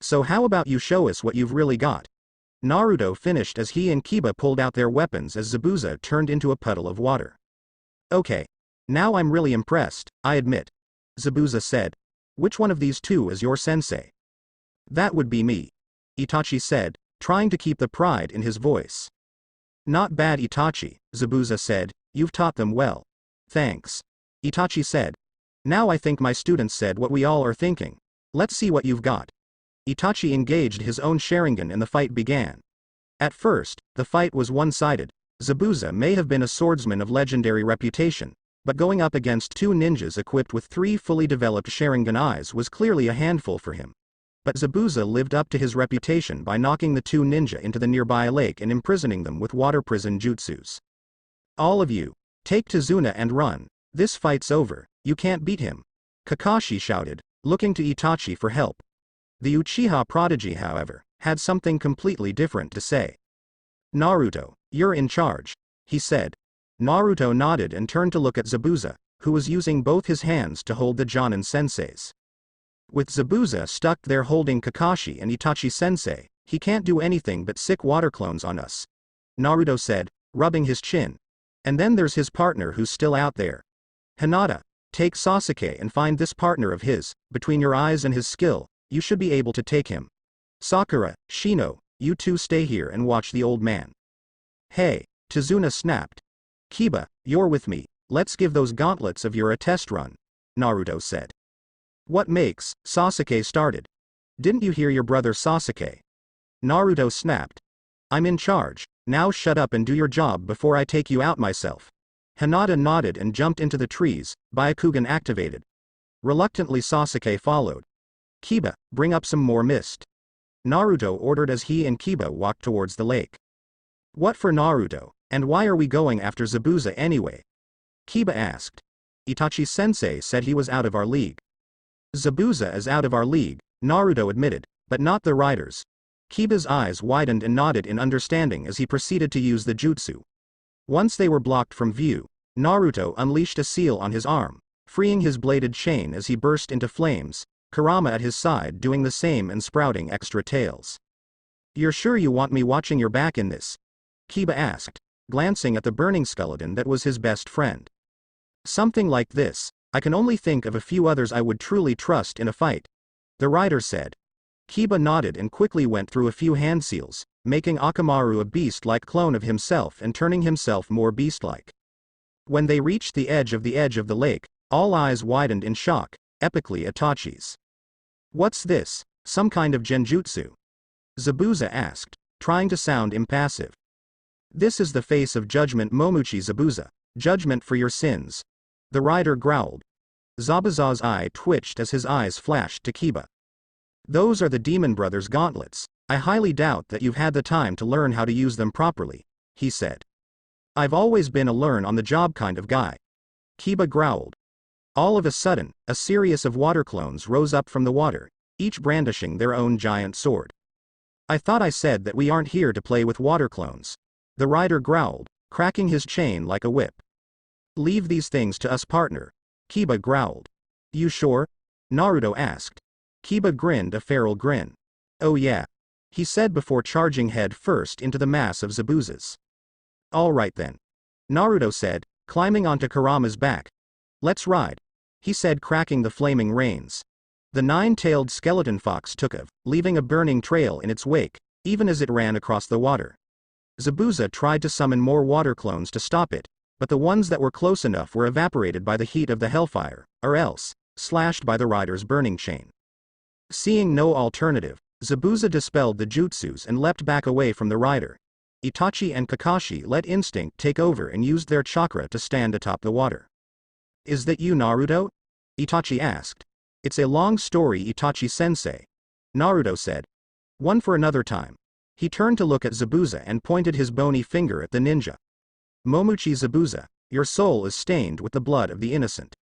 So how about you show us what you've really got? Naruto finished as he and Kiba pulled out their weapons as Zabuza turned into a puddle of water. Okay. Now I'm really impressed, I admit. Zabuza said. Which one of these 2 is your sensei? That would be me. Itachi said, trying to keep the pride in his voice. Not bad Itachi, Zabuza said, you've taught them well. Thanks. Itachi said. Now I think my students said what we all are thinking. Let's see what you've got. Itachi engaged his own Sharingan and the fight began. At first, the fight was one-sided, Zabuza may have been a swordsman of legendary reputation, but going up against two ninjas equipped with 3 fully developed Sharingan eyes was clearly a handful for him. But Zabuza lived up to his reputation by knocking the 2 ninja into the nearby lake and imprisoning them with water prison jutsus. All of you, take Tazuna and run, this fight's over, you can't beat him, Kakashi shouted, looking to Itachi for help. The Uchiha prodigy, however, had something completely different to say. Naruto, you're in charge, he said. Naruto nodded and turned to look at Zabuza, who was using both his hands to hold the Jonin senseis. With Zabuza stuck there holding Kakashi and Itachi sensei, he can't do anything but sick water clones on us, Naruto said, rubbing his chin. And then there's his partner who's still out there. Hinata, take Sasuke and find this partner of his, between your eyes and his skill, you should be able to take him. Sakura, Shino, you two stay here and watch the old man. Hey, Tazuna snapped. Kiba, you're with me, let's give those gauntlets of yours a test run, Naruto said. What makes, Sasuke started. Didn't you hear your brother Sasuke? Naruto snapped. I'm in charge, now shut up and do your job before I take you out myself. Hinata nodded and jumped into the trees, Byakugan activated. Reluctantly Sasuke followed. Kiba, bring up some more mist. Naruto ordered as he and Kiba walked towards the lake. What for Naruto, and why are we going after Zabuza anyway? Kiba asked. Itachi-sensei said he was out of our league. Zabuza is out of our league, Naruto admitted, but not the riders. Kiba's eyes widened and nodded in understanding as he proceeded to use the jutsu. Once they were blocked from view, Naruto unleashed a seal on his arm, freeing his bladed chain as he burst into flames, Kurama at his side doing the same and sprouting extra tails. You're sure you want me watching your back in this? Kiba asked, glancing at the burning skeleton that was his best friend. Something like this, I can only think of a few others I would truly trust in a fight, the rider said. Kiba nodded and quickly went through a few hand seals, making Akamaru a beast-like clone of himself and turning himself more beast-like. When they reached the edge of the lake, all eyes widened in shock, epically Itachi's. What's this, some kind of genjutsu? Zabuza asked, trying to sound impassive. This is the face of judgment Momochi Zabuza, judgment for your sins. The rider growled. Zabuza's eye twitched as his eyes flashed to Kiba. Those are the Demon Brothers' gauntlets, I highly doubt that you've had the time to learn how to use them properly, he said. I've always been a learn-on-the-job kind of guy. Kiba growled. All of a sudden, a series of water clones rose up from the water, each brandishing their own giant sword. I thought I said that we aren't here to play with water clones. The rider growled, cracking his chain like a whip. Leave these things to us, partner, Kiba growled. You sure? Naruto asked. Kiba grinned a feral grin. Oh yeah, he said before charging head first into the mass of Zabuzas. All right then, Naruto said, climbing onto Kurama's back. Let's ride, he said, cracking the flaming reins. The 9-tailed skeleton fox took off, leaving a burning trail in its wake, even as it ran across the water. Zabuza tried to summon more water clones to stop it, but the ones that were close enough were evaporated by the heat of the hellfire, or else, slashed by the rider's burning chain. Seeing no alternative, Zabuza dispelled the jutsus and leapt back away from the rider. Itachi and Kakashi let instinct take over and used their chakra to stand atop the water. Is that you, Naruto? Itachi asked. It's a long story, Itachi-sensei, Naruto said. One for another time. He turned to look at Zabuza and pointed his bony finger at the ninja. Momochi Zabuza, your soul is stained with the blood of the innocent.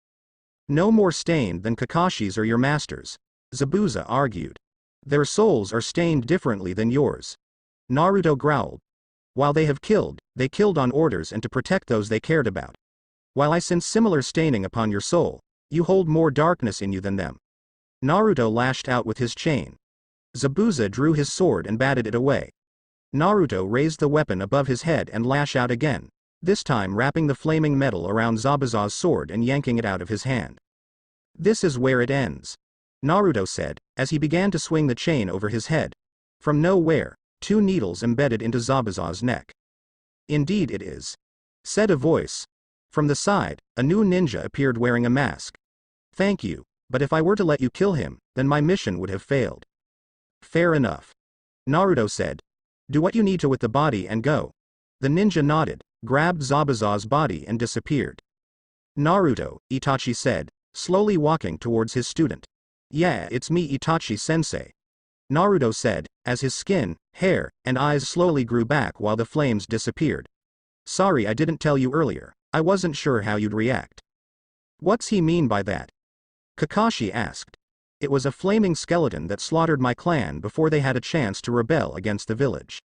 No more stained than Kakashi's or your master's, Zabuza argued. Their souls are stained differently than yours, Naruto growled. While they have killed, they killed on orders and to protect those they cared about. While I sense similar staining upon your soul, you hold more darkness in you than them. Naruto lashed out with his chain. Zabuza drew his sword and batted it away. Naruto raised the weapon above his head and lashed out again, this time wrapping the flaming metal around Zabuza's sword and yanking it out of his hand. This is where it ends, Naruto said, as he began to swing the chain over his head. From nowhere, 2 needles embedded into Zabuza's neck. Indeed it is, said a voice. From the side, a new ninja appeared wearing a mask. Thank you, but if I were to let you kill him, then my mission would have failed. Fair enough, Naruto said. Do what you need to with the body and go. The ninja nodded, grabbed Zabuza's body and disappeared. Naruto, Itachi said, slowly walking towards his student. Yeah, it's me, Itachi-sensei. Naruto said, as his skin, hair, and eyes slowly grew back while the flames disappeared. Sorry I didn't tell you earlier, I wasn't sure how you'd react. What's he mean by that? Kakashi asked. It was a flaming skeleton that slaughtered my clan before they had a chance to rebel against the village.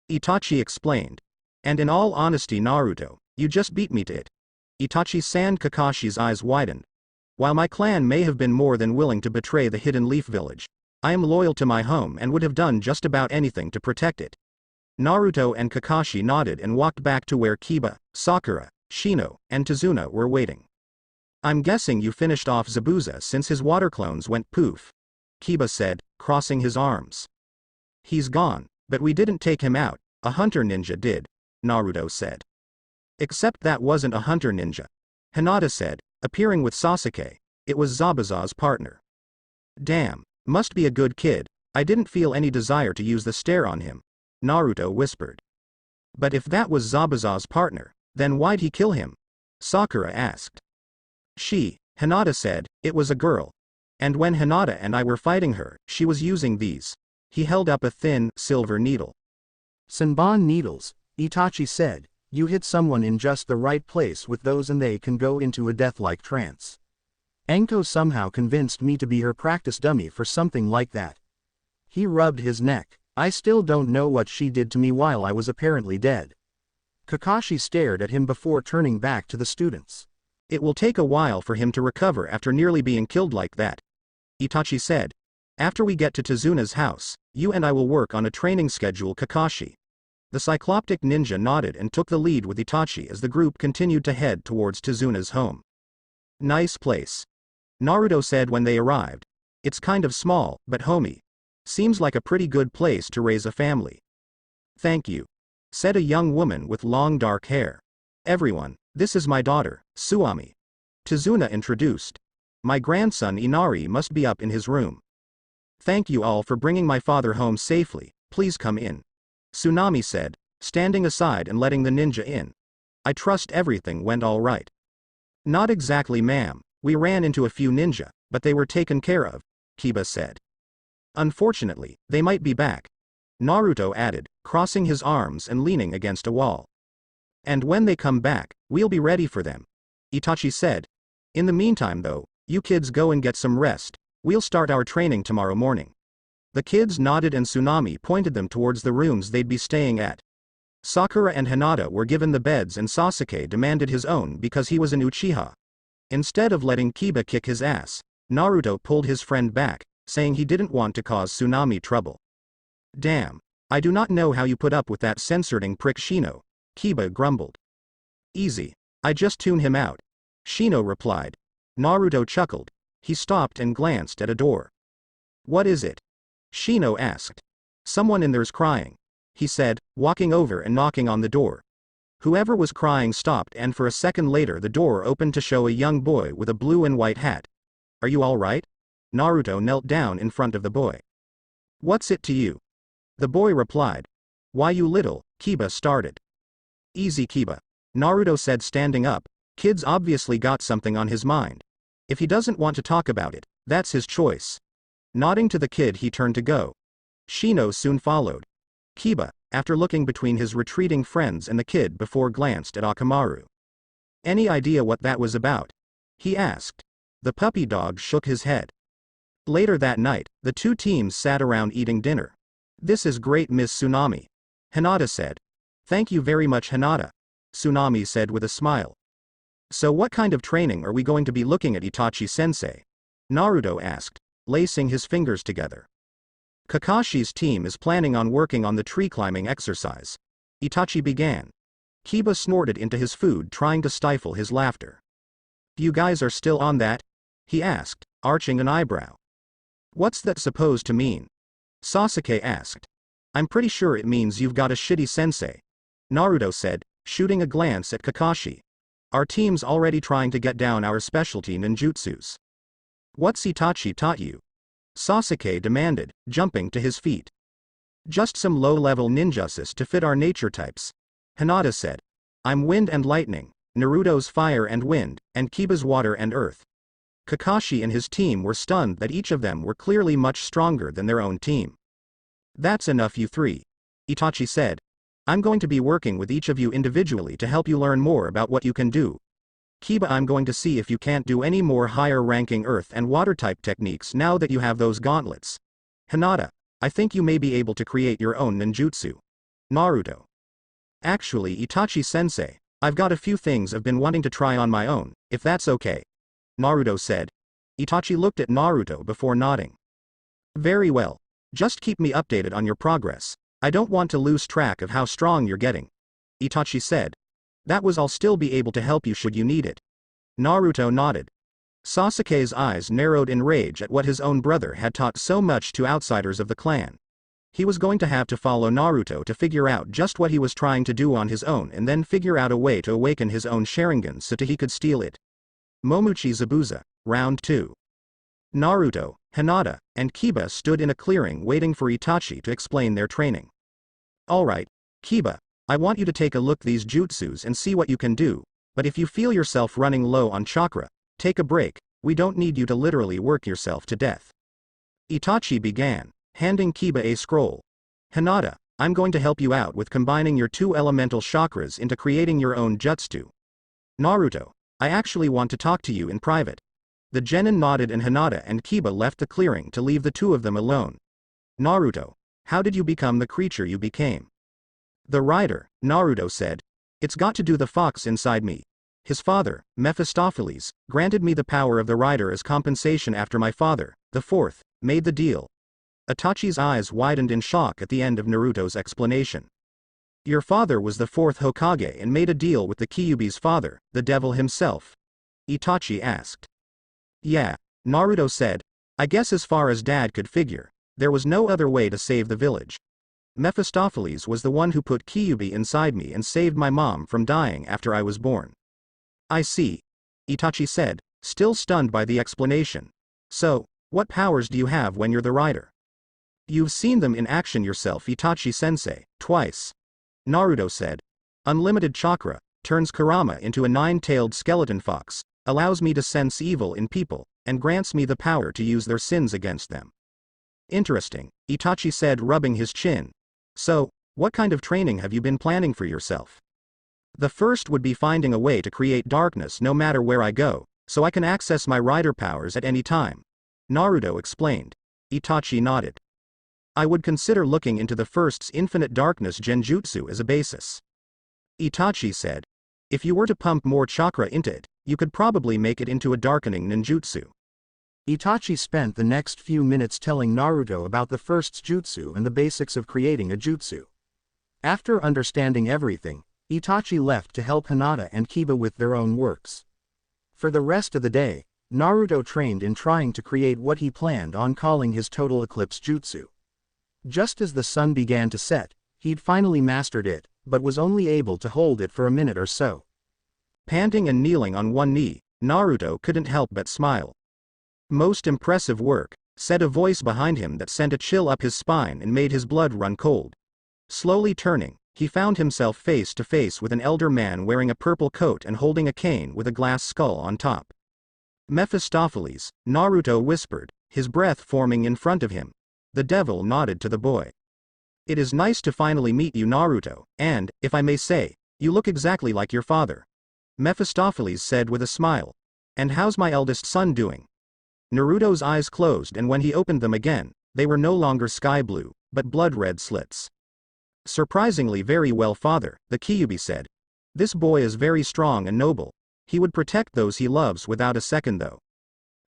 Itachi explained. And in all honesty, Naruto, you just beat me to it. Itachi-san. Kakashi's eyes widened. While my clan may have been more than willing to betray the Hidden Leaf Village, I am loyal to my home and would have done just about anything to protect it. Naruto and Kakashi nodded and walked back to where Kiba, Sakura, Shino, and Tazuna were waiting. I'm guessing you finished off Zabuza since his water clones went poof, Kiba said, crossing his arms. He's gone, but we didn't take him out, a hunter ninja did, Naruto said. Except that wasn't a hunter ninja, Hinata said, appearing with Sasuke. It was Zabuza's partner. Damn, must be a good kid. I didn't feel any desire to use the stare on him, Naruto whispered. But if that was Zabuza's partner, then why'd he kill him? Sakura asked. Hinata said, it was a girl. And when Hinata and I were fighting her, she was using these. He held up a thin, silver needle. Senbon needles, Itachi said. You hit someone in just the right place with those and they can go into a death-like trance. Enko somehow convinced me to be her practice dummy for something like that. He rubbed his neck. I still don't know what she did to me while I was apparently dead. Kakashi stared at him before turning back to the students. It will take a while for him to recover after nearly being killed like that, Itachi said. After we get to Tazuna's house, you and I will work on a training schedule. Kakashi. The cycloptic ninja nodded and took the lead with Itachi as the group continued to head towards Tazuna's home. Nice place, Naruto said when they arrived. It's kind of small, but homey. Seems like a pretty good place to raise a family. Thank you, said a young woman with long dark hair. Everyone, this is my daughter, Suami. Tazuna introduced. My grandson Inari must be up in his room. Thank you all for bringing my father home safely, please come in, Tsunami said, standing aside and letting the ninja in. I trust everything went all right. Not exactly, ma'am, we ran into a few ninja, but they were taken care of, Kiba said. Unfortunately, they might be back, Naruto added, crossing his arms and leaning against a wall. And when they come back, we'll be ready for them, Itachi said. In the meantime though, you kids go and get some rest, we'll start our training tomorrow morning. The kids nodded and Tsunami pointed them towards the rooms they'd be staying at. Sakura and Hinata were given the beds and Sasuke demanded his own because he was an Uchiha. Instead of letting Kiba kick his ass, Naruto pulled his friend back, saying he didn't want to cause Tsunami trouble. Damn, I do not know how you put up with that censoring prick Shino, Kiba grumbled. Easy, I just tune him out, Shino replied. Naruto chuckled. He stopped and glanced at a door. What is it? Shino asked. Someone in there's crying, he said, walking over and knocking on the door. Whoever was crying stopped and for a second later the door opened to show a young boy with a blue and white hat. Are you all right? Naruto knelt down in front of the boy. What's it to you? The boy replied. Why you little, Kiba started. Easy Kiba, Naruto said standing up. Kid's obviously got something on his mind. If he doesn't want to talk about it, that's his choice. Nodding to the kid he turned to go. Shino soon followed. Kiba, after looking between his retreating friends and the kid before glanced at Akamaru. Any idea what that was about? He asked. The puppy dog shook his head. Later that night, the two teams sat around eating dinner. This is great, Miss Tsunami, Hinata said. Thank you very much, Hinata, Tsunami said with a smile. So what kind of training are we going to be looking at, Itachi-sensei? Naruto asked, lacing his fingers together. Kakashi's team is planning on working on the tree climbing exercise, Itachi began. Kiba snorted into his food trying to stifle his laughter. You guys are still on that? He asked, arching an eyebrow. What's that supposed to mean? Sasuke asked. I'm pretty sure it means you've got a shitty sensei, Naruto said, shooting a glance at Kakashi. Our team's already trying to get down our specialty ninjutsus. What's Itachi taught you? Sasuke demanded, jumping to his feet. Just some low-level ninjutsus to fit our nature types, Hinata said. I'm wind and lightning, Naruto's fire and wind, and Kiba's water and earth. Kakashi and his team were stunned that each of them were clearly much stronger than their own team. That's enough, you three. Itachi said. I'm going to be working with each of you individually to help you learn more about what you can do. Kiba, I'm going to see if you can't do any more higher ranking earth and water type techniques now that you have those gauntlets. Hinata, I think you may be able to create your own ninjutsu. Naruto. Actually, Itachi-sensei, I've got a few things I've been wanting to try on my own, if that's okay. Naruto said. Itachi looked at Naruto before nodding. Very well. Just keep me updated on your progress. I don't want to lose track of how strong you're getting. Itachi said. That was, I'll still be able to help you should you need it. Naruto nodded. Sasuke's eyes narrowed in rage at what his own brother had taught so much to outsiders of the clan. He was going to have to follow Naruto to figure out just what he was trying to do on his own and then figure out a way to awaken his own Sharingan so that he could steal it. Momochi Zabuza, Round 2. Naruto, Hinata, and Kiba stood in a clearing waiting for Itachi to explain their training. Alright, Kiba, I want you to take a look these jutsus and see what you can do, but if you feel yourself running low on chakra, take a break, we don't need you to literally work yourself to death. Itachi began, handing Kiba a scroll. Hinata, I'm going to help you out with combining your two elemental chakras into creating your own jutsu. Naruto, I actually want to talk to you in private. The genin nodded and Hinata and Kiba left the clearing to leave the two of them alone. Naruto, how did you become the creature you became? The rider, Naruto said. It's got to do the fox inside me. His father, Mephistopheles, granted me the power of the rider as compensation after my father, the fourth, made the deal. Itachi's eyes widened in shock at the end of Naruto's explanation. Your father was the fourth Hokage and made a deal with the Kyuubi's father, the devil himself? Itachi asked. Yeah, Naruto said. I guess as far as Dad could figure, there was no other way to save the village. Mephistopheles was the one who put Kyuubi inside me and saved my mom from dying after I was born. I see. Itachi said, still stunned by the explanation. So, what powers do you have when you're the rider? You've seen them in action yourself, Itachi-sensei, twice. Naruto said. Unlimited chakra, turns Kurama into a nine-tailed skeleton fox, allows me to sense evil in people, and grants me the power to use their sins against them. Interesting, Itachi said, rubbing his chin. So, what kind of training have you been planning for yourself? The first would be finding a way to create darkness no matter where I go, so I can access my rider powers at any time. Naruto explained. Itachi nodded. I would consider looking into the first's infinite darkness genjutsu as a basis. Itachi said. If you were to pump more chakra into it, you could probably make it into a darkening ninjutsu. Itachi spent the next few minutes telling Naruto about the first's jutsu and the basics of creating a jutsu. After understanding everything, Itachi left to help Hinata and Kiba with their own works. For the rest of the day, Naruto trained in trying to create what he planned on calling his total eclipse jutsu. Just as the sun began to set, he'd finally mastered it, but was only able to hold it for a minute or so. Panting and kneeling on one knee, Naruto couldn't help but smile. Most impressive work, said a voice behind him that sent a chill up his spine and made his blood run cold. Slowly turning, he found himself face to face with an elder man wearing a purple coat and holding a cane with a glass skull on top. Mephistopheles, Naruto whispered, his breath forming in front of him. The devil nodded to the boy. It is nice to finally meet you, Naruto, and, if I may say, you look exactly like your father. Mephistopheles said with a smile. And how's my eldest son doing? Naruto's eyes closed, and when he opened them again, they were no longer sky blue, but blood-red slits. Surprisingly very well, father, the Kyuubi said. This boy is very strong and noble. He would protect those he loves without a second though.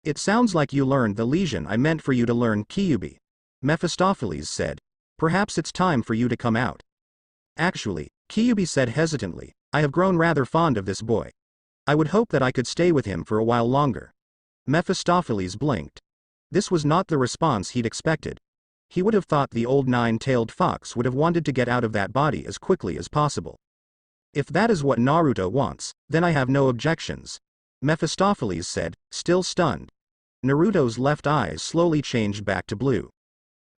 It sounds like you learned the lesion I meant for you to learn, Kyuubi. Mephistopheles said. Perhaps it's time for you to come out. Actually, Kyuubi said hesitantly, I have grown rather fond of this boy. I would hope that I could stay with him for a while longer. Mephistopheles blinked. This was not the response he'd expected. He would have thought the old nine-tailed fox would have wanted to get out of that body as quickly as possible. If that is what Naruto wants, then I have no objections. Mephistopheles said, still stunned. Naruto's left eye slowly changed back to blue.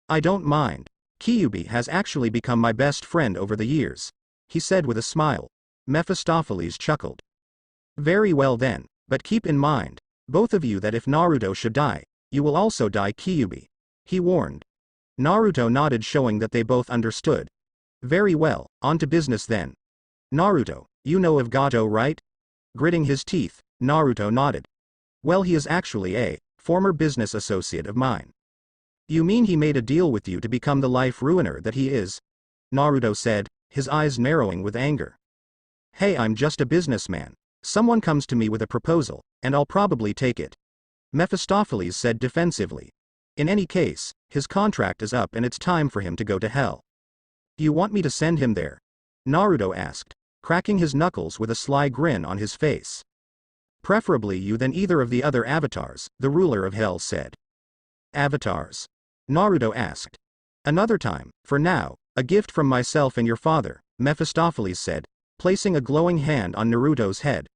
I don't mind. Kyuubi has actually become my best friend over the years. he said with a smile. Mephistopheles chuckled. Very well then, but keep in mind, both of you, that if Naruto should die, you will also die, Kyubi. He warned. Naruto nodded, showing that they both understood. Very well, on to business then. Naruto, you know of Gato, right? Gritting his teeth, Naruto nodded. Well, he is actually a former business associate of mine. You mean he made a deal with you to become the life ruiner that he is? Naruto said, his eyes narrowing with anger. Hey, I'm just a businessman. Someone comes to me with a proposal, and I'll probably take it. Mephistopheles said defensively. In any case, his contract is up and it's time for him to go to hell. Do you want me to send him there? Naruto asked, cracking his knuckles with a sly grin on his face. Preferably you than either of the other avatars, the ruler of hell said. Avatars? Naruto asked. Another time, for now, a gift from myself and your father, Mephistopheles said, placing a glowing hand on Naruto's head.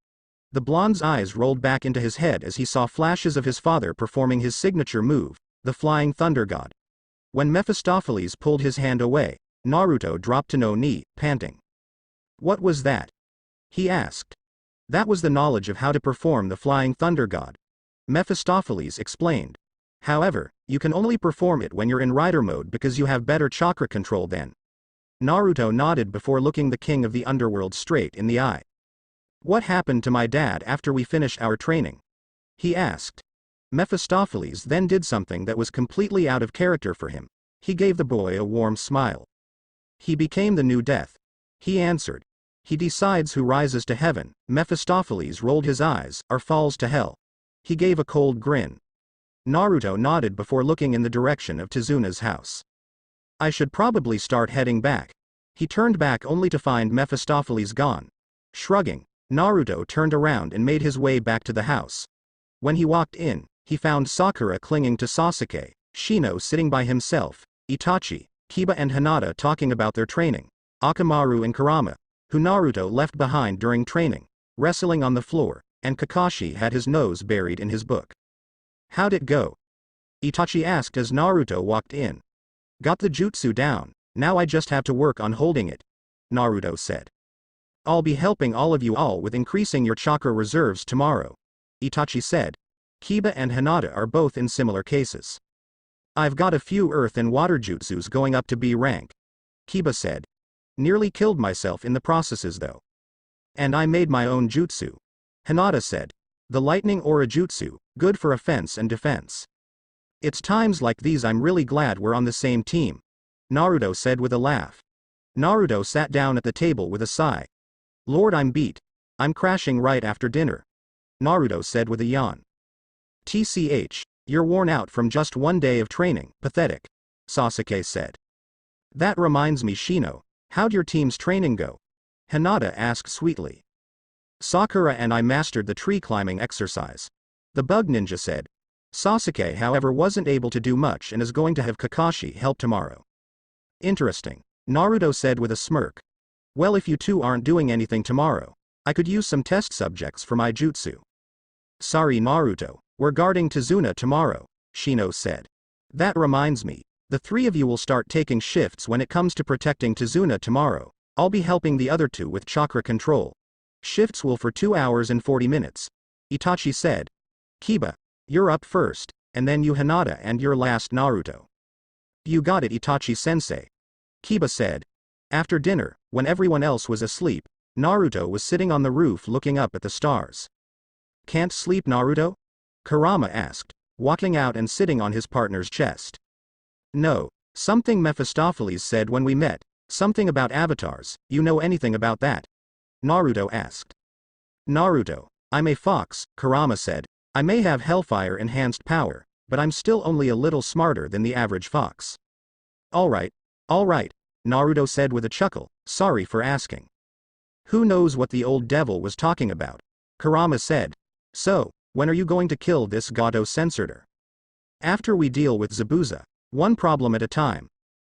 The blonde's eyes rolled back into his head as he saw flashes of his father performing his signature move, the Flying Thunder God. When Mephistopheles pulled his hand away, Naruto dropped to no knee, panting. What was that? He asked. That was the knowledge of how to perform the Flying Thunder God. Mephistopheles explained. However, you can only perform it when you're in rider mode because you have better chakra control then. Naruto nodded before looking the king of the underworld straight in the eye. What happened to my dad after we finished our training? He asked. Mephistopheles then did something that was completely out of character for him. He gave the boy a warm smile. He became the new death. He answered. He decides who rises to heaven. Mephistopheles rolled his eyes, or falls to hell. He gave a cold grin. Naruto nodded before looking in the direction of Tizuna's house. I should probably start heading back. He turned back only to find Mephistopheles gone. Shrugging, Naruto turned around and made his way back to the house. When he walked in, he found Sakura clinging to Sasuke, Shino sitting by himself, Itachi, Kiba and Hinata talking about their training, Akamaru and Kurama, who Naruto left behind during training, wrestling on the floor, and Kakashi had his nose buried in his book. How'd it go? Itachi asked as Naruto walked in. Got the jutsu down, now I just have to work on holding it, Naruto said. I'll be helping all of you all with increasing your chakra reserves tomorrow, Itachi said. Kiba and Hinata are both in similar cases. I've got a few earth and water jutsus going up to B rank, Kiba said. Nearly killed myself in the processes though. And I made my own jutsu, Hinata said. The lightning aura jutsu, good for offense and defense. It's times like these I'm really glad we're on the same team, Naruto said with a laugh. Naruto sat down at the table with a sigh. Lord, I'm beat. I'm crashing right after dinner, Naruto said with a yawn. TCH, you're worn out from just one day of training, pathetic, Sasuke said. That reminds me, Shino, how'd your team's training go? Hinata asked sweetly. Sakura and I mastered the tree climbing exercise, the bug ninja said. Sasuke, however, wasn't able to do much and is going to have Kakashi help tomorrow. Interesting, Naruto said with a smirk. Well, if you two aren't doing anything tomorrow, I could use some test subjects for my jutsu. Sorry Naruto, we're guarding Tizuna tomorrow, Shino said. That reminds me, the three of you will start taking shifts when it comes to protecting Tizuna tomorrow. I'll be helping the other two with chakra control. Shifts will for 2 hours and 40 minutes, Itachi said. Kiba, you're up first, and then you Hinata and you're last Naruto. You got it Itachi-sensei, Kiba said. After dinner, when everyone else was asleep, Naruto was sitting on the roof looking up at the stars. Can't sleep Naruto? Kurama asked, walking out and sitting on his partner's chest. No, something Mephistopheles said when we met, something about avatars, you know anything about that? Naruto asked. Naruto, I'm a fox, Kurama said. I may have hellfire-enhanced power, but I'm still only a little smarter than the average fox. Alright, Naruto said with a chuckle, sorry for asking. Who knows what the old devil was talking about? Kurama said. So, when are you going to kill this Gato censorder? After we deal with Zabuza, one problem at a time,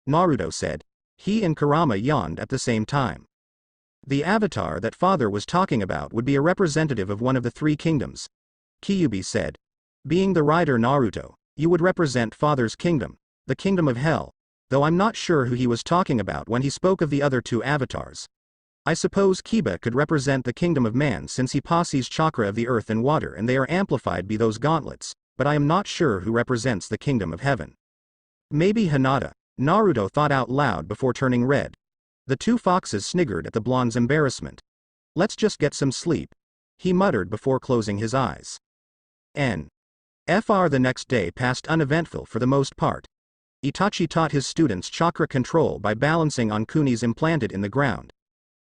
Naruto said. He and Kurama yawned at the same time. The avatar that father was talking about would be a representative of one of the three kingdoms, Kyubi said. Being the rider Naruto, you would represent father's kingdom, the kingdom of hell, though I'm not sure who he was talking about when he spoke of the other two avatars. I suppose Kiba could represent the kingdom of man since he possesses chakra of the earth and water and they are amplified by those gauntlets, but I am not sure who represents the kingdom of heaven. Maybe Hinata, Naruto thought out loud before turning red. The two foxes sniggered at the blonde's embarrassment. Let's just get some sleep, he muttered before closing his eyes. The next day passed uneventful for the most part. Itachi taught his students chakra control by balancing on kunis implanted in the ground.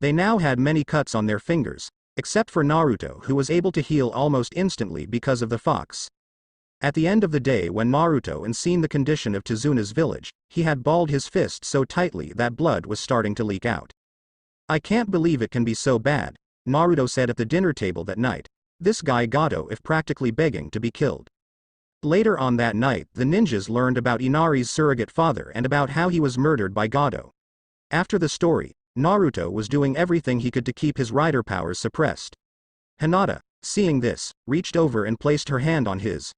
They now had many cuts on their fingers, except for Naruto who was able to heal almost instantly because of the fox. At the end of the day when Naruto and seen the condition of Tezuna's village, he had balled his fist so tightly that blood was starting to leak out. I can't believe it can be so bad, Naruto said at the dinner table that night. This guy Gato is practically begging to be killed. Later on that night the ninjas learned about Inari's surrogate father and about how he was murdered by Gato. After the story, Naruto was doing everything he could to keep his rider powers suppressed. Hinata, seeing this, reached over and placed her hand on his.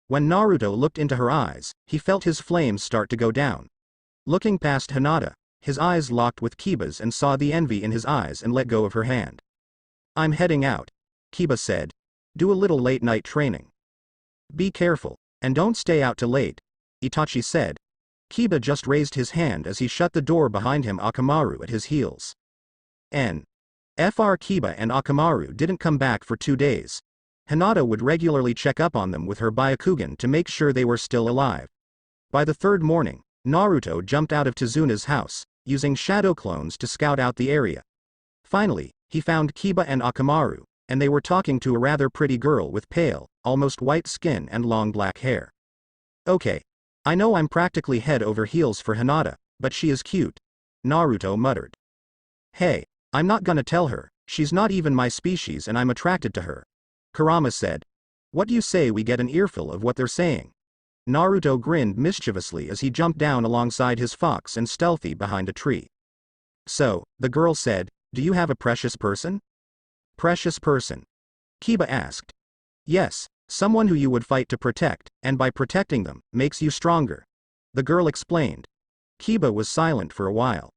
When Naruto looked into her eyes, he felt his flames start to go down. Looking past Hinata, his eyes locked with Kiba's and saw the envy in his eyes and let go of her hand. I'm heading out, Kiba said. Do a little late-night training. Be careful, and don't stay out too late, Itachi said. Kiba just raised his hand as he shut the door behind him. Akamaru at his heels. Kiba and Akamaru didn't come back for 2 days. Hinata would regularly check up on them with her Byakugan to make sure they were still alive. By the third morning, Naruto jumped out of Tezuna's house, using shadow clones to scout out the area. Finally, he found Kiba and Akamaru, and they were talking to a rather pretty girl with pale, almost white skin and long black hair. Okay. I know I'm practically head over heels for Hinata, but she is cute, Naruto muttered. Hey, I'm not gonna tell her, she's not even my species and I'm attracted to her, Kurama said. What do you say we get an earful of what they're saying? Naruto grinned mischievously as he jumped down alongside his fox and stealthy behind a tree. So, the girl said, do you have a precious person? Precious person? Kiba asked. Yes, someone who you would fight to protect, and by protecting them, makes you stronger. The girl explained. Kiba was silent for a while.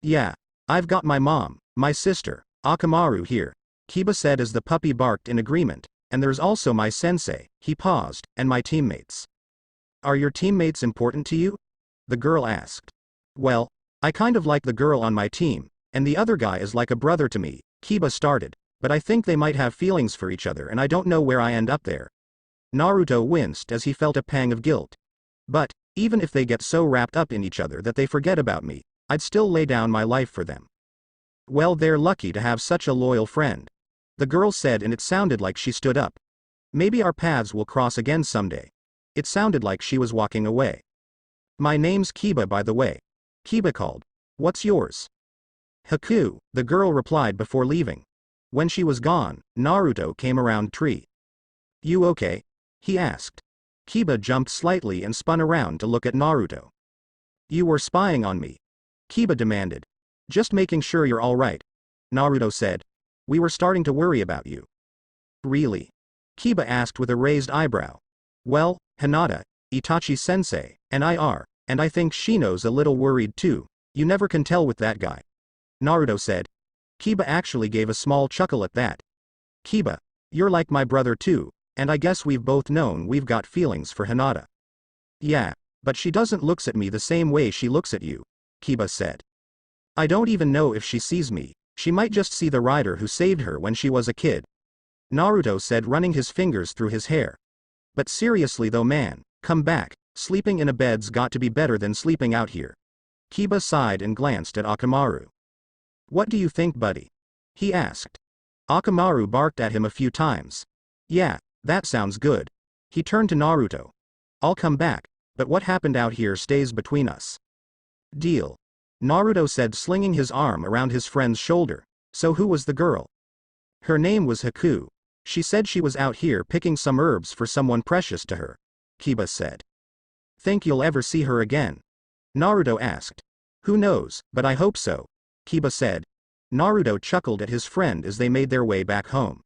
Yeah, I've got my mom, my sister, Akamaru here, Kiba said as the puppy barked in agreement, and there's also my sensei, he paused, and my teammates. Are your teammates important to you? The girl asked. Well, I kind of like the girl on my team, and the other guy is like a brother to me, Kiba started, but I think they might have feelings for each other and I don't know where I end up there. Naruto winced as he felt a pang of guilt. But, even if they get so wrapped up in each other that they forget about me, I'd still lay down my life for them. Well, they're lucky to have such a loyal friend. The girl said and it sounded like she stood up. Maybe our paths will cross again someday. It sounded like she was walking away. My name's Kiba by the way. Kiba called. What's yours? Haku, the girl replied before leaving. When she was gone, Naruto came around tree. You okay? He asked. Kiba jumped slightly and spun around to look at Naruto. You were spying on me? Kiba demanded. Just making sure you're alright, Naruto said. We were starting to worry about you. Really? Kiba asked with a raised eyebrow. Well, Hinata, Itachi-sensei, and I are, and I think Shino's a little worried too. You never can tell with that guy, Naruto said. Kiba actually gave a small chuckle at that. Kiba, you're like my brother too, and I guess we've both known we've got feelings for Hinata. Yeah, but she doesn't looks at me the same way she looks at you, Kiba said. I don't even know if she sees me, she might just see the rider who saved her when she was a kid, Naruto said running his fingers through his hair. But seriously though man, come back, sleeping in a bed's got to be better than sleeping out here. Kiba sighed and glanced at Akamaru. What do you think, buddy? He asked. Akamaru barked at him a few times. Yeah, that sounds good. He turned to Naruto. I'll come back, but what happened out here stays between us. Deal. Naruto said slinging his arm around his friend's shoulder. So who was the girl? Her name was Haku. She said she was out here picking some herbs for someone precious to her, Kiba said. Think you'll ever see her again? Naruto asked. Who knows, but I hope so, Kiba said. Naruto chuckled at his friend as they made their way back home.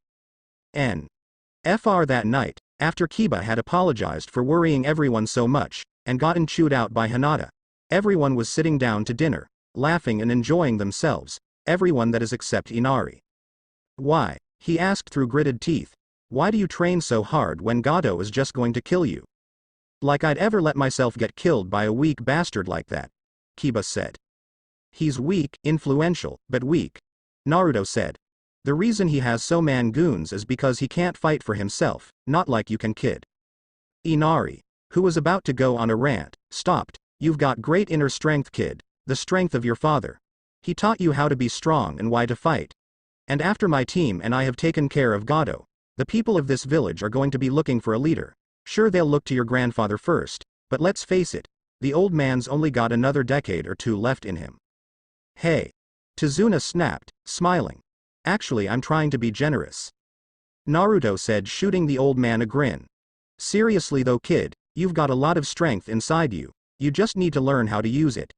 That night, after Kiba had apologized for worrying everyone so much, and gotten chewed out by Hinata, everyone was sitting down to dinner, laughing and enjoying themselves, Everyone that is except Inari. Why? He asked through gritted teeth. Why do you train so hard when Gato is just going to kill you? Like I'd ever let myself get killed by a weak bastard like that, Kiba said. He's weak, influential, but weak, Naruto said. The reason he has so many goons is because he can't fight for himself, not like you can kid. Inari, who was about to go on a rant, stopped. You've got great inner strength, kid, the strength of your father. He taught you how to be strong and why to fight. And after my team and I have taken care of Gato, the people of this village are going to be looking for a leader. Sure, they'll look to your grandfather first, but let's face it, the old man's only got another decade or two left in him. Hey. Tazuna snapped, smiling. Actually, I'm trying to be generous, Naruto said, shooting the old man a grin. Seriously though, kid, you've got a lot of strength inside you. You just need to learn how to use it.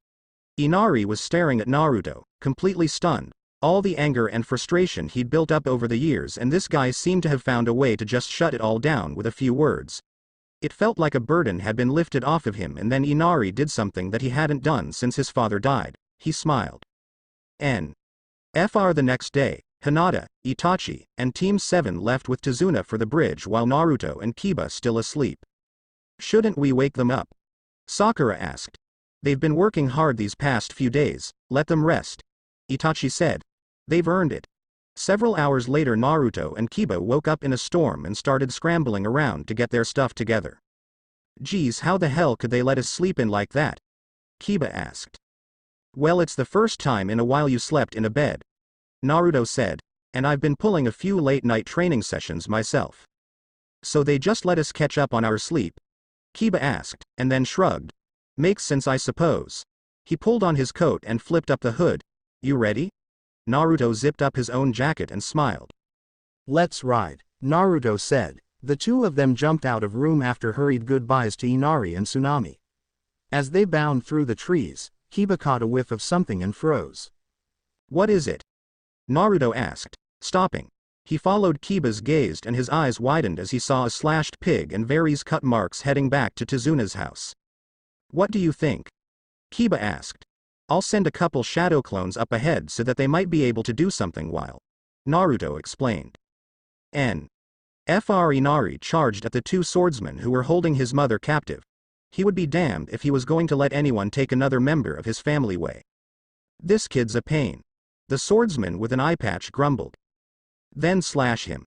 Inari was staring at Naruto, completely stunned. All the anger and frustration he'd built up over the years, and this guy seemed to have found a way to just shut it all down with a few words. It felt like a burden had been lifted off of him, and then Inari did something that he hadn't done since his father died. He smiled. The next day, Hinata, Itachi, and Team 7 left with Tazuna for the bridge while Naruto and Kiba still asleep. Shouldn't we wake them up? Sakura asked. They've been working hard these past few days, let them rest, Itachi said. They've earned it. Several hours later, Naruto and Kiba woke up in a storm and started scrambling around to get their stuff together. Geez, how the hell could they let us sleep in like that? Kiba asked. Well, it's the first time in a while you slept in a bed, Naruto said, and I've been pulling a few late-night training sessions myself. So they just let us catch up on our sleep? Kiba asked, and then shrugged. Makes sense, I suppose. He pulled on his coat and flipped up the hood. You ready? Naruto zipped up his own jacket and smiled. Let's ride, Naruto said. The two of them jumped out of room after hurried goodbyes to Inari and Tsunami. As they bound through the trees, Kiba caught a whiff of something and froze. What is it? Naruto asked, stopping. He followed Kiba's gaze and his eyes widened as he saw a slashed pig and various cut marks heading back to Tazuna's house. What do you think? Kiba asked. I'll send a couple shadow clones up ahead so that they might be able to do something while. Naruto explained. Inari charged at the two swordsmen who were holding his mother captive. He would be damned if he was going to let anyone take another member of his family away. This kid's a pain, the swordsman with an eye patch grumbled. Then slash him,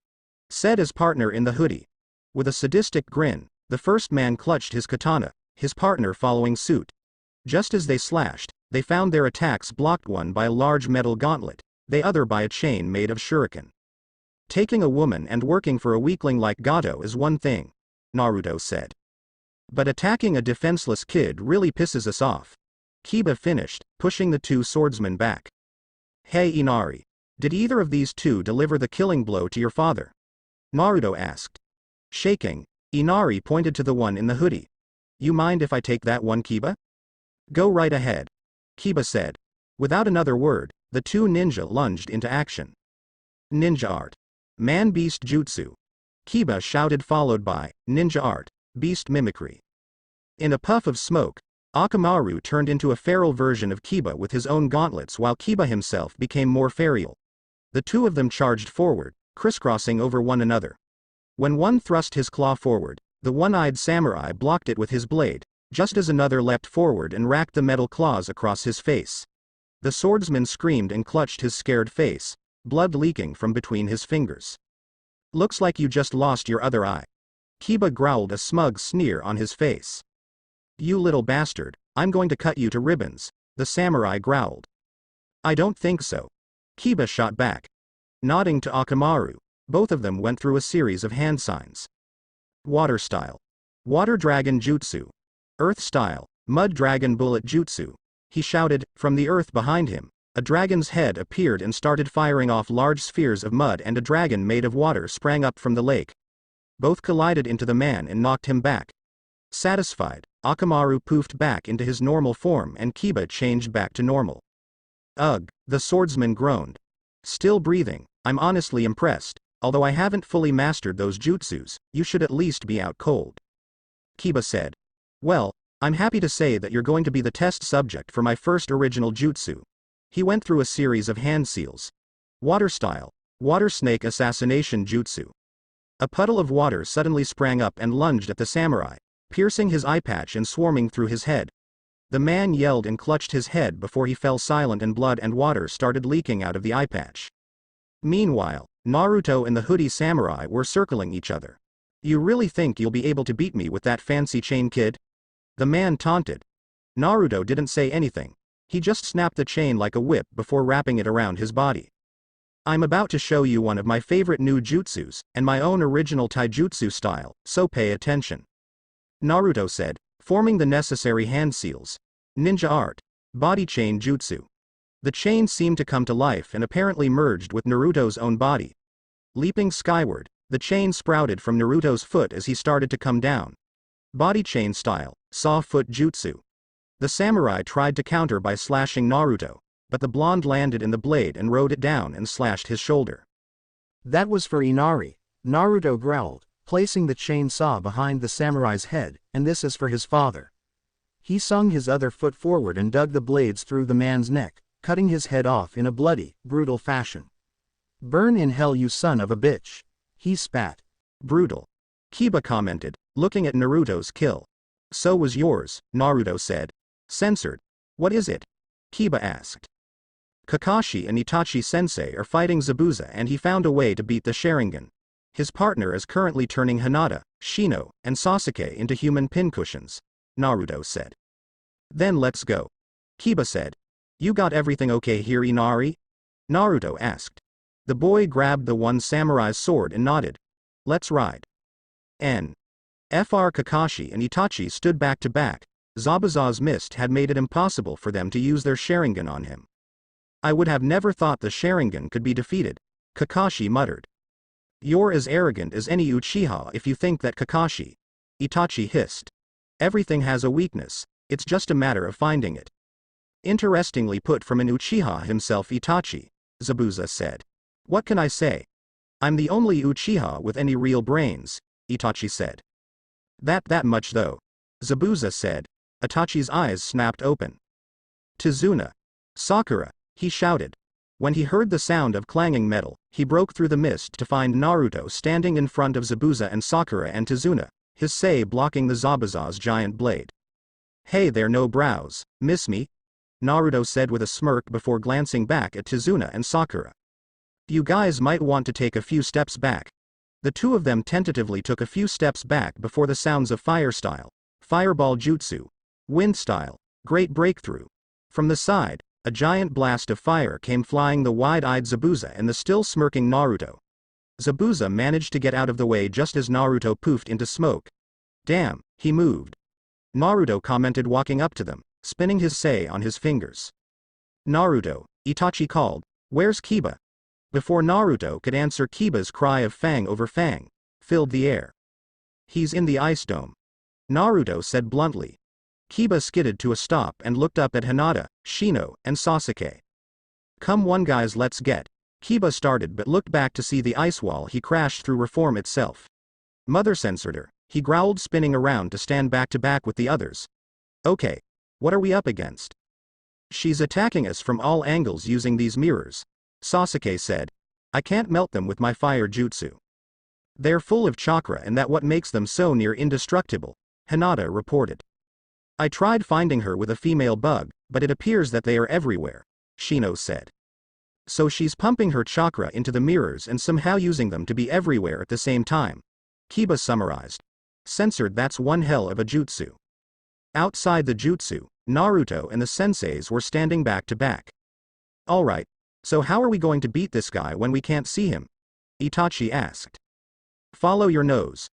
said his partner in the hoodie. With a sadistic grin, the first man clutched his katana, his partner following suit. Just as they slashed, they found their attacks blocked, one by a large metal gauntlet, the other by a chain made of shuriken. Taking a woman and working for a weakling like Gato is one thing, Naruto said. But attacking a defenseless kid really pisses us off. Kiba finished, pushing the two swordsmen back. Hey Inari, did either of these two deliver the killing blow to your father? Naruto asked. Shaking, Inari pointed to the one in the hoodie. You mind if I take that one, Kiba? Go right ahead, Kiba said. Without another word, the two ninja lunged into action. Ninja art. Man-beast jutsu, Kiba shouted, followed by ninja art, beast mimicry. In a puff of smoke, Akamaru turned into a feral version of Kiba with his own gauntlets while Kiba himself became more feral. The two of them charged forward, crisscrossing over one another. When one thrust his claw forward, the one-eyed samurai blocked it with his blade, just as another leapt forward and racked the metal claws across his face. The swordsman screamed and clutched his scared face, blood leaking from between his fingers. Looks like you just lost your other eye. Kiba growled, a smug sneer on his face. You little bastard, I'm going to cut you to ribbons, the samurai growled. I don't think so, Kiba shot back. Nodding to Akamaru, both of them went through a series of hand signs. Water style. Water dragon jutsu. Earth style. Mud dragon bullet jutsu. He shouted. From the earth behind him, a dragon's head appeared and started firing off large spheres of mud, and a dragon made of water sprang up from the lake. Both collided into the man and knocked him back. Satisfied, Akamaru poofed back into his normal form and Kiba changed back to normal. Ugh, the swordsman groaned. Still breathing, I'm honestly impressed. Although I haven't fully mastered those jutsus, you should at least be out cold. Kiba said. Well, I'm happy to say that you're going to be the test subject for my first original jutsu. He went through a series of hand seals. Water style. Water snake assassination jutsu. A puddle of water suddenly sprang up and lunged at the samurai, piercing his eye patch and swarming through his head. The man yelled and clutched his head before he fell silent, and blood and water started leaking out of the eye patch. Meanwhile, Naruto and the hoodie samurai were circling each other. You really think you'll be able to beat me with that fancy chain, kid? The man taunted. Naruto didn't say anything. He just snapped the chain like a whip before wrapping it around his body. I'm about to show you one of my favorite new jutsus, and my own original taijutsu style, so pay attention. Naruto said, forming the necessary hand seals. Ninja art. Body chain jutsu. The chain seemed to come to life and apparently merged with Naruto's own body. Leaping skyward, the chain sprouted from Naruto's foot as he started to come down. Body chain style, saw foot jutsu. The samurai tried to counter by slashing Naruto, but the blonde landed in the blade and rode it down and slashed his shoulder. That was for Inari, Naruto growled, placing the chainsaw behind the samurai's head, and this is for his father. He swung his other foot forward and dug the blades through the man's neck, cutting his head off in a bloody, brutal fashion. Burn in hell, you son of a bitch. He spat. Brutal. Kiba commented, looking at Naruto's kill. So was yours, Naruto said. Censored. What is it? Kiba asked. Kakashi and Itachi sensei are fighting Zabuza, and he found a way to beat the Sharingan. His partner is currently turning Hinata, Shino, and Sasuke into human pincushions, Naruto said. Then let's go. Kiba said. You got everything okay here, Inari? Naruto asked. The boy grabbed the one samurai's sword and nodded. Let's ride. Fr Kakashi and Itachi stood back to back. Zabuza's mist had made it impossible for them to use their Sharingan on him. I would have never thought the Sharingan could be defeated, Kakashi muttered. You're as arrogant as any Uchiha if you think that, Kakashi. Itachi hissed. Everything has a weakness, it's just a matter of finding it. Interestingly put from an Uchiha himself, Itachi, Zabuza said. What can I say? I'm the only Uchiha with any real brains, Itachi said. That much though, Zabuza said. Itachi's eyes snapped open. Tizuna. Sakura, he shouted. When he heard the sound of clanging metal, he broke through the mist to find Naruto standing in front of Zabuza and Sakura and Tizuna, his sei blocking the Zabuza's giant blade. Hey there, no brows, miss me? Naruto said with a smirk before glancing back at Tizuna and Sakura. You guys might want to take a few steps back. The two of them tentatively took a few steps back before the sounds of fire style, fireball jutsu, wind style, great breakthrough. From the side, a giant blast of fire came flying the wide-eyed Zabuza and the still smirking Naruto. Zabuza managed to get out of the way just as Naruto poofed into smoke. Damn, he moved. Naruto commented, walking up to them, spinning his sei on his fingers. Naruto, Itachi called, where's Kiba? Before Naruto could answer, Kiba's cry of fang over fang filled the air. He's in the ice dome, Naruto said bluntly. Kiba skidded to a stop and looked up at Hinata, Shino, and Sasuke. Come on guys, let's get. Kiba started but looked back to see the ice wall he crashed through reform itself. Mother censored her, he growled, spinning around to stand back to back with the others. Okay. What are we up against? She's attacking us from all angles using these mirrors, Sasuke said. I can't melt them with my fire jutsu. They're full of chakra, and that's what makes them so near indestructible, Hinata reported. I tried finding her with a female bug, but it appears that they are everywhere, Shino said. So she's pumping her chakra into the mirrors and somehow using them to be everywhere at the same time, Kiba summarized. Censored, that's one hell of a jutsu. Outside the jutsu, Naruto and the senseis were standing back to back. Alright, so how are we going to beat this guy when we can't see him? Itachi asked. Follow your nose,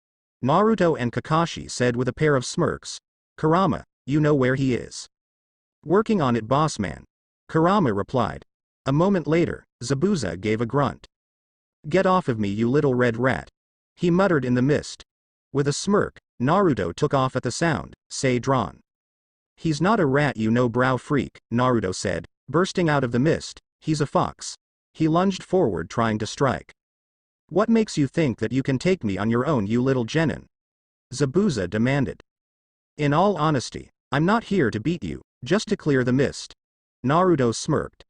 Naruto and Kakashi said with a pair of smirks. Kurama, you know where he is. Working on it, boss man, Kurama replied. A moment later, Zabuza gave a grunt. Get off of me, you little red rat, he muttered in the mist. With a smirk, Naruto took off at the sound, sei drawn. He's not a rat, you know, brow freak, Naruto said, bursting out of the mist. He's a fox. He lunged forward, trying to strike. What makes you think that you can take me on your own, you little genin? Zabuza demanded. In all honesty, I'm not here to beat you, just to clear the mist. Naruto smirked.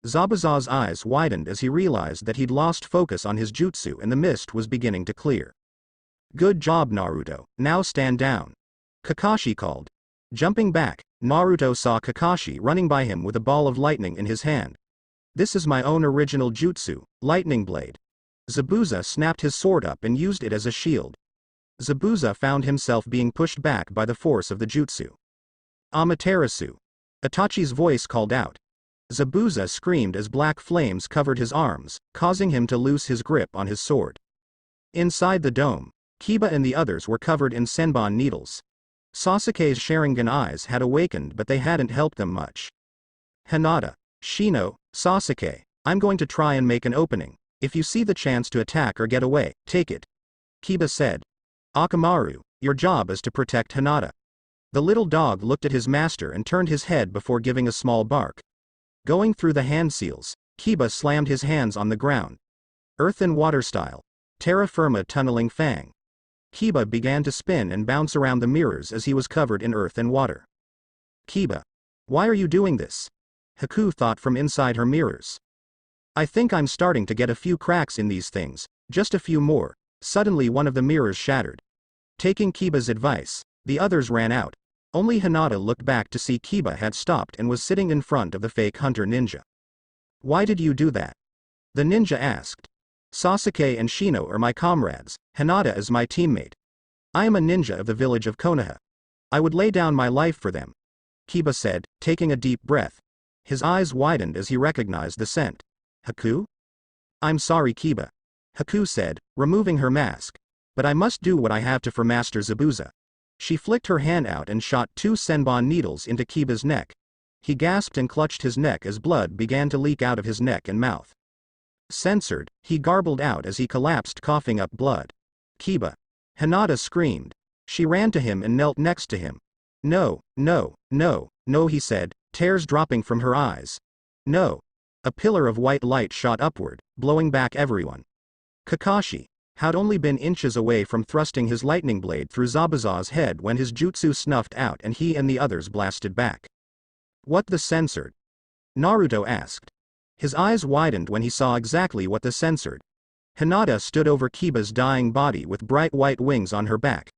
Zabuza's eyes widened as he realized that he'd lost focus on his jutsu and the mist was beginning to clear. Good job, Naruto, now stand down. Kakashi called. Jumping back, Naruto saw Kakashi running by him with a ball of lightning in his hand. This is my own original jutsu, Lightning Blade. Zabuza snapped his sword up and used it as a shield. Zabuza found himself being pushed back by the force of the jutsu. Amaterasu. Itachi's voice called out. Zabuza screamed as black flames covered his arms, causing him to loose his grip on his sword. Inside the dome, Kiba and the others were covered in senbon needles. Sasuke's Sharingan eyes had awakened but they hadn't helped them much. Hinata, Shino, Sasuke, I'm going to try and make an opening. If you see the chance to attack or get away, take it. Kiba said. Akamaru, your job is to protect Hinata. The little dog looked at his master and turned his head before giving a small bark. Going through the hand seals, Kiba slammed his hands on the ground. Earth and water style. Terra firma tunneling fang. Kiba began to spin and bounce around the mirrors as he was covered in earth and water. Kiba. Why are you doing this? Haku thought from inside her mirrors. I think I'm starting to get a few cracks in these things, just a few more. Suddenly one of the mirrors shattered. Taking Kiba's advice, the others ran out. Only Hinata looked back to see Kiba had stopped and was sitting in front of the fake hunter ninja. Why did you do that? The ninja asked. Sasuke and Shino are my comrades, Hinata is my teammate. I am a ninja of the village of Konoha. I would lay down my life for them. Kiba said, taking a deep breath. His eyes widened as he recognized the scent. Haku? I'm sorry, Kiba. Haku said, removing her mask. But I must do what I have to for Master Zabuza. She flicked her hand out and shot 2 senbon needles into Kiba's neck. He gasped and clutched his neck as blood began to leak out of his neck and mouth. Censored, he garbled out as he collapsed, coughing up blood. Kiba. Hinata screamed. She ran to him and knelt next to him. No, no, no, no, he said, tears dropping from her eyes. No. A pillar of white light shot upward, blowing back everyone. Kakashi had only been inches away from thrusting his lightning blade through Zabuza's head when his jutsu snuffed out and he and the others blasted back. What the censored? Naruto asked. His eyes widened when he saw exactly what the censored. Hinata stood over Kiba's dying body with bright white wings on her back.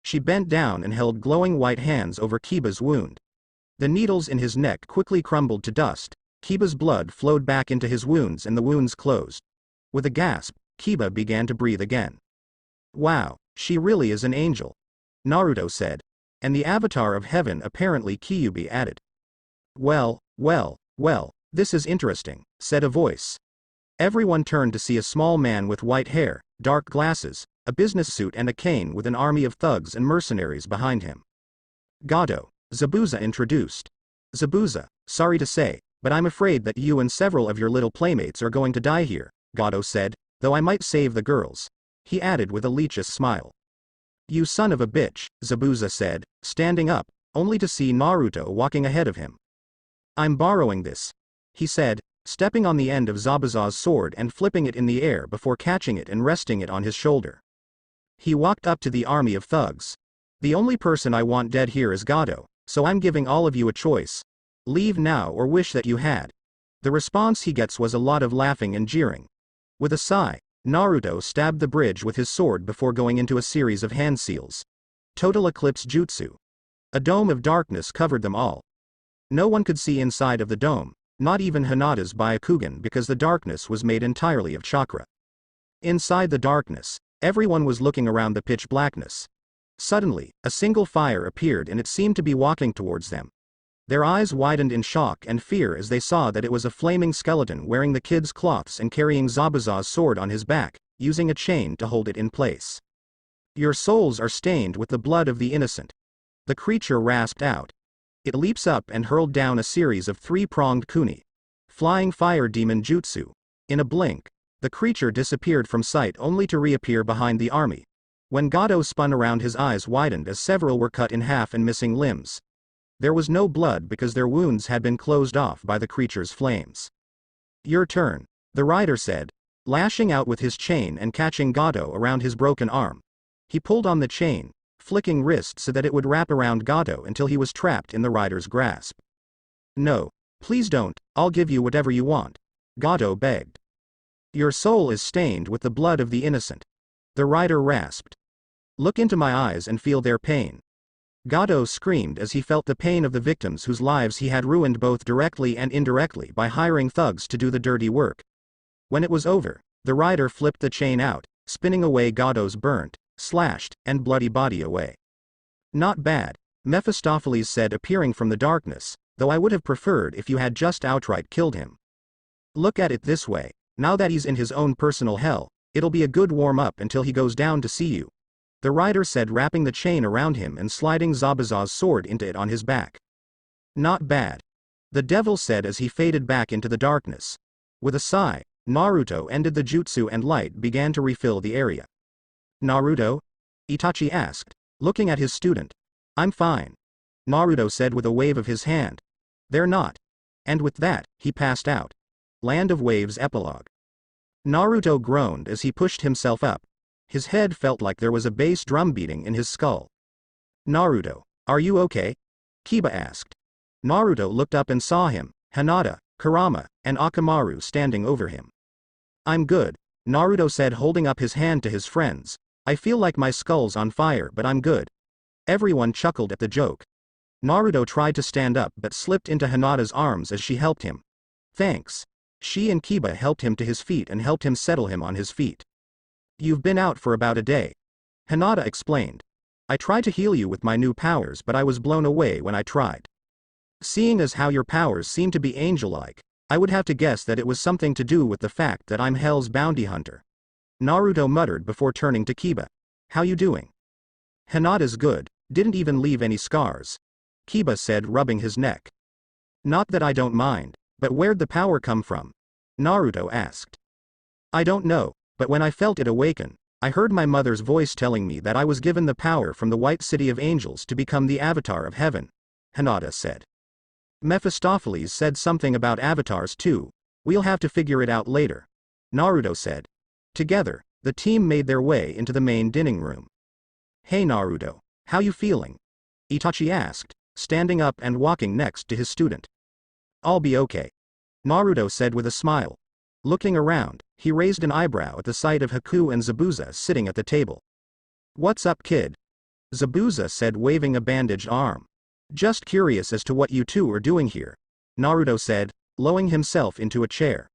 She bent down and held glowing white hands over Kiba's wound. The needles in his neck quickly crumbled to dust. Kiba's blood flowed back into his wounds and the wounds closed. With a gasp, Kiba began to breathe again. Wow, she really is an angel. Naruto said. And the avatar of heaven apparently, Kyuubi added. Well, this is interesting, said a voice. Everyone turned to see a small man with white hair, dark glasses, a business suit and a cane with an army of thugs and mercenaries behind him. Gato, Zabuza introduced. Zabuza, sorry to say, but I'm afraid that you and several of your little playmates are going to die here, Gato said, though I might save the girls. He added with a lecherous smile. You son of a bitch, Zabuza said, standing up, only to see Naruto walking ahead of him. I'm borrowing this, he said, stepping on the end of Zabuza's sword and flipping it in the air before catching it and resting it on his shoulder. He walked up to the army of thugs. The only person I want dead here is Gato, so I'm giving all of you a choice. Leave now or wish that you had. The response he gets was a lot of laughing and jeering. With a sigh, Naruto stabbed the bridge with his sword before going into a series of hand seals. Total eclipse jutsu. A dome of darkness covered them all. No one could see inside of the dome, not even Hinata's Byakugan, because the darkness was made entirely of chakra. Inside the darkness, everyone was looking around the pitch blackness. Suddenly, a single fire appeared and it seemed to be walking towards them. Their eyes widened in shock and fear as they saw that it was a flaming skeleton wearing the kids' cloths and carrying Zabuza's sword on his back, using a chain to hold it in place. Your souls are stained with the blood of the innocent. The creature rasped out. It leaps up and hurled down a series of 3-pronged kuni. Flying fire demon jutsu. In a blink, the creature disappeared from sight only to reappear behind the army. When Gato spun around, his eyes widened as several were cut in half and missing limbs. There was no blood because their wounds had been closed off by the creature's flames. Your turn, the rider said, lashing out with his chain and catching Gato around his broken arm. He pulled on the chain, flicking wrist so that it would wrap around Gato until he was trapped in the rider's grasp. No, please don't, I'll give you whatever you want. Gato begged. Your soul is stained with the blood of the innocent. The rider rasped. Look into my eyes and feel their pain. Gato screamed as he felt the pain of the victims whose lives he had ruined both directly and indirectly by hiring thugs to do the dirty work. When it was over, the rider flipped the chain out, spinning away Gato's burnt, slashed, and bloody body away. Not bad, Mephistopheles said, appearing from the darkness, though I would have preferred if you had just outright killed him. Look at it this way, now that he's in his own personal hell, it'll be a good warm-up until he goes down to see you. The rider said, wrapping the chain around him and sliding Zabuza's sword into it on his back. Not bad, the devil said as he faded back into the darkness. With a sigh, Naruto ended the jutsu and light began to refill the area. Naruto? Itachi asked, looking at his student. I'm fine, Naruto said with a wave of his hand. They're not. And with that, he passed out. Land of Waves Epilogue. Naruto groaned as he pushed himself up. His head felt like there was a bass drum beating in his skull. Naruto, are you okay? Kiba asked. Naruto looked up and saw him, Hinata, Kurama, and Akamaru standing over him. I'm good, Naruto said, holding up his hand to his friends. I feel like my skull's on fire, but I'm good. Everyone chuckled at the joke. Naruto tried to stand up but slipped into Hinata's arms as she helped him. Thanks. She and Kiba helped him to his feet and helped him settle him on his feet. You've been out for about a day, Hinata explained. I tried to heal you with my new powers, but I was blown away when I tried. Seeing as how your powers seem to be angel-like, I would have to guess that it was something to do with the fact that I'm Hell's bounty hunter. Naruto muttered before turning to Kiba. How you doing? Hinata's good, didn't even leave any scars, Kiba said, rubbing his neck. Not that I don't mind, but where'd the power come from? Naruto asked. I don't know, but when I felt it awaken, I heard my mother's voice telling me that I was given the power from the White City of Angels to become the avatar of heaven, Hinata said. Mephistopheles said something about avatars too. We'll have to figure it out later, Naruto said. Together, the team made their way into the main dining room. Hey Naruto, how you feeling? Itachi asked, standing up and walking next to his student. I'll be okay, Naruto said with a smile. Looking around, he raised an eyebrow at the sight of Haku and Zabuza sitting at the table. What's up, kid? Zabuza said, waving a bandaged arm. Just curious as to what you two are doing here, Naruto said, lowering himself into a chair.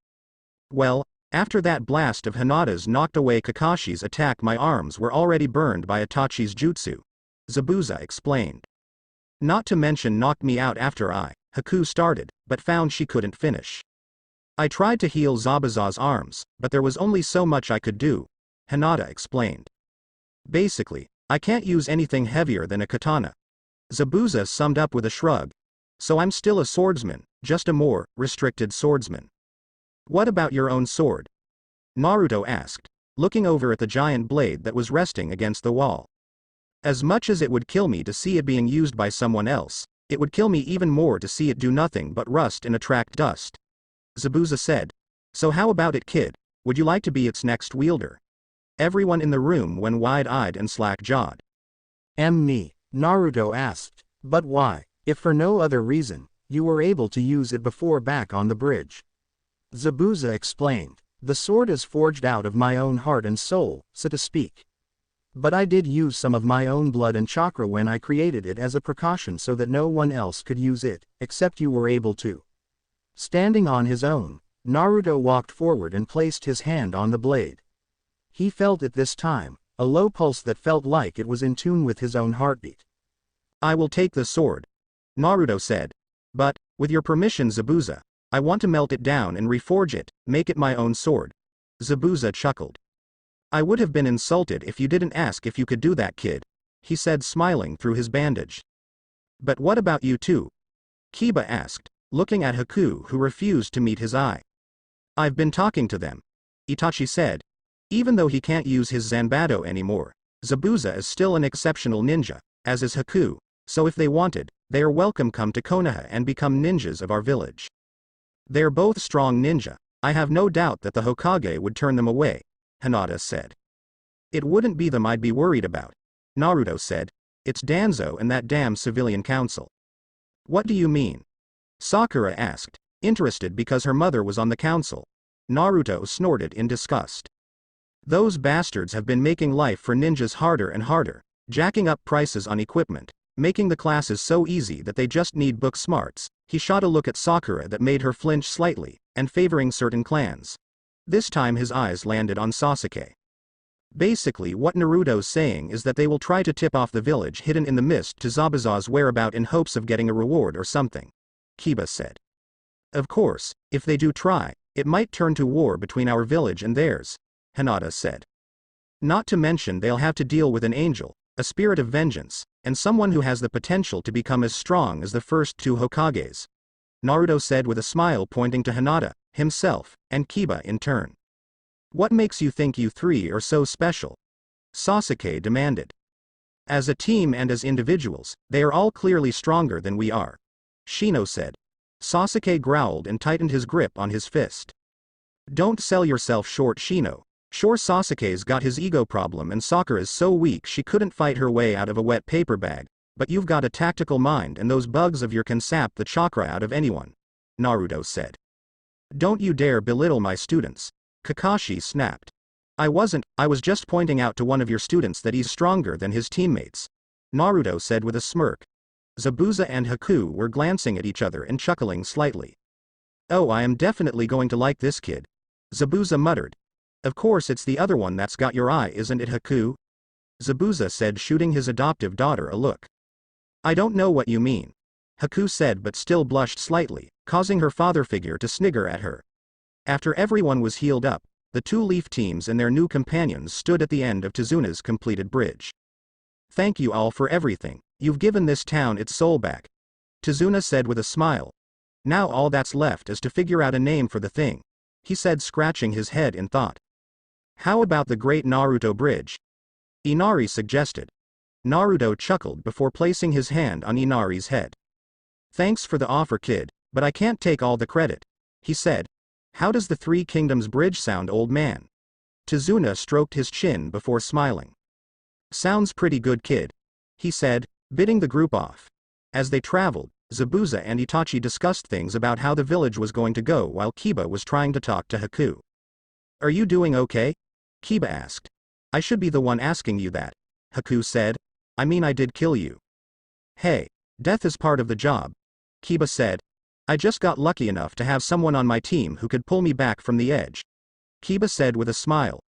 Well, after that blast of Hinata's knocked away Kakashi's attack, my arms were already burned by Itachi's jutsu, Zabuza explained. Not to mention knocked me out after Haku started, but found she couldn't finish. I tried to heal Zabuza's arms, but there was only so much I could do, Hinata explained. Basically, I can't use anything heavier than a katana, Zabuza summed up with a shrug. So I'm still a swordsman, just a more restricted swordsman. What about your own sword? Naruto asked, looking over at the giant blade that was resting against the wall. As much as it would kill me to see it being used by someone else, it would kill me even more to see it do nothing but rust and attract dust, Zabuza said. So how about it, kid? Would you like to be its next wielder? Everyone in the room went wide-eyed and slack-jawed. Me, Naruto asked, but why, if for no other reason, you were able to use it before back on the bridge? Zabuza explained, the sword is forged out of my own heart and soul, so to speak. But I did use some of my own blood and chakra when I created it as a precaution so that no one else could use it, except you were able to. Standing on his own, Naruto walked forward and placed his hand on the blade. He felt at this time a low pulse that felt like it was in tune with his own heartbeat. I will take the sword, Naruto said. But, with your permission, Zabuza, I want to melt it down and reforge it, make it my own sword. Zabuza chuckled. I would have been insulted if you didn't ask if you could do that, kid, he said, smiling through his bandage. But what about you two? Kiba asked, looking at Haku, who refused to meet his eye. I've been talking to them, Itachi said. Even though he can't use his Zanbato anymore, Zabuza is still an exceptional ninja, as is Haku, so if they wanted, they are welcome come to Konoha and become ninjas of our village. They're both strong ninja, I have no doubt that the Hokage would turn them away, Hinata said. It wouldn't be them I'd be worried about, Naruto said. It's Danzo and that damn civilian council. What do you mean? Sakura asked, Interested because her mother was on the council. Naruto snorted in disgust. Those bastards have been making life for ninjas harder and harder, jacking up prices on equipment, making the classes so easy that they just need book smarts. He shot a look at Sakura that made her flinch slightly, and favoring certain clans. This time his eyes landed on Sasuke. Basically what Naruto's saying is that they will try to tip off the village hidden in the mist to Zabuza's whereabout in hopes of getting a reward or something. Kiba said. Of course, if they do try, it might turn to war between our village and theirs, Hinata said. Not to mention they'll have to deal with an angel, a spirit of vengeance, and someone who has the potential to become as strong as the first two Hokages. Naruto said with a smile pointing to Hinata, himself, and Kiba in turn. What makes you think you three are so special? Sasuke demanded. As a team and as individuals, they are all clearly stronger than we are, Shino said. Sasuke growled and tightened his grip on his fist. Don't sell yourself short, Shino. Sure, Sasuke's got his ego problem and Sakura's so weak she couldn't fight her way out of a wet paper bag, but you've got a tactical mind and those bugs of your can sap the chakra out of anyone, Naruto said. Don't you dare belittle my students, Kakashi snapped. I was just pointing out to one of your students that he's stronger than his teammates, Naruto said with a smirk. Zabuza and Haku were glancing at each other and chuckling slightly. Oh, I am definitely going to like this kid, Zabuza muttered. Of course it's the other one that's got your eye, isn't it, Haku? Zabuza said, shooting his adoptive daughter a look. I don't know what you mean, Haku said, but still blushed slightly, causing her father figure to snigger at her. After everyone was healed up, the two Leaf teams and their new companions stood at the end of Tizuna's completed bridge. Thank you all for everything, you've given this town its soul back, Tizuna said with a smile. Now all that's left is to figure out a name for the thing, he said, scratching his head in thought. How about the Great Naruto Bridge? Inari suggested. Naruto chuckled before placing his hand on Inari's head. Thanks for the offer, kid, but I can't take all the credit, he said. How does the Three Kingdoms Bridge sound, old man? Tizuna stroked his chin before smiling. Sounds pretty good, kid, he said, bidding the group off. As they traveled, Zabuza and Itachi discussed things about how the village was going to go while Kiba was trying to talk to Haku. Are you doing okay? Kiba asked. I should be the one asking you that, Haku said. I mean, I did kill you. Hey, death is part of the job, Kiba said. I just got lucky enough to have someone on my team who could pull me back from the edge, Kiba said with a smile.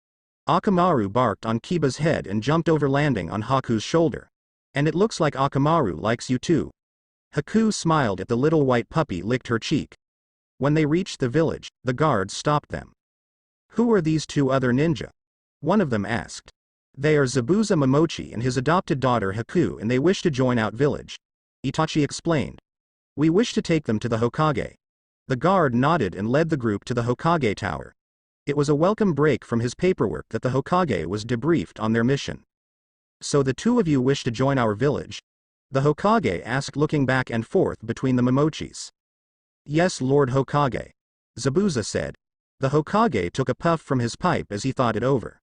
Akamaru barked on Kiba's head and jumped over, landing on Haku's shoulder. And it looks like Akamaru likes you too. Haku smiled at the little white puppy, licked her cheek. When they reached the village, the guards stopped them. Who are these two other ninja? One of them asked. They are Zabuza Momochi and his adopted daughter Haku, and they wish to join our village, Itachi explained. We wish to take them to the Hokage. The guard nodded and led the group to the Hokage tower. It was a welcome break from his paperwork that the Hokage was debriefed on their mission. So the two of you wish to join our village? The Hokage asked, looking back and forth between the Momochis. Yes, Lord Hokage, Zabuza said. The Hokage took a puff from his pipe as he thought it over.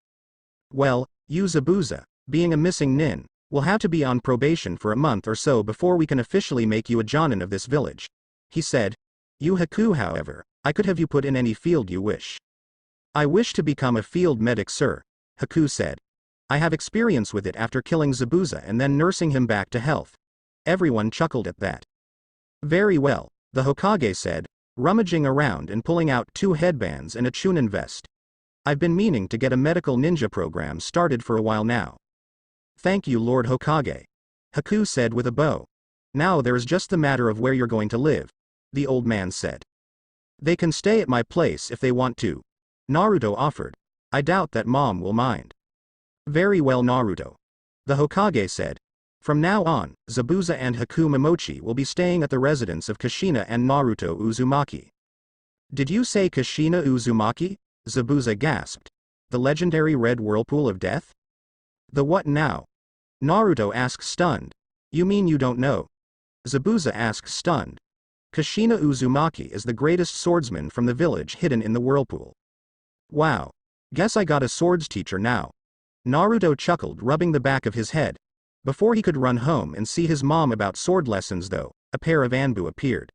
Well, you Zabuza, being a missing nin, will have to be on probation for a month or so before we can officially make you a jonin of this village, he said. You Haku, however, I could have you put in any field you wish. I wish to become a field medic, sir, Haku said. I have experience with it after killing Zabuza and then nursing him back to health. Everyone chuckled at that. Very well, the Hokage said, rummaging around and pulling out 2 headbands and a Chunin vest. I've been meaning to get a medical ninja program started for a while now. Thank you, Lord Hokage, Haku said with a bow. Now there is just the matter of where you're going to live, the old man said. They can stay at my place if they want to, Naruto offered. I doubt that Mom will mind. Very well, Naruto, the Hokage said. From now on, Zabuza and Haku Momochi will be staying at the residence of Kushina and Naruto Uzumaki. Did you say Kushina Uzumaki? Zabuza gasped. The legendary red whirlpool of death? The what now? Naruto asked, stunned. You mean you don't know? Zabuza asked, stunned. Kushina Uzumaki is the greatest swordsman from the village hidden in the whirlpool. Wow. Guess I got a swords teacher now. Naruto chuckled, rubbing the back of his head. Before he could run home and see his mom about sword lessons though, a pair of Anbu appeared.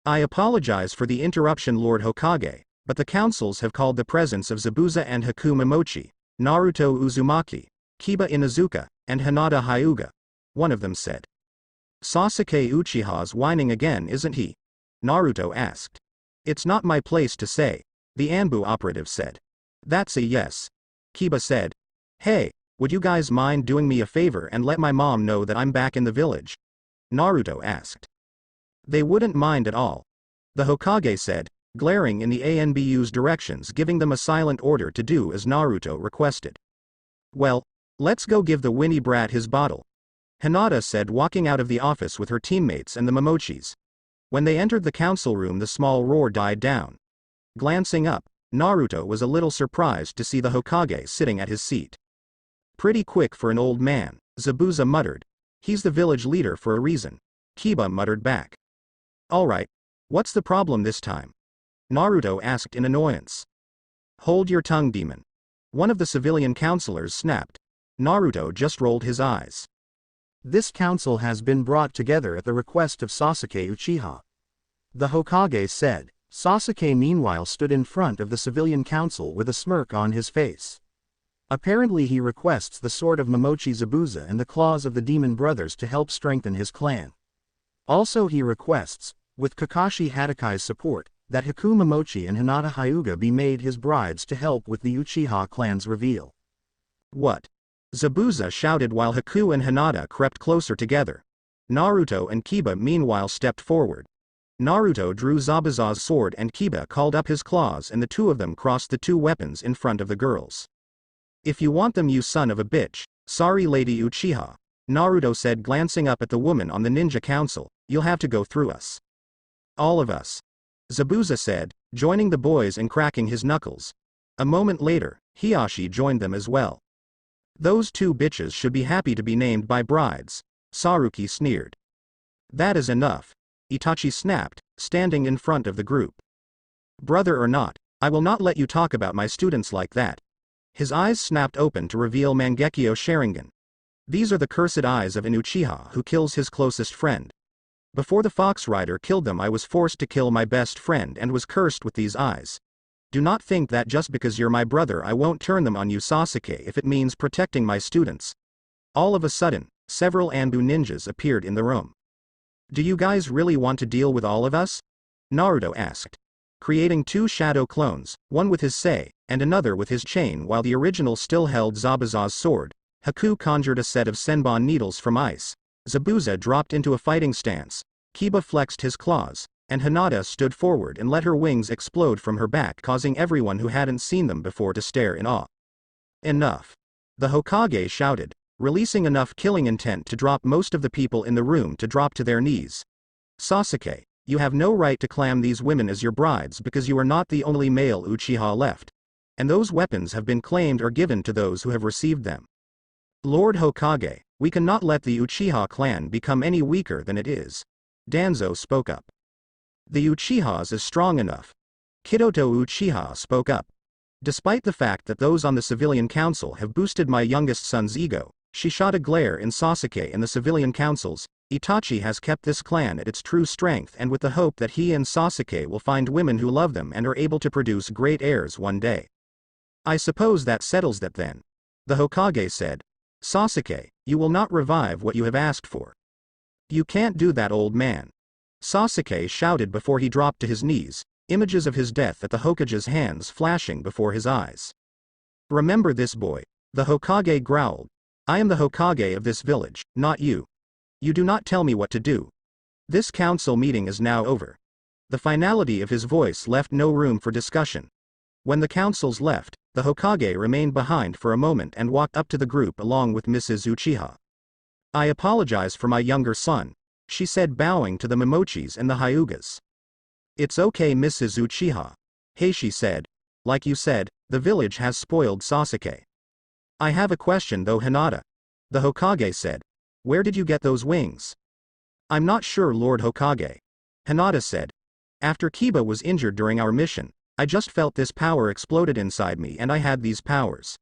I apologize for the interruption, Lord Hokage, but the councils have called the presence of Zabuza and Haku Momochi, Naruto Uzumaki, Kiba Inuzuka, and Hinata Hyuga, one of them said. Sasuke Uchiha's whining again, isn't he? Naruto asked. It's not my place to say, the Anbu operative said. That's a yes. Kiba said. Hey, would you guys mind doing me a favor and let my mom know that I'm back in the village? Naruto asked. They wouldn't mind at all. The Hokage said, glaring in the ANBU's directions, giving them a silent order to do as Naruto requested. Well, let's go give the Winnie brat his bottle, Hinata said, walking out of the office with her teammates and the Momochis. When they entered the council room, the small roar died down. Glancing up, Naruto was a little surprised to see the Hokage sitting at his seat. Pretty quick for an old man, Zabuza muttered. He's the village leader for a reason. Kiba muttered back. Alright, what's the problem this time? Naruto asked in annoyance. Hold your tongue, demon. One of the civilian counselors snapped. Naruto just rolled his eyes. This council has been brought together at the request of Sasuke Uchiha. The Hokage said. Sasuke meanwhile stood in front of the civilian council with a smirk on his face. Apparently he requests the sword of Momochi Zabuza and the claws of the demon brothers to help strengthen his clan. Also he requests, with Kakashi Hatakai's support, that Haku Momochi and Hinata Hyuga be made his brides to help with the Uchiha clan's reveal. What? Zabuza shouted while Haku and Hinata crept closer together. Naruto and Kiba meanwhile stepped forward. Naruto drew Zabuza's sword and Kiba called up his claws, and the two of them crossed the two weapons in front of the girls. If you want them, you son of a bitch, sorry Lady Uchiha, Naruto said, glancing up at the woman on the ninja council, you'll have to go through us. All of us. Zabuza said, joining the boys and cracking his knuckles. A moment later, Hiashi joined them as well. Those two bitches should be happy to be named by brides, Saruki sneered. That is enough, Itachi snapped, standing in front of the group. Brother or not, I will not let you talk about my students like that. His eyes snapped open to reveal Mangekyo Sharingan. These are the cursed eyes of an Uchiha who kills his closest friend. Before the Fox Rider killed them, I was forced to kill my best friend and was cursed with these eyes. Do not think that just because you're my brother I won't turn them on you, Sasuke, if it means protecting my students. All of a sudden, several Anbu ninjas appeared in the room. Do you guys really want to deal with all of us? Naruto asked. Creating two shadow clones, one with his sei, and another with his chain, while the original still held Zabuza's sword, Haku conjured a set of Senbon needles from ice. Zabuza dropped into a fighting stance, Kiba flexed his claws, and Hinata stood forward and let her wings explode from her back, causing everyone who hadn't seen them before to stare in awe. Enough. The Hokage shouted, releasing enough killing intent to drop most of the people in the room to drop to their knees. Sasuke, you have no right to claim these women as your brides because you are not the only male Uchiha left. And those weapons have been claimed or given to those who have received them. Lord Hokage, we cannot let the Uchiha clan become any weaker than it is. Danzo spoke up. The Uchihas is strong enough. Kidoto Uchiha spoke up. Despite the fact that those on the civilian council have boosted my youngest son's ego, she shot a glare in Sasuke and the civilian councils. Itachi has kept this clan at its true strength, and with the hope that he and Sasuke will find women who love them and are able to produce great heirs one day. I suppose that settles that then. The Hokage said. Sasuke, you will not revive what you have asked for. You can't do that, old man. Sasuke shouted before he dropped to his knees, images of his death at the Hokage's hands flashing before his eyes. Remember this, boy, the Hokage growled. I am the Hokage of this village, not you. You do not tell me what to do. This council meeting is now over. The finality of his voice left no room for discussion. When the councils left, the Hokage remained behind for a moment and walked up to the group along with Mrs. Uchiha. I apologize for my younger son, she said, bowing to the Momochis and the Hyugas. It's okay, Mrs. Uchiha. Heishi said. Like you said, the village has spoiled Sasuke. I have a question though, Hinata. The Hokage said. Where did you get those wings? I'm not sure, Lord Hokage. Hinata said. After Kiba was injured during our mission, I just felt this power exploded inside me and I had these powers.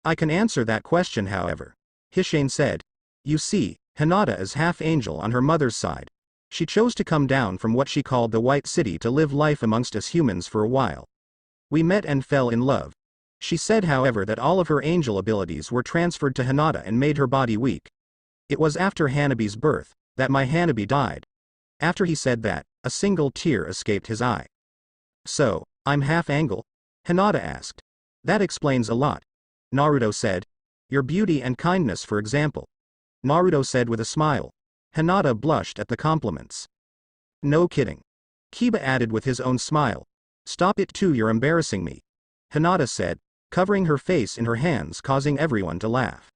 I can answer that question, however. Hishane said. You see, Hinata is half angel on her mother's side. She chose to come down from what she called the White City to live life amongst us humans for a while. We met and fell in love. She said, however, that all of her angel abilities were transferred to Hinata and made her body weak. It was after Hanabi's birth that my Hanabi died. After he said that, a single tear escaped his eye. So, I'm half angel? Hinata asked. That explains a lot. Naruto said. Your beauty and kindness, for example. Naruto said with a smile. Hinata blushed at the compliments. No kidding. Kiba added with his own smile. Stop it too, you're embarrassing me. Hinata said, covering her face in her hands, causing everyone to laugh.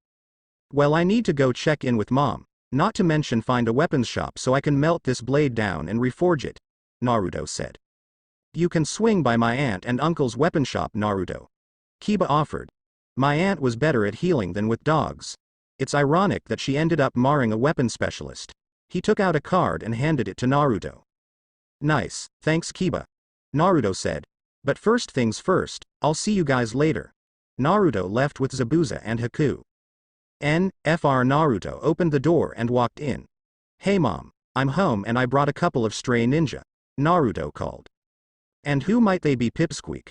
Well, I need to go check in with Mom, not to mention find a weapons shop so I can melt this blade down and reforge it, Naruto said. You can swing by my aunt and uncle's weapon shop, Naruto. Kiba offered. My aunt was better at healing than with dogs. It's ironic that she ended up marrying a weapon specialist. He took out a card and handed it to Naruto. Nice, thanks Kiba. Naruto said. But first things first, I'll see you guys later. Naruto left with Zabuza and Haku. N.Fr. Naruto opened the door and walked in. Hey Mom, I'm home and I brought a couple of stray ninja, Naruto called. And who might they be, Pipsqueak?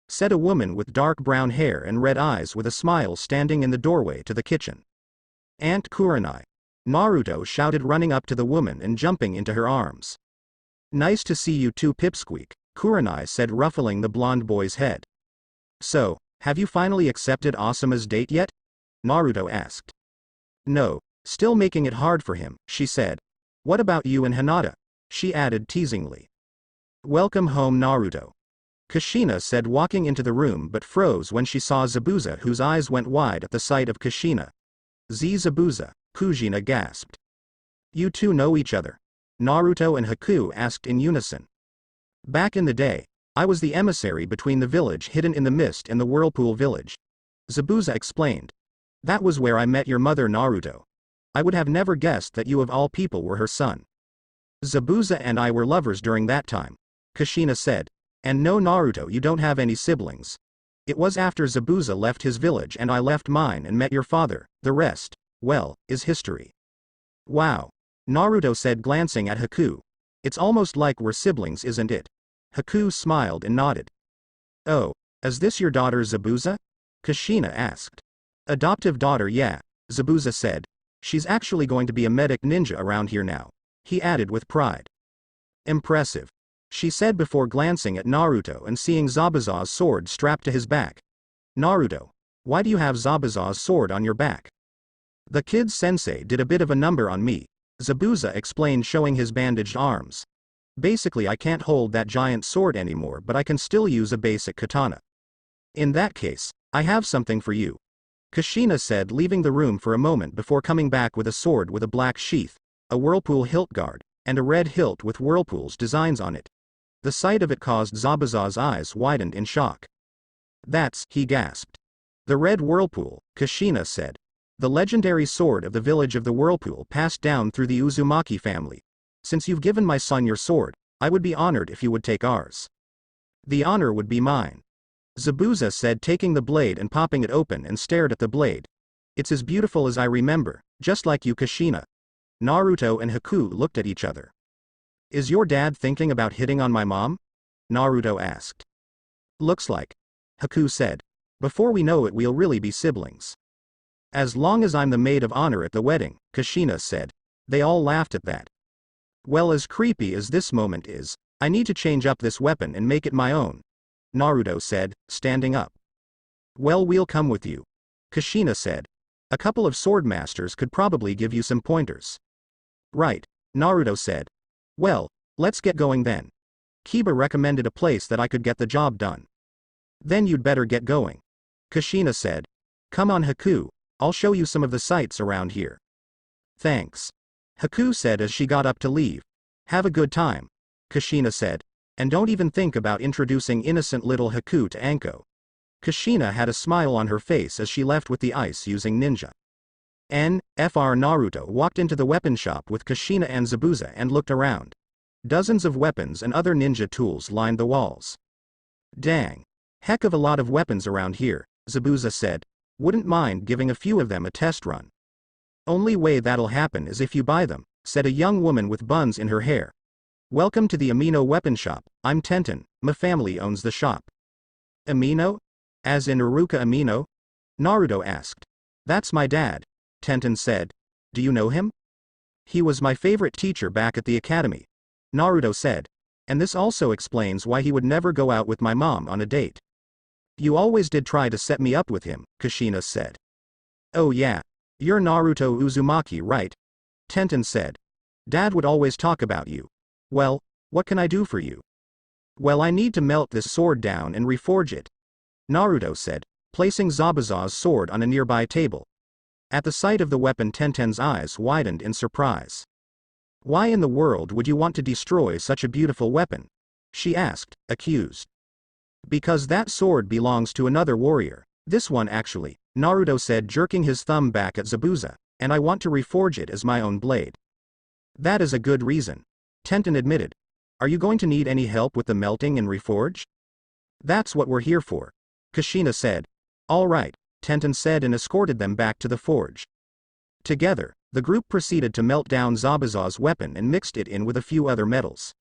Said a woman with dark brown hair and red eyes with a smile standing in the doorway to the kitchen. Aunt Kurenai. Naruto shouted, running up to the woman and jumping into her arms. Nice to see you too, Pipsqueak, Kurenai said, ruffling the blonde boy's head. So, have you finally accepted Asuma's date yet? Naruto asked. No, still making it hard for him, she said. What about you and Hinata? She added teasingly. Welcome home, Naruto. Kushina said, walking into the room, but froze when she saw Zabuza, whose eyes went wide at the sight of Kushina. Zabuza, Kushina gasped. You two know each other? Naruto and Haku asked in unison. Back in the day, I was the emissary between the village hidden in the mist and the whirlpool village. Zabuza explained. That was where I met your mother, Naruto. I would have never guessed that you of all people were her son. Zabuza and I were lovers during that time, Kushina said. And no, Naruto, you don't have any siblings. It was after Zabuza left his village and I left mine and met your father. The rest, well, is history. Wow. Naruto said, glancing at Haku. It's almost like we're siblings, isn't it? Haku smiled and nodded. Oh, is this your daughter Zabuza? Kushina asked. Adoptive daughter, yeah, Zabuza said. She's actually going to be a medic ninja around here now, he added with pride. Impressive, she said before glancing at Naruto and seeing Zabuza's sword strapped to his back. Naruto, why do you have Zabuza's sword on your back? The kid's sensei did a bit of a number on me, Zabuza explained, showing his bandaged arms. Basically, I can't hold that giant sword anymore, but I can still use a basic katana. In that case, I have something for you, Kushina said, leaving the room for a moment before coming back with a sword with a black sheath, a whirlpool hilt guard, and a red hilt with whirlpool's designs on it. The sight of it caused Zabuza's eyes widened in shock. That's, he gasped. The red whirlpool, Kushina said. The legendary sword of the village of the whirlpool, passed down through the Uzumaki family. Since you've given my son your sword, I would be honored if you would take ours. The honor would be mine, Zabuza said, taking the blade and popping it open, and stared at the blade. It's as beautiful as I remember, just like you, Kushina. Naruto and Haku looked at each other. Is your dad thinking about hitting on my mom? Naruto asked. Looks like, Haku said. Before we know it, we'll really be siblings. As long as I'm the maid of honor at the wedding, Kushina said. They all laughed at that. Well, as creepy as this moment is, I need to change up this weapon and make it my own, Naruto said, standing up. Well, we'll come with you, Kushina said. A couple of sword masters could probably give you some pointers. Right, Naruto said. Well, let's get going then. Kiba recommended a place that I could get the job done. Then you'd better get going, Kushina said. Come on, Haku, I'll show you some of the sights around here. Thanks, Haku said as she got up to leave. Have a good time, Kushina said. And don't even think about introducing innocent little Haku to Anko. Kushina had a smile on her face as she left with the ice using ninja. N.Fr. Naruto walked into the weapon shop with Kushina and Zabuza and looked around. Dozens of weapons and other ninja tools lined the walls. Dang. Heck of a lot of weapons around here, Zabuza said. Wouldn't mind giving a few of them a test run. Only way that'll happen is if you buy them, said a young woman with buns in her hair. Welcome to the Amino weapon shop, I'm Tenten, my family owns the shop. Amino? As in Uruka Amino? Naruto asked. That's my dad, Tenten said. Do you know him? He was my favorite teacher back at the academy, Naruto said. And this also explains why he would never go out with my mom on a date. You always did try to set me up with him, Kushina said. Oh yeah. You're Naruto Uzumaki, right? Tenten said. Dad would always talk about you. Well, what can I do for you? Well, I need to melt this sword down and reforge it, Naruto said, placing Zabuza's sword on a nearby table. At the sight of the weapon, Tenten's eyes widened in surprise. Why in the world would you want to destroy such a beautiful weapon? She asked, accused. Because that sword belongs to another warrior. This one actually, Naruto said, jerking his thumb back at Zabuza, and I want to reforge it as my own blade. That is a good reason, Tenten admitted. Are you going to need any help with the melting and reforge? That's what we're here for, Kushina said. All right, Tenten said and escorted them back to the forge. Together, the group proceeded to melt down Zabuza's weapon and mixed it in with a few other metals.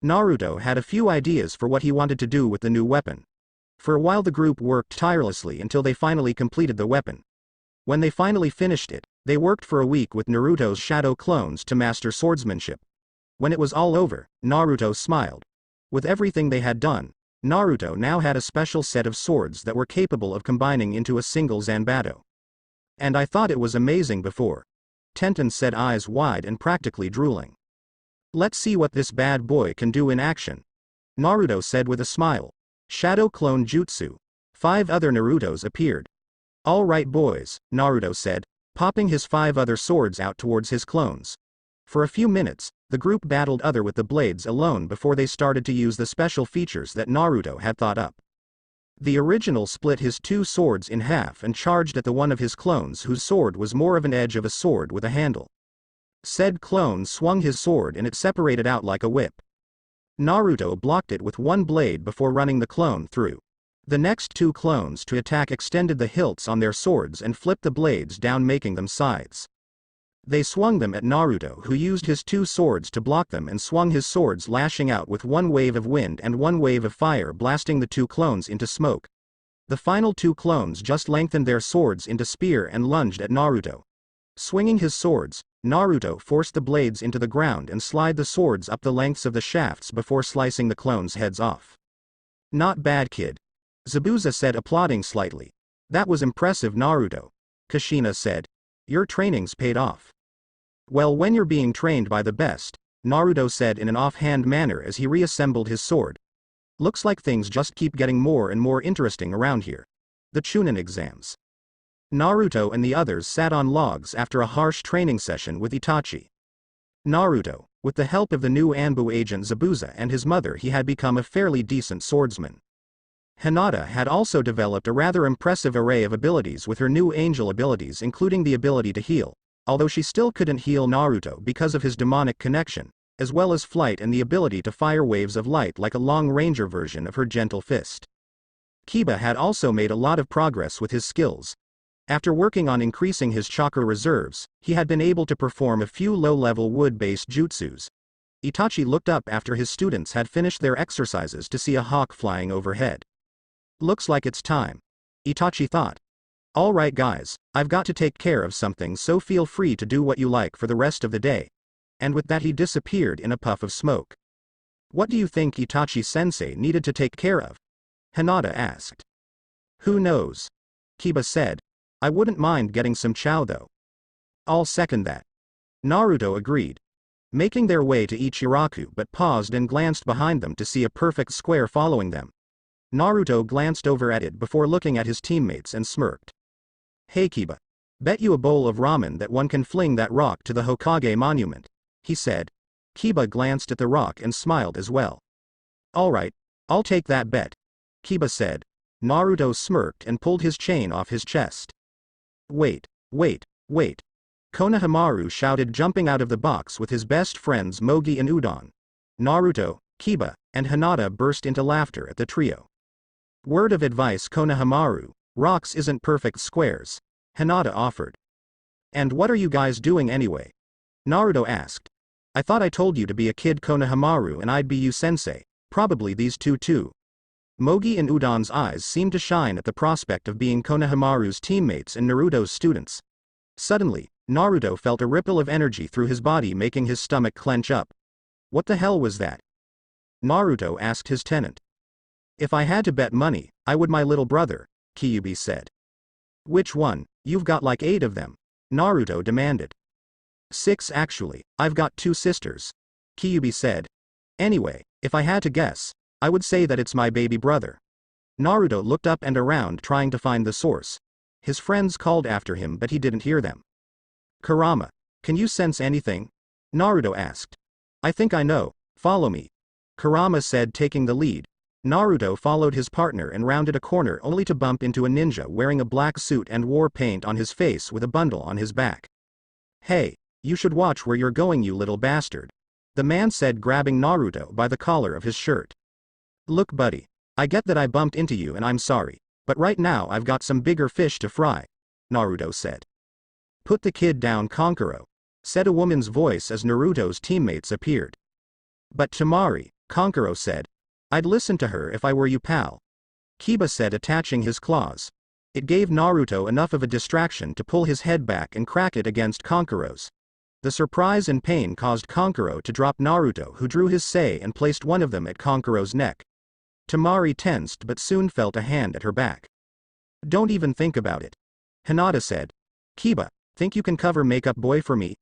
Naruto had a few ideas for what he wanted to do with the new weapon. For a while the group worked tirelessly until they finally completed the weapon. When they finally finished it, they worked for a week with Naruto's shadow clones to master swordsmanship. When it was all over, Naruto smiled. With everything they had done, Naruto now had a special set of swords that were capable of combining into a single Zanbato. And I thought it was amazing before, Tenten said, eyes wide and practically drooling. Let's see what this bad boy can do in action, Naruto said with a smile. Shadow clone jutsu. 5 other Narutos appeared. All right boys, Naruto said, popping his 5 other swords out towards his clones. For a few minutes, the group battled other with the blades alone before they started to use the special features that Naruto had thought up. The original split his 2 swords in half and charged at the one of his clones whose sword was more of an edge of a sword with a handle. Said clone swung his sword and it separated out like a whip. Naruto blocked it with one blade before running the clone through. The next 2 clones to attack extended the hilts on their swords and flipped the blades down, making them scythes. They swung them at Naruto, who used his 2 swords to block them and swung his swords, lashing out with one wave of wind and one wave of fire, blasting the 2 clones into smoke. The final 2 clones just lengthened their swords into spear and lunged at Naruto. Swinging his swords, Naruto forced the blades into the ground and slid the swords up the lengths of the shafts before slicing the clones' heads off. Not bad, kid, Zabuza said, applauding slightly. That was impressive, Naruto, Kushina said. Your training's paid off. Well, when you're being trained by the best, Naruto said in an offhand manner as he reassembled his sword. Looks like things just keep getting more and more interesting around here. The Chunin exams. Naruto and the others sat on logs after a harsh training session with Itachi. Naruto, with the help of the new Anbu agent Zabuza and his mother, he had become a fairly decent swordsman. Hinata had also developed a rather impressive array of abilities with her new angel abilities, including the ability to heal, although she still couldn't heal Naruto because of his demonic connection, as well as flight and the ability to fire waves of light like a long ranger version of her gentle fist. Kiba had also made a lot of progress with his skills. After working on increasing his chakra reserves, he had been able to perform a few low-level wood-based jutsus. Itachi looked up after his students had finished their exercises to see a hawk flying overhead. Looks like it's time, Itachi thought. All right guys, I've got to take care of something, so feel free to do what you like for the rest of the day. And with that he disappeared in a puff of smoke. What do you think Itachi-sensei needed to take care of? Hinata asked. Who knows? Kiba said. I wouldn't mind getting some chow though. I'll second that. Naruto agreed. Making their way to Ichiraku but paused and glanced behind them to see a perfect square following them. Naruto glanced over at it before looking at his teammates and smirked. Hey Kiba. Bet you a bowl of ramen that one can fling that rock to the Hokage monument, he said. Kiba glanced at the rock and smiled as well. Alright, I'll take that bet, Kiba said. Naruto smirked and pulled his chain off his chest. Wait. Konohamaru shouted, jumping out of the box with his best friends Mogi and Udon. Naruto, Kiba, and Hinata burst into laughter at the trio. Word of advice, Konohamaru, rocks isn't perfect squares, Hinata offered. And what are you guys doing anyway? Naruto asked. I thought I told you to be a kid Konohamaru and I'd be you sensei, probably these two too. Mogi and Udon's eyes seemed to shine at the prospect of being Konohamaru's teammates and Naruto's students. Suddenly, Naruto felt a ripple of energy through his body making his stomach clench up. What the hell was that? Naruto asked his tenant. If I had to bet money, I would my little brother, Kyuubi said. Which one? You've got like 8 of them, Naruto demanded. 6 actually, I've got 2 sisters, Kyuubi said. Anyway, if I had to guess, I would say that it's my baby brother. Naruto looked up and around trying to find the source. His friends called after him but he didn't hear them. Kurama, can you sense anything? Naruto asked. I think I know, follow me, Kurama said taking the lead. Naruto followed his partner and rounded a corner only to bump into a ninja wearing a black suit and war paint on his face with a bundle on his back. Hey, you should watch where you're going you little bastard, the man said grabbing Naruto by the collar of his shirt. Look buddy, I get that I bumped into you and I'm sorry, but right now I've got some bigger fish to fry, Naruto said. Put the kid down Kankuro, said a woman's voice as Naruto's teammates appeared. But Temari, Kankuro said. I'd listen to her if I were you pal, Kiba said attaching his claws. It gave Naruto enough of a distraction to pull his head back and crack it against Kankuro's. The surprise and pain caused Kankuro to drop Naruto who drew his sei and placed one of them at Kankuro's neck. Temari tensed but soon felt a hand at her back. Don't even think about it, Hinata said. Kiba, think you can cover Makeup Boy for me?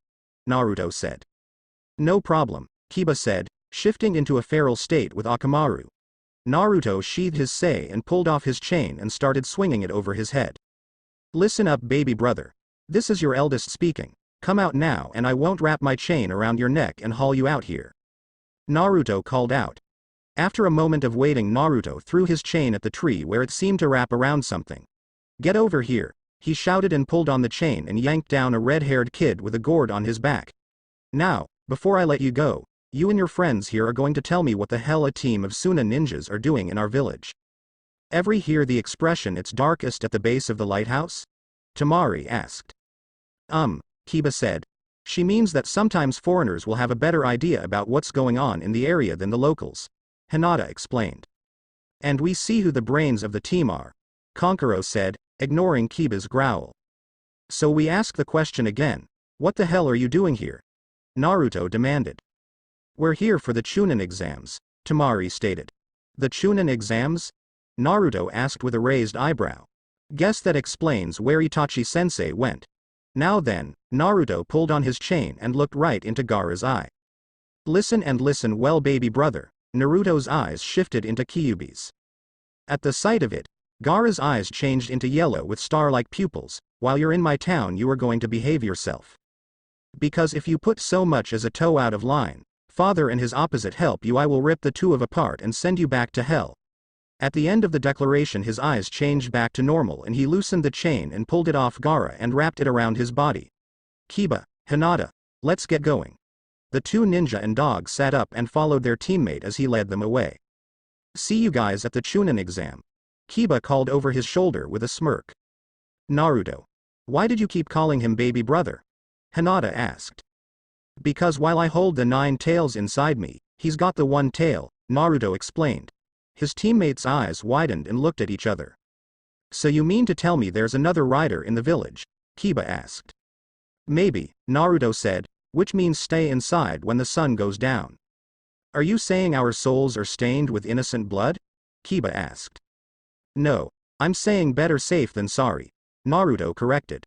Naruto said. No problem, Kiba said, shifting into a feral state with Akamaru. Naruto sheathed his sei and pulled off his chain and started swinging it over his head. Listen up baby brother. This is your eldest speaking. Come out now and I won't wrap my chain around your neck and haul you out here, Naruto called out. After a moment of waiting Naruto threw his chain at the tree where it seemed to wrap around something. Get over here, he shouted and pulled on the chain and yanked down a red-haired kid with a gourd on his back. Now, before I let you go, you and your friends here are going to tell me what the hell a team of Suna ninjas are doing in our village. Ever hear the expression it's darkest at the base of the lighthouse? Temari asked. Kiba said. She means that sometimes foreigners will have a better idea about what's going on in the area than the locals, Hinata explained. And we see who the brains of the team are, Kankuro said, ignoring Kiba's growl. So we ask the question again, what the hell are you doing here? Naruto demanded. We're here for the Chunin exams, Temari stated. The Chunin exams? Naruto asked with a raised eyebrow. Guess that explains where Itachi-sensei went. Now then, Naruto pulled on his chain and looked right into Gaara's eye. Listen and listen well baby brother, Naruto's eyes shifted into Kyuubi's. At the sight of it, Gaara's eyes changed into yellow with star-like pupils. While you're in my town you are going to behave yourself. Because if you put so much as a toe out of line, Father and his opposite help you I will rip the two of apart and send you back to hell. At the end of the declaration his eyes changed back to normal and he loosened the chain and pulled it off Gaara and wrapped it around his body. Kiba, Hinata, let's get going. The two ninja and dog sat up and followed their teammate as he led them away. See you guys at the Chunin exam, Kiba called over his shoulder with a smirk. Naruto. Why did you keep calling him baby brother? Hinata asked. Because while I hold the 9 tails inside me, he's got the 1 tail, Naruto explained. His teammates' eyes widened and looked at each other. So you mean to tell me there's another rider in the village? Kiba asked. Maybe, Naruto said, which means stay inside when the sun goes down. Are you saying our souls are stained with innocent blood? Kiba asked. No, I'm saying better safe than sorry, Naruto corrected.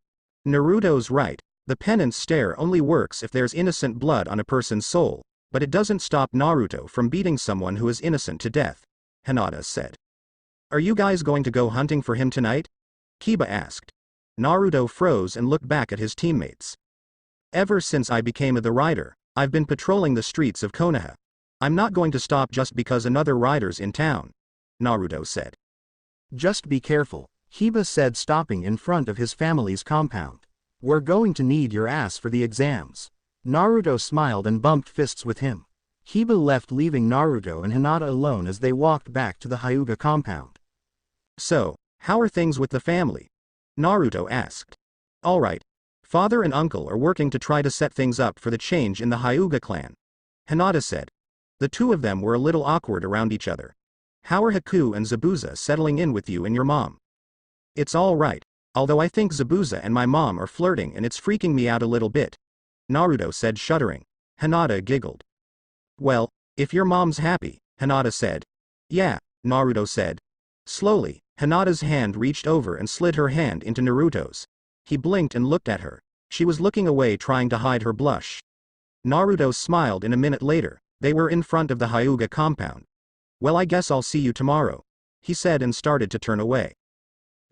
Naruto's right, the penance stare only works if there's innocent blood on a person's soul, but it doesn't stop Naruto from beating someone who is innocent to death, Hinata said. Are you guys going to go hunting for him tonight? Kiba asked. Naruto froze and looked back at his teammates. Ever since I became the rider, I've been patrolling the streets of Konoha. I'm not going to stop just because another rider's in town, Naruto said. Just be careful, Kiba said stopping in front of his family's compound. We're going to need your ass for the exams. Naruto smiled and bumped fists with him. Kiba left leaving Naruto and Hinata alone as they walked back to the Hyuga compound. So, how are things with the family? Naruto asked. Alright. Father and uncle are working to try to set things up for the change in the Hyuga clan, Hinata said. The two of them were a little awkward around each other. How are Haku and Zabuza settling in with you and your mom? It's all right, although I think Zabuza and my mom are flirting and it's freaking me out a little bit, Naruto said, shuddering. Hinata giggled. Well, if your mom's happy, Hinata said. Yeah, Naruto said. Slowly, Hinata's hand reached over and slid her hand into Naruto's. He blinked and looked at her. She was looking away, trying to hide her blush. Naruto smiled, and a minute later, they were in front of the Hyuga compound. Well, I guess I'll see you tomorrow, he said and started to turn away.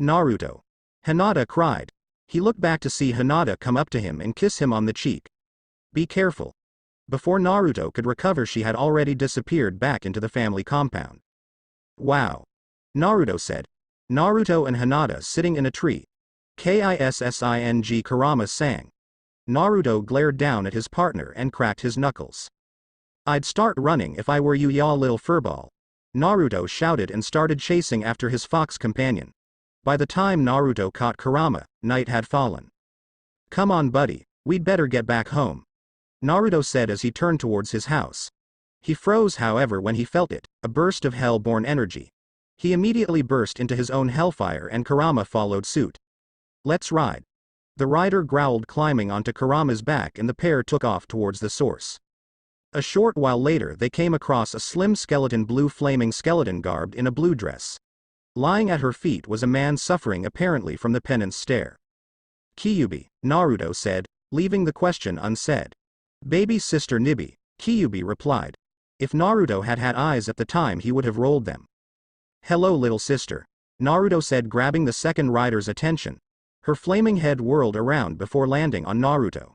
Naruto. Hinata cried. He looked back to see Hinata come up to him and kiss him on the cheek. Be careful. Before Naruto could recover, she had already disappeared back into the family compound. Wow. Naruto said. Naruto and Hinata sitting in a tree. Kissing, Kurama sang. Naruto glared down at his partner and cracked his knuckles. I'd start running if I were you, ya little furball. Naruto shouted and started chasing after his fox companion. By the time Naruto caught Kurama, night had fallen. Come on, buddy, we'd better get back home, Naruto said as he turned towards his house. He froze, however, when he felt it, a burst of hell-born energy. He immediately burst into his own hellfire and Kurama followed suit. Let's ride. The rider growled, climbing onto Kurama's back, and the pair took off towards the source. A short while later they came across a slim skeleton, blue flaming skeleton garbed in a blue dress. Lying at her feet was a man suffering apparently from the penance stare. Kyubi, Naruto said, leaving the question unsaid. Baby sister Nibi, Kyubi replied. If Naruto had had eyes at the time, he would have rolled them. Hello, little sister, Naruto said, grabbing the second rider's attention. Her flaming head whirled around before landing on Naruto.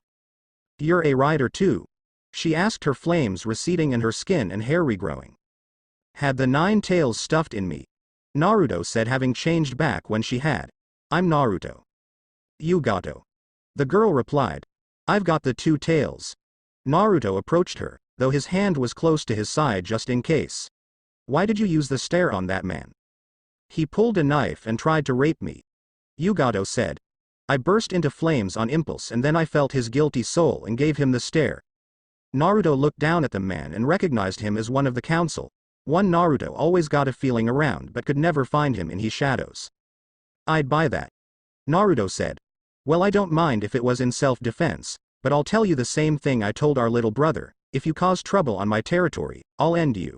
You're a rider too? She asked, her flames receding and her skin and hair regrowing. Had the 9 tails stuffed in me, Naruto said, having changed back when she had. I'm Naruto. You Gato. The girl replied. I've got the 2 tails. Naruto approached her, though his hand was close to his side just in case. Why did you use the stare on that man? He pulled a knife and tried to rape me, Gato said. I burst into flames on impulse and then I felt his guilty soul and gave him the stare. Naruto looked down at the man and recognized him as one of the council. One Naruto always got a feeling around but could never find him in his shadows. I'd buy that, Naruto said. Well, I don't mind if it was in self-defense, but I'll tell you the same thing I told our little brother. If you cause trouble on my territory, I'll end you.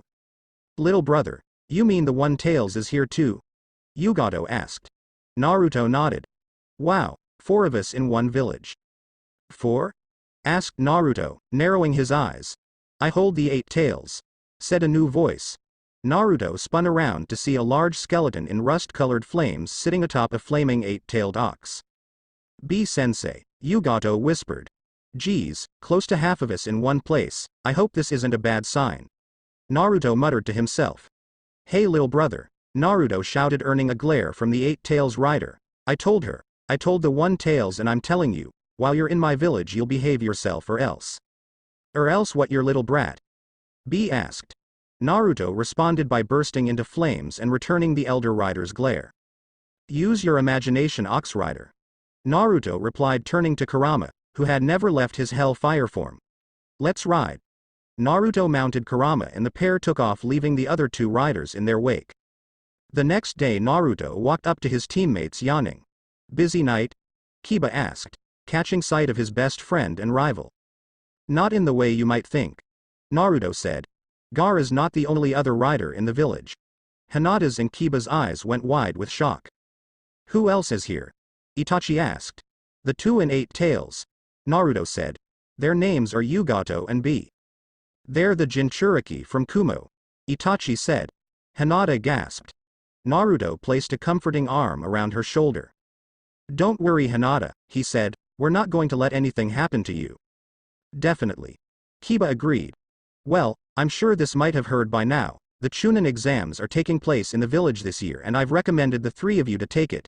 Little brother, you mean the one Tails is here too? Gato asked. Naruto nodded. Wow, 4 of us in one village. 4? Asked Naruto, narrowing his eyes. I hold the 8 tails, said a new voice. Naruto spun around to see a large skeleton in rust-colored flames sitting atop a flaming 8-tailed ox. Be sensei, Gato whispered. Geez, close to half of us in one place. I hope this isn't a bad sign, Naruto muttered to himself. Hey little brother, Naruto shouted, earning a glare from the 8 tails rider. I told the 1 tails, and I'm telling you, while you're in my village you'll behave yourself or else. Or else what, your little brat? B asked. Naruto responded by bursting into flames and returning the elder rider's glare. Use your imagination, Ox Rider, Naruto replied, turning to Kurama, who had never left his hell fire form. Let's ride. Naruto mounted Kurama and the pair took off, leaving the other 2 riders in their wake. The next day Naruto walked up to his teammates yawning. Busy night? Kiba asked, catching sight of his best friend and rival. Not in the way you might think, Naruto said. Gaara's not the only other rider in the village. Hinata's and Kiba's eyes went wide with shock. Who else is here? Itachi asked. The 2 and 8 tails, Naruto said. Their names are Gato and B. They're the Jinchuriki from Kumo, Itachi said. Hinata gasped. Naruto placed a comforting arm around her shoulder. Don't worry, Hinata, he said, we're not going to let anything happen to you. Definitely, Kiba agreed. Well, I'm sure this might have heard by now, the Chunin exams are taking place in the village this year and I've recommended the 3 of you to take it,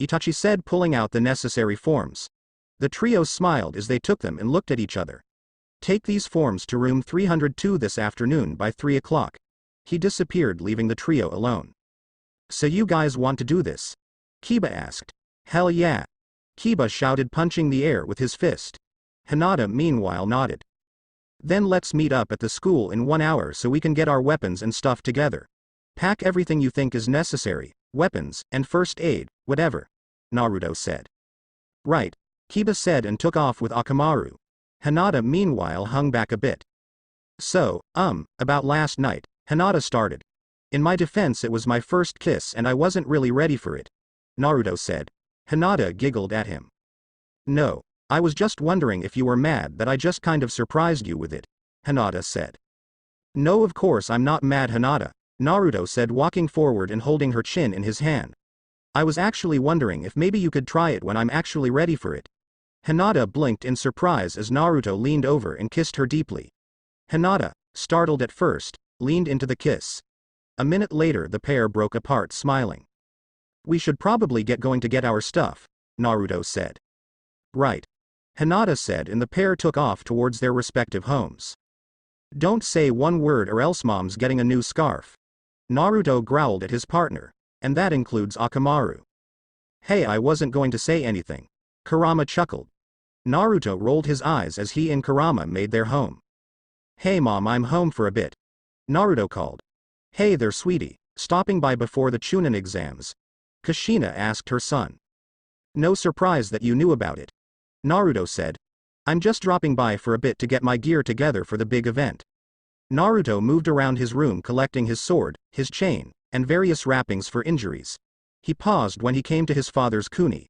Itachi said, pulling out the necessary forms. The trio smiled as they took them and looked at each other. Take these forms to room 302 this afternoon by 3 o'clock. He disappeared, leaving the trio alone. So you guys want to do this? Kiba asked. Hell yeah. Kiba shouted, punching the air with his fist. Hinata meanwhile nodded. Then let's meet up at the school in 1 hour so we can get our weapons and stuff together. Pack everything you think is necessary, weapons, and first aid, whatever, Naruto said. Right, Kiba said and took off with Akamaru. Hinata meanwhile hung back a bit. So, about last night, Hinata started. In my defense, it was my first kiss and I wasn't really ready for it, Naruto said. Hinata giggled at him. No, I was just wondering if you were mad that I just kind of surprised you with it, Hinata said. No, of course I'm not mad, Hinata, Naruto said, walking forward and holding her chin in his hand. I was actually wondering if maybe you could try it when I'm actually ready for it. Hinata blinked in surprise as Naruto leaned over and kissed her deeply. Hinata, startled at first, leaned into the kiss. A minute later the pair broke apart smiling. We should probably get going to get our stuff, Naruto said. Right, Hinata said, and the pair took off towards their respective homes. Don't say one word or else mom's getting a new scarf, Naruto growled at his partner, and that includes Akamaru. Hey, I wasn't going to say anything, Kurama chuckled. Naruto rolled his eyes as he and Kurama made their home. Hey mom, I'm home for a bit, Naruto called. Hey there sweetie, stopping by before the Chunin exams? Kushina asked her son. No surprise that you knew about it, Naruto said. I'm just dropping by for a bit to get my gear together for the big event. Naruto moved around his room collecting his sword, his chain, and various wrappings for injuries. He paused when he came to his father's kuni.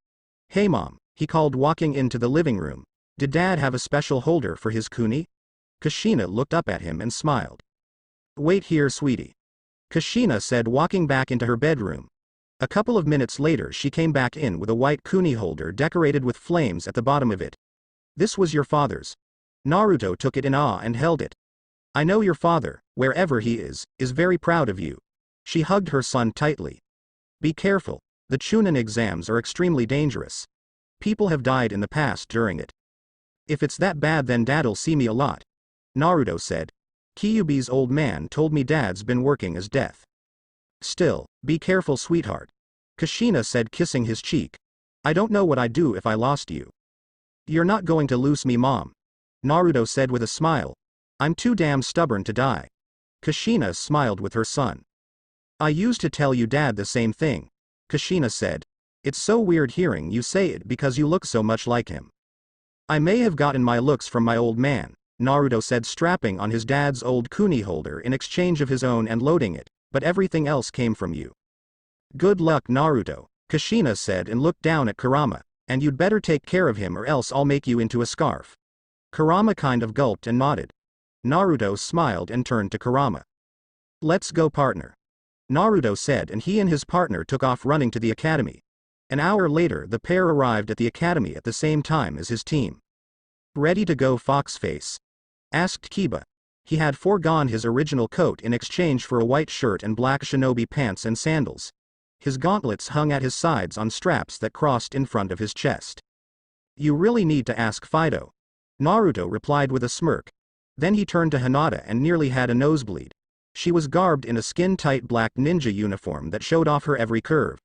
Hey mom, he called, walking into the living room. Did dad have a special holder for his kuni? Kushina looked up at him and smiled. Wait here sweetie, Kushina said, walking back into her bedroom. A couple of minutes later she came back in with a white kuni holder decorated with flames at the bottom of it. This was your father's. Naruto took it in awe and held it. I know your father, wherever he is very proud of you. She hugged her son tightly. Be careful, the Chunin exams are extremely dangerous. People have died in the past during it. If it's that bad then dad'll see me a lot, Naruto said. Kyuubi's old man told me dad's been working as death. Still, be careful sweetheart, Kushina said, kissing his cheek. I don't know what I'd do if I lost you. You're not going to lose me mom, Naruto said with a smile. I'm too damn stubborn to die. Kushina smiled with her son. I used to tell you dad the same thing, Kushina said. It's so weird hearing you say it because you look so much like him. I may have gotten my looks from my old man, Naruto said, strapping on his dad's old kuni holder in exchange of his own and loading it, but everything else came from you. Good luck Naruto, Kushina said and looked down at Kurama, and you'd better take care of him or else I'll make you into a scarf. Kurama kind of gulped and nodded. Naruto smiled and turned to Kurama. Let's go partner, Naruto said, and he and his partner took off running to the academy. An hour later the pair arrived at the academy at the same time as his team. Ready to go Foxface? Asked Kiba. He had foregone his original coat in exchange for a white shirt and black shinobi pants and sandals. His gauntlets hung at his sides on straps that crossed in front of his chest. You really need to ask Fido, Naruto replied with a smirk. Then he turned to Hinata and nearly had a nosebleed. She was garbed in a skin-tight black ninja uniform that showed off her every curve.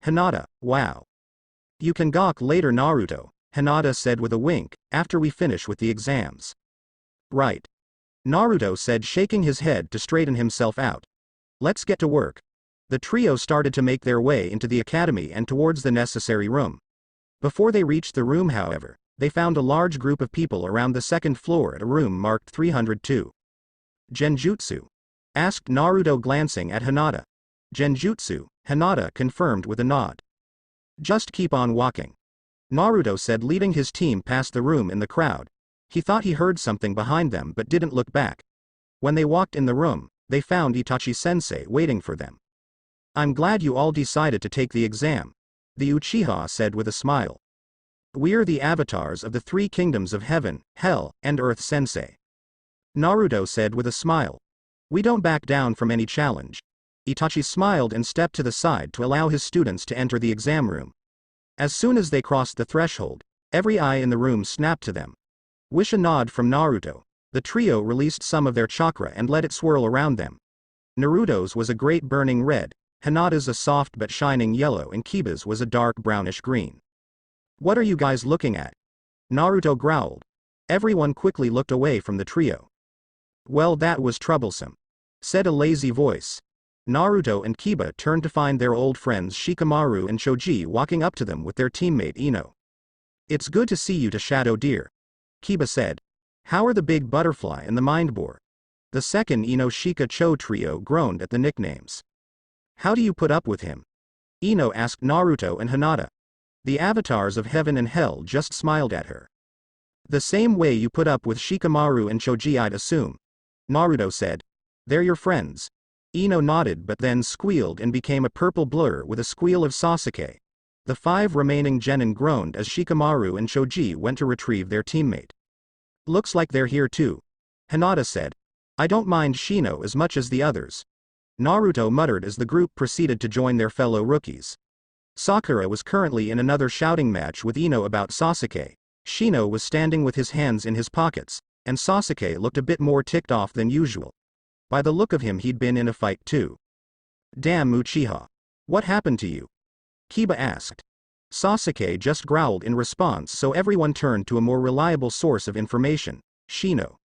Hinata, wow. You can gawk later Naruto, Hinata said with a wink, after we finish with the exams. Right, Naruto said, shaking his head to straighten himself out. Let's get to work. The trio started to make their way into the academy and towards the necessary room. Before they reached the room, however, they found a large group of people around the second floor at a room marked 302. Genjutsu? Asked Naruto, glancing at Hinata. Genjutsu, Hinata confirmed with a nod. Just keep on walking, Naruto said, leading his team past the room in the crowd. He thought he heard something behind them but didn't look back. When they walked in the room, they found Itachi-sensei waiting for them. I'm glad you all decided to take the exam, the Uchiha said with a smile. We're the avatars of the three kingdoms of heaven, hell, and earth, sensei, Naruto said with a smile. We don't back down from any challenge. Itachi smiled and stepped to the side to allow his students to enter the exam room. As soon as they crossed the threshold, every eye in the room snapped to them. With a nod from Naruto, the trio released some of their chakra and let it swirl around them. Naruto's was a great burning red, Hinata's a soft but shining yellow, and Kiba's was a dark brownish green. What are you guys looking at? Naruto growled. Everyone quickly looked away from the trio. Well, that was troublesome, said a lazy voice. Naruto and Kiba turned to find their old friends Shikamaru and Choji walking up to them with their teammate Ino. It's good to see you to Shadow Deer, Kiba said. How are the big butterfly and the mind boar? The second Ino Shika Cho trio groaned at the nicknames. How do you put up with him? Ino asked Naruto and Hinata. The avatars of heaven and hell just smiled at her. The same way you put up with Shikamaru and Choji, I'd assume, Naruto said. They're your friends. Ino nodded but then squealed and became a purple blur with a squeal of Sasuke. The 5 remaining genin groaned as Shikamaru and Choji went to retrieve their teammate. Looks like they're here too, Hinata said. I don't mind Shino as much as the others, Naruto muttered as the group proceeded to join their fellow rookies. Sakura was currently in another shouting match with Ino about Sasuke. Shino was standing with his hands in his pockets, and Sasuke looked a bit more ticked off than usual. By the look of him, he'd been in a fight too. Damn Uchiha. What happened to you? Kiba asked. Sasuke just growled in response, so everyone turned to a more reliable source of information, Shino.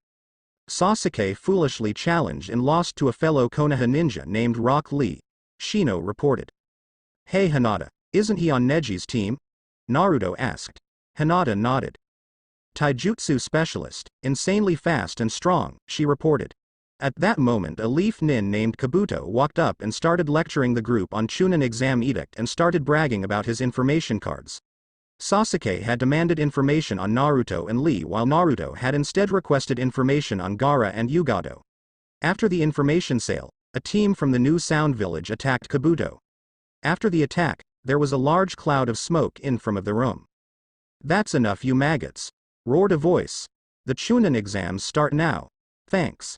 Sasuke foolishly challenged and lost to a fellow Konoha ninja named Rock Lee, Shino reported. Hey Hinata, isn't he on Neji's team? Naruto asked. Hinata nodded. Taijutsu specialist, insanely fast and strong, she reported. At that moment a leaf nin named Kabuto walked up and started lecturing the group on Chunin exam edict and started bragging about his information cards. Sasuke had demanded information on Naruto and Lee, while Naruto had instead requested information on Gaara and Yugato. After the information sale, a team from the New Sound Village attacked Kabuto. After the attack, there was a large cloud of smoke in from of the room. That's enough, you maggots, roared a voice. The Chunin exams start now. Thanks.